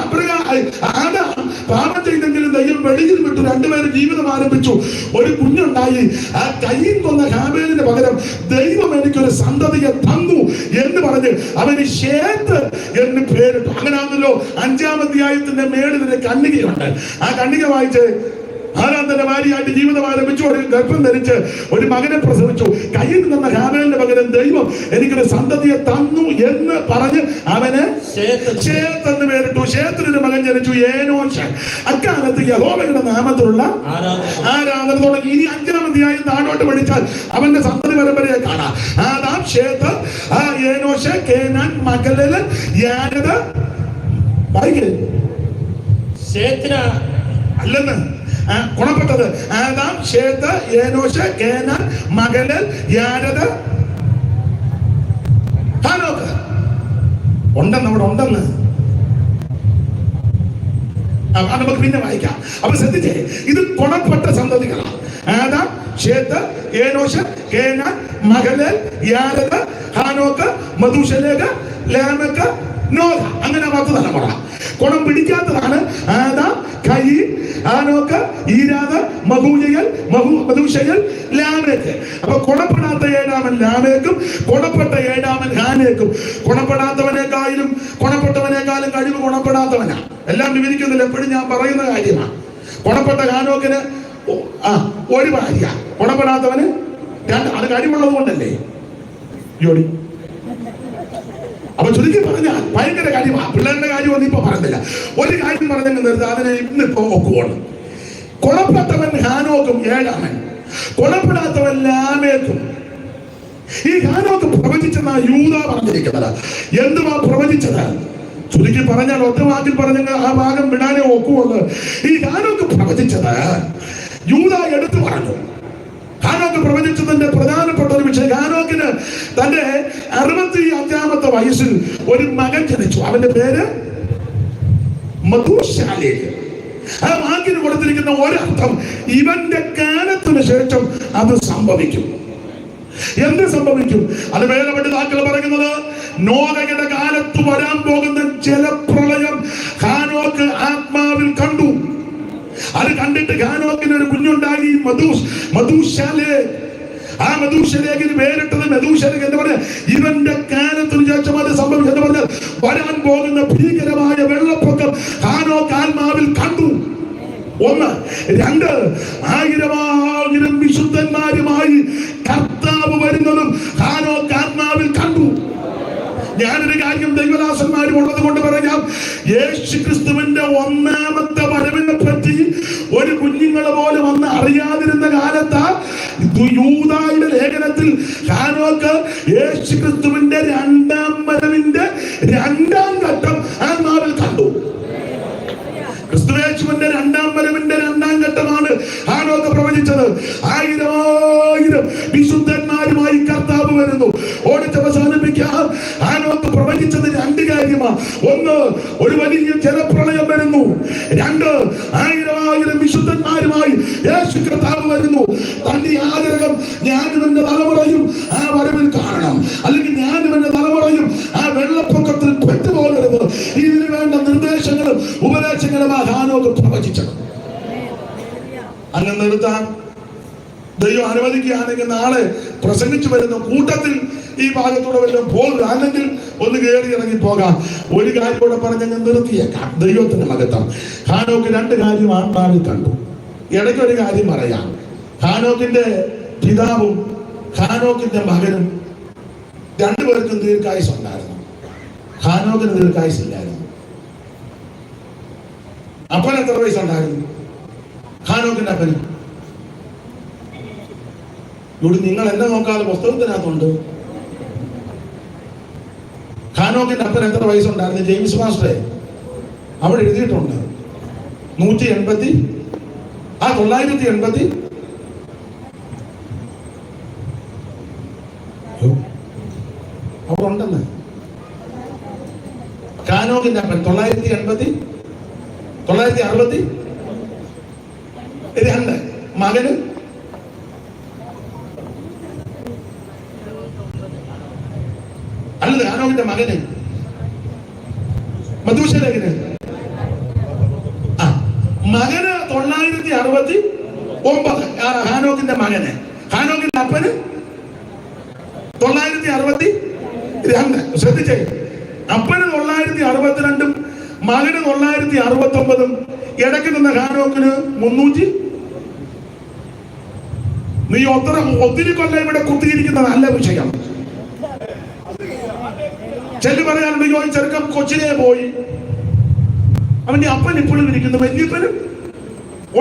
ആദാം പാപം ചെയ്തെങ്കിലും ദൈവം വെളിയിൽ വിട്ടു. 2 പേരും ജീവിതം ആരംഭിച്ചു. ഒരു കുഞ്ഞുണ്ടായി. ആ കയ്യിൽ കൊന്ന ഹാബേലിന് പകരം ദൈവം എനിക്കൊരു സന്തതിയെ തന്നു എന്ന് പറഞ്ഞ് അവന് ശേത്ത് എന്ന് പേരിട്ടു. അങ്ങനെയാണല്ലോ 5-ാം അധ്യായത്തിന്റെ മേളിൽ ഒരു കന്യകയുണ്ട്. ആ കന്യക വായിച്ച് ആദാം തന്റെ ഭാര്യയായിട്ട് ജീവിതം ആരംഭിച്ചു. ഒരു ഗർഭം ധരിച്ച് ഒരു മകനെ പ്രസവിച്ചു. കയ്യിൽ നിന്ന ഹാബേലിന് പകരം ദൈവം എനിക്കൊരു സന്തതിയെ തന്നു എന്ന് പറഞ്ഞ് അവന് ശേത്ത് എന്ന് പേരിട്ടു. ശേത്തിനൊരു മകൻ ജനിച്ചു, ഏനോശ്. അക്കാലത്ത് യഹോവയുടെ നാമത്തിലുള്ള ആരാധന തുടങ്ങി. ഇനി 5-ാം അധ്യായം താഴോട്ട് പഠിച്ചാൽ അവന്റെ സന്തതി പരമ്പരയെ കാണാം. Adam, ശേത്ത്, Enosh, കേനാൻ, മഹലലേൽ, യാരദ്. വായിക്കേ അല്ലെന്ന് ഗുണപ്പെട്ടത് ആദാം, ശേത്ത്, ഏനോശ്, കേനാൻ, മഹലലേൽ, യാരദ്, ഹാനോക്ക്. ഉണ്ടെന്ന് അവിടെ ഉണ്ടെന്ന് നമുക്ക് പിന്നെ വായിക്കാം. അപ്പൊ ശ്രദ്ധിച്ചേ, ഇത് ഗുണപ്പെട്ട സന്തതികളാണ്. ആദാം, ശേത്ത്, ഏനോശ്, കേനാൻ, മഹലലേൽ, യാരദ്, ഹാനോക്ക്, മധൂശലേഖ്, ലാമേക്ക്, നോഹ. അങ്ങനെ 10 തലമുറ. ഗുണം പിടിക്കാത്തതാണ് ആദാം, കയീൻ, ഹാനോക്ക്, ഈരാദ്, മഹൂയൽ, മധൂശയൽ, ലാമേക്ക്. അപ്പൊ ഗുണപ്പെടാത്ത 7-ാമൻ ലാമേക്കും ഗുണപ്പെട്ട 7-ാമൻ ഹാനേക്കും. ഗുണപ്പെടാത്തവനേക്കാളും കഴിവ് ഗുണപ്പെടാത്തവനാ. എല്ലാം വിവരിക്കുന്നില്ല, എപ്പോഴും ഞാൻ പറയുന്ന കാര്യമാണ്. ഗുണപ്പെട്ട ഹാനോക്കിന് ഒരു ഭാര്യ, ഗുണപ്പെടാത്തവന് 2. അത് കഴിവുള്ളത് കൊണ്ടല്ലേ ജോഡി. അപ്പൊ ചുരുക്കി പറഞ്ഞാൽ ഭയങ്കര കാര്യമാണ്. പിള്ളേരുടെ കാര്യം കാര്യമൊന്നും ഇപ്പൊ പറഞ്ഞില്ല. ഒരു കാര്യം പറഞ്ഞെങ്കിൽ നിർത്തി അതിനെ ഇന്നിപ്പോ ഒക്കുവാണ്. കൊളപ്പെട്ടവൻ ഹാനോക്കും 7-ാമൻ, കൊളപ്പെടാത്തവൻ ലാമേക്കും. ഈ ഹാനോക്ക് പ്രവചിച്ചെന്നാ യൂദ പറഞ്ഞിരിക്കുന്നത്. എന്തുവാ പ്രവചിച്ചത്? ചുരുക്കി പറഞ്ഞാൽ ഒറ്റ വാക്കിൽ പറഞ്ഞെങ്കിൽ ആ ഭാഗം വിടാനേ ഒക്കുള്ളൂ. ഈ ഹാനോക്ക് പ്രവചിച്ചത് യൂദ എടുത്തു പറഞ്ഞു. ഹാനോക്ക് പ്രവചിച്ചതിന്റെ പ്രധാനപ്പെട്ട ഒരു വിഷയം, ഹാനോക്കിന് തന്റെ 65-ാമത്തെ വയസ്സിൽ ഒരു മകൻ ജനിച്ചു. അവന്റെ പേര് മധുശാലേക്ക്. ആ വാക്കിന് കൊടുത്തിരിക്കുന്ന ഒരർത്ഥം, ഇവന്റെ കാലത്തിന് ശേഷം അത് സംഭവിക്കും. എന്ത് സംഭവിക്കും? അത് വേദപണ്ഡിതാക്കൾ പറയുന്നത്, നോഹയുടെ കാലത്ത് വരാൻ പോകുന്ന ജലപ്രളയം ഹാനോക്ക് ആത്മാവിൽ കണ്ടു. അത് കണ്ടിട്ട് ഹാനോക്കിന് ഒരു കുഞ്ഞുണ്ടായി, മധുശാലേ. ആ മധുശാലേഖിന് പേരിട്ടത് മെഥൂശലഹ് എന്ന് പറഞ്ഞ ഇവന്റെ കാലത്തിന് ശേഷം അത് സംഭവിച്ചു എന്ന് പറഞ്ഞാൽ വരാൻ പോകുന്ന ഭീകരമായ വെള്ളപ്പൊക്കം ഹാനോക്ക് ആത്മാവിൽ കണ്ടു. 1. 2, 1000 വിശുദ്ധന്മാരുമായി കർത്താവ് വരുന്നതും ഹാനോക്ക് ആത്മാവിൽ കണ്ടു. ഞാനൊരു കാര്യം ദൈവദാസന്മാരും ഉള്ളത് കൊണ്ട് പറയാം, യേശുക്രിസ്തുവിന്റെ 1-ാമത്തെ വരവിനെ പറ്റി ഒരു കുഞ്ഞുങ്ങളെ പോലെ വന്ന് അറിയാതിരുന്ന കാലത്ത് യൂദായുടെ ലേഖനത്തിൽ ഹാനോക്ക് യേശുക്രിസ്തുവിന്റെ 2-ാം വരവിന്റെ 2-ാം ഘട്ടം ആത്മാവിൽ കണ്ടു. ക്രിസ്തുയേശുവിന്റെ 2-ാം വരവിന്റെ 2-ാം ഘട്ടമാണ് ഹാനോക്ക് പ്രവചിച്ചത്. 1000 വിശുദ്ധന്മാരുമായി കർത്താവ് വരുന്നു. ഓടിച്ചവസാനിപ്പിക്കാം. ഹാനോക്ക് പ്രവചിച്ചത് 2 കാര്യമാണ്. 1, ഒരു വലിയ ജലപ്രളയം വരുന്നു. 2, 1000 വിശുദ്ധന്മാരുമായി യേശു കർത്താവ് വരുന്നു. തന്റെ ആഗ്രഹം ഞാനും എന്റെ തലമുറയും ആ വരവിൽ കാണണം, അല്ലെങ്കിൽ ഞാനും എന്റെ തലമുറയും ആ വെള്ളപ്പൊക്കത്തിൽ പെട്ടുപോകരുത്. ഇതിന് വേണ്ട നിർദ്ദേശങ്ങളും ഉപദേശങ്ങളും ഹാനോക്ക് പ്രവചിച്ചത്. അങ്ങനെ നിർത്താൻ ദൈവം അനുവദിക്കുകയാണെങ്കിൽ നാളെ പ്രസംഗിച്ചു വരുന്ന കൂട്ടത്തിൽ ഈ ഭാഗത്തൂടെ വല്ലതും പോകുക, അല്ലെങ്കിൽ ഒന്ന് കയറി ഇറങ്ങി പോകാം. ഒരു കാര്യം കൂടെ പറഞ്ഞങ്ങ് നിർത്തിയേക്കാം. ദൈവത്തിന്റെ മഹത്വം. ഹാനോക്ക് 2 കാര്യം ആത്മാവിൽ കണ്ടു. ഇടയ്ക്കൊരു കാര്യം പറയാം. ഹാനോക്കിന്റെ പിതാവും ഹാനോക്കിന്റെ മകനും 2 പേർക്കും ദീർഘായുസ് ഉണ്ടായിരുന്നു. ഹാനോക്കിന് ദീർഘായുസ് ഇല്ലായിരുന്നു. അപ്പൻ എത്ര വയസ്സുണ്ടായിരുന്നു? ഹാനോക്കിന്റെ അപ്പന്. ഇവിടെ നിങ്ങൾ എന്നെ നോക്കാതെ പുസ്തകത്തിനകത്തുണ്ട്. ഹാനോക്കിന്റെ അപ്പൻ എത്ര വയസ്സുണ്ടായിരുന്നു? ജെയിംസ് മാസ്റ്ററെ അവിടെ എഴുതിയിട്ടുണ്ട്. 980 അവിടെ ഉണ്ടെന്ന്. ഹാനോക്കിന്റെ അപ്പൻ 960 മകന് അല്ല, ഹാനോക്കിന്റെ മകന് മധുശലഹിന് മകന് 969. ഹാനോക്കിന്റെ മകന്. ഹാനോക്കിന്റെ അപ്പന് 962. ശ്രദ്ധിച്ചേ, അപ്പന് 962, മകന് 969. ഇടയ്ക്ക് നിന്ന ഹാനോക്കിന് 300. നീ ഒത്തിരി കൊല്ലം ഇവിടെ കുത്തിയിരിക്കുന്ന നല്ല വിഷയം. ചെല്ലു പറയാനുണ്ട്, ഈ ചെറുക്കം കൊച്ചിനെ പോയി, അവന്റെ അപ്പൻ ഇപ്പോഴും ഇരിക്കുന്നു, വല്യപ്പനും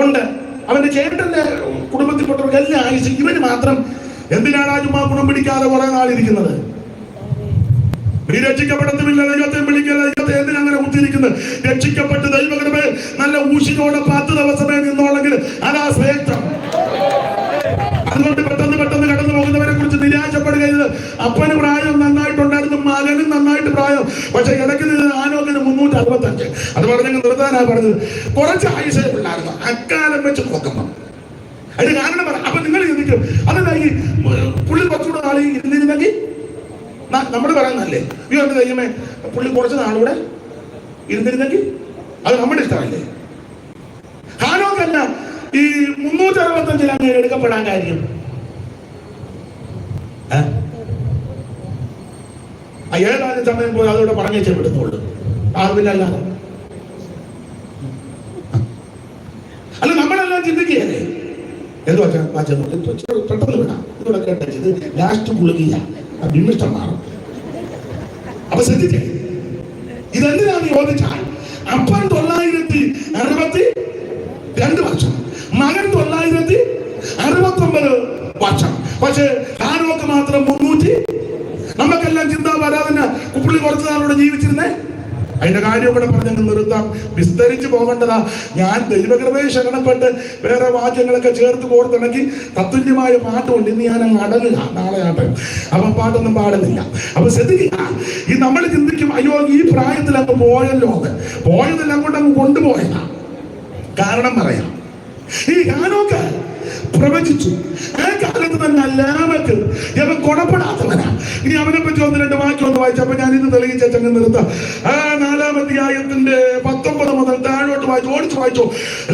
ഉണ്ട്, അവന്റെ ചേട്ടന്റെ കുടുംബത്തിൽപ്പെട്ടവർക്ക് എല്ലാം ആയുസ്. ഇവന് മാത്രം എന്തിനാണ് ആ ചുമ്മാ ഗുണം പിടിക്കാതെ കുറെ നാളിരിക്കുന്നത്? നീ രക്ഷിക്കപ്പെടുന്നില്ല, ദൈവത്തെ വിളിക്കുക, ദൈവത്തെ എന്തിനങ്ങനെ കുത്തിയിരിക്കുന്നത്? രക്ഷിക്കപ്പെട്ട് ദൈവകൃപേ നല്ല ഊശിനോടെ 10 ദിവസമേ നിന്നോളെങ്കിൽ അതാ ശ്രേഷ്ഠം. അതുകൊണ്ട് പെട്ടെന്ന് കടന്നു പോകുന്നവരെ കുറിച്ച് നിരാശപ്പെടുകയത്. അപ്പന് പ്രായം നന്നായിട്ടുണ്ടായിരുന്നു, മകനും നന്നായിട്ട് പ്രായം. പക്ഷെ ഇടയ്ക്ക് ഹാനോക്കിന് 365. അത് പറഞ്ഞെങ്കിൽ നിർത്താനാ പറഞ്ഞത്. കുറച്ച് ആയുസേ ഉള്ളായിരുന്നു അക്കാലം വെച്ച് നോക്കുമ്പോൾ. അതിന് കാരണം പറ. അപ്പൊ നിങ്ങൾ ചിന്തിക്കും, അതല്ല ഈ പുള്ളി കുറച്ചുകൂടെ നാളെ ഇരുന്നിരുന്നെങ്കിൽ നമ്മൾ പറയുന്നല്ലേ, ഈ എന്റെ ദൈവമേ പുള്ളി കുറച്ച് നാളൂടെ ഇരുന്നിരുന്നെങ്കിൽ അത് നമ്മുടെ ഇഷ്ടമല്ലേ? ഹാനോക്കല്ല ഈ 365 അങ്ങനെ എടുക്കപ്പെടാൻ കാര്യം. ഏതാനും സമയം പോയി അതോടെ പറഞ്ഞു വെച്ചപ്പെടുന്നുള്ളൂ. ആർവില്ലല്ലാതെ അല്ല, നമ്മളെല്ലാം ചിന്തിക്കുകയല്ലേ, എന്ത് വെച്ചാൽ പെട്ടെന്ന് വിടാം, ഇതോടെ കേട്ടത് ലാസ്റ്റ് കുളുകില്ല, വിമിഷ്ടം മാറും. അപ്പൊ ശ്രദ്ധിച്ചേ, ഇതെന്തിനാന്ന് ചോദിച്ചാൽ അപ്പൻ 962 വർഷം, മകൻ 969 വർഷം. പക്ഷേ ഹാനോക്ക് മാത്രം 300. നമുക്കെല്ലാം ചിന്ത വരാതിന് പുള്ളി കുറച്ച് നാളോടെ ജീവിച്ചിരുന്നേ. അതിന്റെ കാര്യം കൂടെ പറഞ്ഞ് നിർത്താം, വിസ്തരിച്ച് പോകേണ്ടതാ. ഞാൻ ദൈവകൃപയെ ശരണപ്പെട്ട് വേറെ വാക്യങ്ങളൊക്കെ ചേർത്ത് കോർത്തിണക്കി തത്തുല്യമായ പാട്ടുകൊണ്ട് ഇന്ന് ഞാൻ അങ്ങ് അടങ്ങുക. നാളെ ആട്ടെ, അപ്പൊ പാട്ടൊന്നും പാടുന്നില്ല. അപ്പൊ ശ്രദ്ധിക്കുക, ഈ നമ്മൾ ചിന്തിക്കും അയ്യോ ഈ പ്രായത്തിൽ അങ്ങ് പോയല്ലോ എന്ന്. പോയതെല്ലാം കൊണ്ട് അങ്ങ് കൊണ്ടുപോയതാ. കാരണം പറയാം, ഈ ഹാനോക്ക് പ്രവചിച്ചു. ആ കാലത്ത് തന്നെ ലാമക്ക് അവൻ കൊണപ്പെടാത്തവനാ. ഇനി അവനെ പറ്റി 1-2 വാക്യം ഒന്ന് വായിച്ചപ്പോ ഞാൻ ഇത് തെളിയിച്ച ചങ്ങ് നിർത്താം. ആ 4-ാം അധ്യായത്തിന്റെ 19 മുതൽ താഴോട്ട് ഓടിച്ചു വായിച്ചു.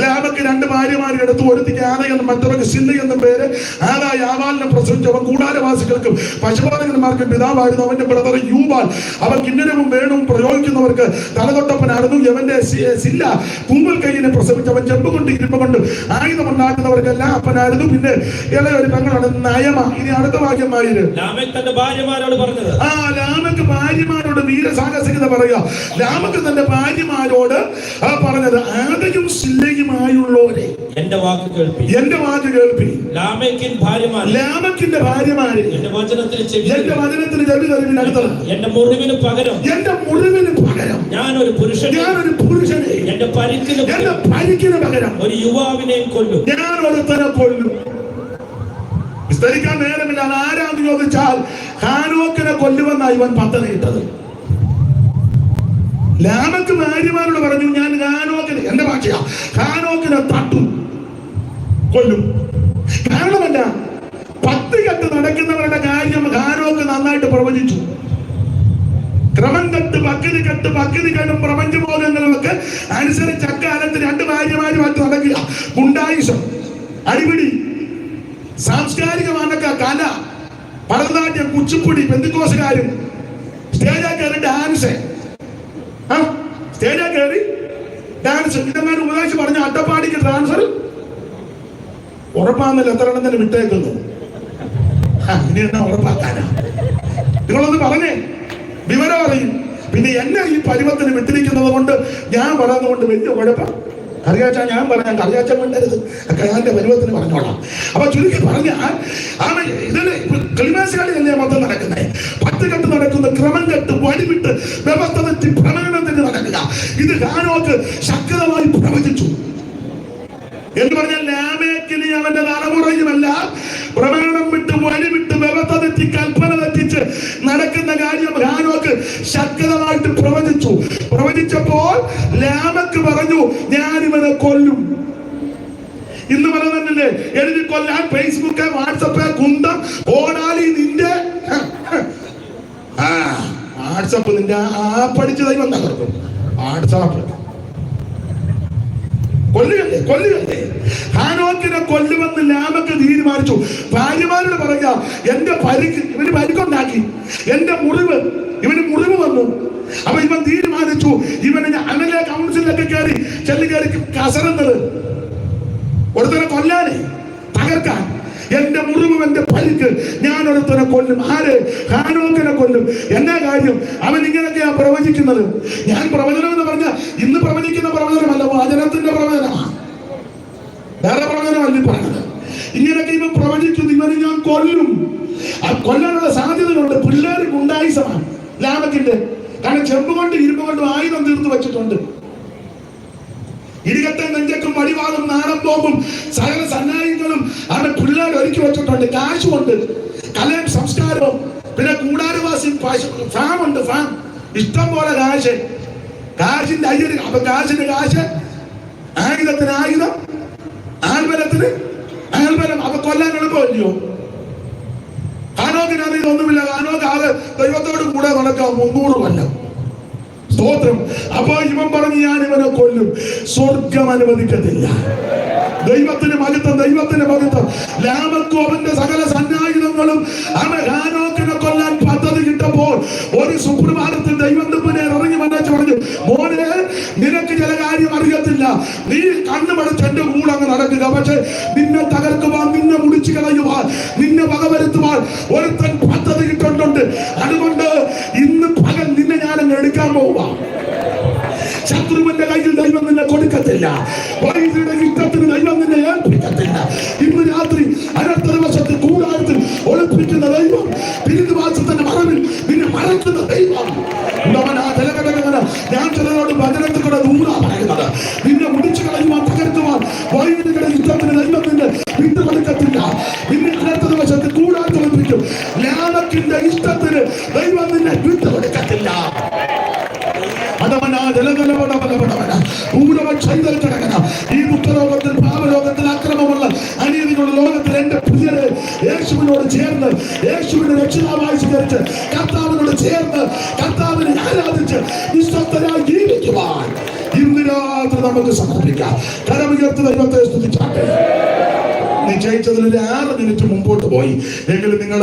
ലാമക്ക് 2 ഭാര്യമാരെ എടുത്തു. ഒരുത്തിക്ക് ആദ എന്നും മറ്റവർക്ക് സില്ല എന്നും പേര്. ആദാ യാവാലിനെ പ്രസവിച്ചു. അവൻ കൂടാരവാസികൾക്കും പശുപാലകന്മാർക്കും പിതാവായിരുന്നു. അവന്റെ ബ്രദർ യൂബാൽ അവൻ കിന്നരവും വേണവും പ്രയോഗിക്കുന്നവർക്ക് തലതൊട്ടപ്പനായിരുന്നു. യവന്റെ സില്ല തൂമ്പൽ കൈയിനെ പ്രസവിച്ചു. അവൻ ചെമ്പ് കൊണ്ട് ഇരുമ്പ് കൊണ്ട് ആയുധമുണ്ടാക്കുന്നവർക്കെല്ലാം അപ്പനായിരുന്നു. പിന്നെ ഇളയൊരു പെങ്ങളാണ് നയമ. ഇനി അടുത്ത വാക്യം വായിര്. തന്റെ ഭാര്യമാരോട് പറഞ്ഞത്, ആ ലാമക്ക് ഭാര്യമാരോട് വീരസാഹസികത പറയുക. ലാമക്ക് തന്റെ ഭാര്യമാരോട് പറഞ്ഞത്, ആദയും സില്ലയുമായുള്ളവരെ എന്റെ വാക്ക് കേൾപ്പി, എന്റെ വാക്ക് കേൾപ്പി. ലാമേക്കിന്റെ ഭാര്യമാരെ എന്റെ വചനത്തിന് ചെവി തരുവിൻ. അടുത്തത്, എന്റെ മുറിവിന് പകരം ഞാനൊരു പുരുഷനെ എന്റെ പരിക്കിന് പകരം ഒരു യുവാവിനെയും കൊല്ലും. ഞാൻ ഒരുത്തനെ കൊല്ലും. വിസ്തരിക്കാൻ നേരമില്ല. ആരാന്ന് ചോദിച്ചാൽ ഹാനോക്കിനെ കൊല്ലുമെന്നാണ് ഇവൻ പദ്ധതി ഇട്ടത്. ലാമക്ക് ഭാര്യമാരോട് പറഞ്ഞു, ഞാൻ ഹാനോക്കിനെ, എന്റെ ഭാഷയാ, ഹാനോക്കിനെ തട്ടും, കൊല്ലും. കാരണമല്ല, 10 കെട്ട് നടക്കുന്നവരുടെ കാര്യം ഹാനോക്ക് നന്നായിട്ട് പ്രവചിച്ചു. ക്രമം കെട്ട്, ഭക്തി കെട്ടും പ്രപഞ്ചബോധങ്ങളുമൊക്കെ അനുസരിച്ച് അക്കാലത്ത് 2 ഭാര്യമാരുമായിട്ട് നടക്കുക. ഗുണ്ടായുസം, അടിപിടി, സാംസ്കാരികമാണൊക്കെ കല, ഭരതനാട്യം, കുച്ചിപ്പുടി, പെന്തിക്കോസുകാരും സ്റ്റേജിൽ കയറി ഡാൻസ്, സ്റ്റേജിൽ കയറി ഡാൻസ്. ഇതെങ്ങനെ ഉപദേശിച്ച് പറഞ്ഞ അട്ടപ്പാടിക്ക് ട്രാൻസ്ഫർ ഉറപ്പാന്നില്ല. എത്ര എണ്ണം തന്നെ വിട്ടേക്കുന്നു. ഇനി എന്നാ ഉറപ്പാക്കാനാ? നിങ്ങളൊന്ന് പറഞ്ഞേ, വിവരം അറിയും. പിന്നെ എന്നെ ഈ പരുവത്തിന് വിട്ടിരിക്കുന്നത് കൊണ്ട് ഞാൻ പറയുന്നത് വലിയ കുഴപ്പം. കറിയാച്ച ഞാൻ പറഞ്ഞാൽ കറിയാച്ച വേണ്ടരുത്, ഞാൻ പരുവത്തിന് പറഞ്ഞോളാം. അപ്പൊ ചുരുക്കി പറഞ്ഞാൽ ഇതിന് ക്ലിമാസുകളിലല്ലേ മൊത്തം നടക്കുന്നത്. 10 കെട്ട് നടക്കുന്ന, ക്രമം കെട്ട്, വഴിവിട്ട്, വ്യവസ്ഥ തെറ്റി, പ്രമാണത്തിന് നടക്കുക. ഇത് ഹാനോക്ക് ശക്തമായി പ്രവചിച്ചു. എന്ന് പറഞ്ഞാൽ ലാമേക്കിനി അവന്റെ തലമുറയുമല്ല, പ്രമാണം വിട്ട്, വഴിവിട്ട്, വ്യവസ്ഥ തെറ്റി, കൽപ്പന തെറ്റിച്ച് നടക്കുന്ന കാര്യം ഹാനോക്ക് ശക്തമായിട്ട് പ്രവചിച്ചു. പ്രവചിച്ചപ്പോൾ ലാമക്ക് പറഞ്ഞു, ഞാൻ ഇവനെ കൊല്ലും. ഇന്ന് പറയുന്നില്ലേ, എഴുതി കൊല്ലാൻ ഫേസ്ബുക്ക്, വാട്സപ്പ്, കുന്തം, ഓടാലി, നിന്റെ വാട്സപ്പ്, നിന്റെ പഠിച്ച ദൈവം തകർക്കും. വാട്സാപ്പ് കൊല്ലുകല്ലേ. ഹാനോക്കിനെ കൊല്ലുമെന്ന് ലാമക്ക് തീരുമാനിച്ചു. ഭാര്യമാരോട് പറയുക, എന്റെ പരിക്ക്, ഇവന് പരിക്കുണ്ടാക്കി, എന്റെ ഇവന് മുറിവ് വന്നു. അപ്പൊ ഇവൻ തീരുമാനിച്ചു, ഇവന് അന്നലെ കൗൺസിലൊക്കെ കയറി കസറുന്നത് ഒരുത്തനെ കൊല്ലാനെ, തകർക്കാൻ. എന്റെ മുറിവ്, എന്റെ പരിക്ക്, ഞാൻ ഒരുത്തനെ കൊല്ലും. ആര്? ഹാനോക്കിനെ കൊല്ലും. എന്നാ കാര്യം? അവൻ ഇങ്ങനെയൊക്കെയാ പ്രവചിക്കുന്നത്. ഞാൻ പ്രവചനം എന്ന് പറഞ്ഞ ഇന്ന് പ്രവചിക്കുന്ന പ്രവചനമല്ല, വചനത്തിന്റെ പ്രവചനമാണ്. വേറെ പ്രവചനമല്ല പറഞ്ഞത്. ഇങ്ങനെയൊക്കെ ഇവൻ പ്രവചിക്കുന്നു, ഇവന് ഞാൻ കൊല്ലും. ആ കൊല്ലാനുള്ള സാധ്യതകളുണ്ട്. പിള്ളേർ ഗുണ്ടായുസമാണ് ലാമക്കിന്റെ. കാരണം ചെമ്പ് കൊണ്ട്, ഇരുമ്പ് കൊണ്ടും ആയുധം തീർത്ത് വെച്ചിട്ടുണ്ട്. ഇടികത്തെ നെഞ്ചക്കും വടിവാളും നാടൻ ബോംബും സകല സന്നാഹങ്ങളും അവരുടെ പിള്ളേർ ഒരുക്കി വെച്ചിട്ടുണ്ട്. കാശുമുണ്ട്, കലയും സംസ്കാരവും, പിന്നെ കൂടാരവാസി ഫാം ഉണ്ട്. ഫാം ഇഷ്ടം പോലെ കാശിന്റെ അയ്യര്. അപ്പൊ കാശിന് കാശ്, ആയുധത്തിന് ആയുധം, ആൽബലത്തിന് ആൽബലം. അപ്പൊ കൊല്ലാൻ എളുപ്പമല്ലയോ? ഹാനോക്കിന് ഇതൊന്നുമില്ല. ഹാനോക്ക് ആകെ ദൈവത്തോട് കൂടെ നടക്കാം 300 കൊല്ലം. സ്തോത്രം. അപ്പൊ ഇവൻ പറഞ്ഞു, ഞാൻ ഇവനെ കൊല്ലും. സ്വർഗം അനുവദിക്കത്തില്ല. ദൈവത്തിന് മഹത്വം. ലാമക്കും അവന്റെ സകല സന്നായുധങ്ങളും അവൻ ഹാനോക്കിനെ കൊല്ലാൻ പദ്ധതി കിട്ടപ്പോൾ ഒരു സുപ്രഭാതത്തിൽ ദൈവം തമ്പുരാൻ ഇറങ്ങി വന്നേച്ച് പറഞ്ഞു, മോനെ, നിനക്ക് ചില കാര്യം അറിയത്തില്ല. നീ കണ്ണുമടച്ച് എന്റെ കൂടെ അങ്ങ് നടക്കുക. പക്ഷെ നിന്നെ തകർക്കുവാൻ, നിന്നെ മുടിച്ചു കളയുവാൻ, നിന്നെ വകവരുത്തുവാൻ ഒരുത്തൻ പദ്ധതി കിട്ടുന്നുണ്ട്. അതുകൊണ്ട് ഇന്ന് പകൽ നിന്നെ ഞാനങ്ങ് എടുക്കാൻ പോവാ. അവന്റെ കയ്യിൽ ദൈവം നിന്നെ കൊടുക്കത്തില്ല. വൈദ്യുതിയുടെ ഇഷ്ടത്തിന് ദൈവം നിന്നെ ഏൽപ്പിക്കത്തില്ല. ഇന്ന് രാത്രി അനർത്ഥവശത്ത് കൂടാരത്തിൽ ഒളിപ്പിക്കുന്ന ദൈവം, തിരുവാസത്തിന്റെ മറവിൽ നിന്നെ മറക്കുന്ന ദൈവം. ഞാൻ ചിലരോട് വചനത്തിൽ കൂടെ ദൂരാ പറയുന്നത്, നിന്നെ മുടിച്ചു കളയുവാൻ, തകർക്കുവാൻ വൈദ്യുതിയുടെ ഇഷ്ടത്തിന് ദൈവം നിന്നെ വിട്ടുകൊടുക്കത്തില്ല. നിന്നെ അനർത്ഥവശത്ത് കൂടാരത്തിൽ ഒളിപ്പിക്കും. ലാമക്കിന്റെ ഇഷ്ടത്തിന് ദൈവം നിന്നെ വിട്ടുകൊടുക്കത്തില്ല. ഈ ദുഃഖലോകത്തിൽ, പാപലോകത്തിൽ, അക്രമമുള്ള അനീതികളുടെ ലോകത്തിൽ എന്റെ പ്രിയരെ യേശുവിനോട് ചേർന്ന്, യേശുവിനെ രക്ഷിതാവായി സ്വീകരിച്ച്, കർത്താവിനോട് ചേർന്ന്, കർത്താവിനെ ആരാധിച്ച് വിശ്വസ്തരായി ജീവിക്കുവാൻ ഇന്ന് രാത്രി നമുക്ക് സമർപ്പിക്കാം. കരമുയർത്തി ദൈവത്തെ സ്തുതിച്ചാട്ടെ. നിശ്ചയിച്ചതിൽ 6 മിനിറ്റ് മുമ്പോട്ട് പോയി എങ്കിലും നിങ്ങൾ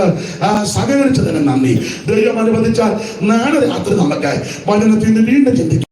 സഹകരിച്ചതിന് നന്ദി. ദൈവം അനുവദിച്ചാൽ നാളെ രാത്രി നമുക്ക് വചനത്തിൽ നിന്ന് വീണ്ടും ചിന്തിക്കാം.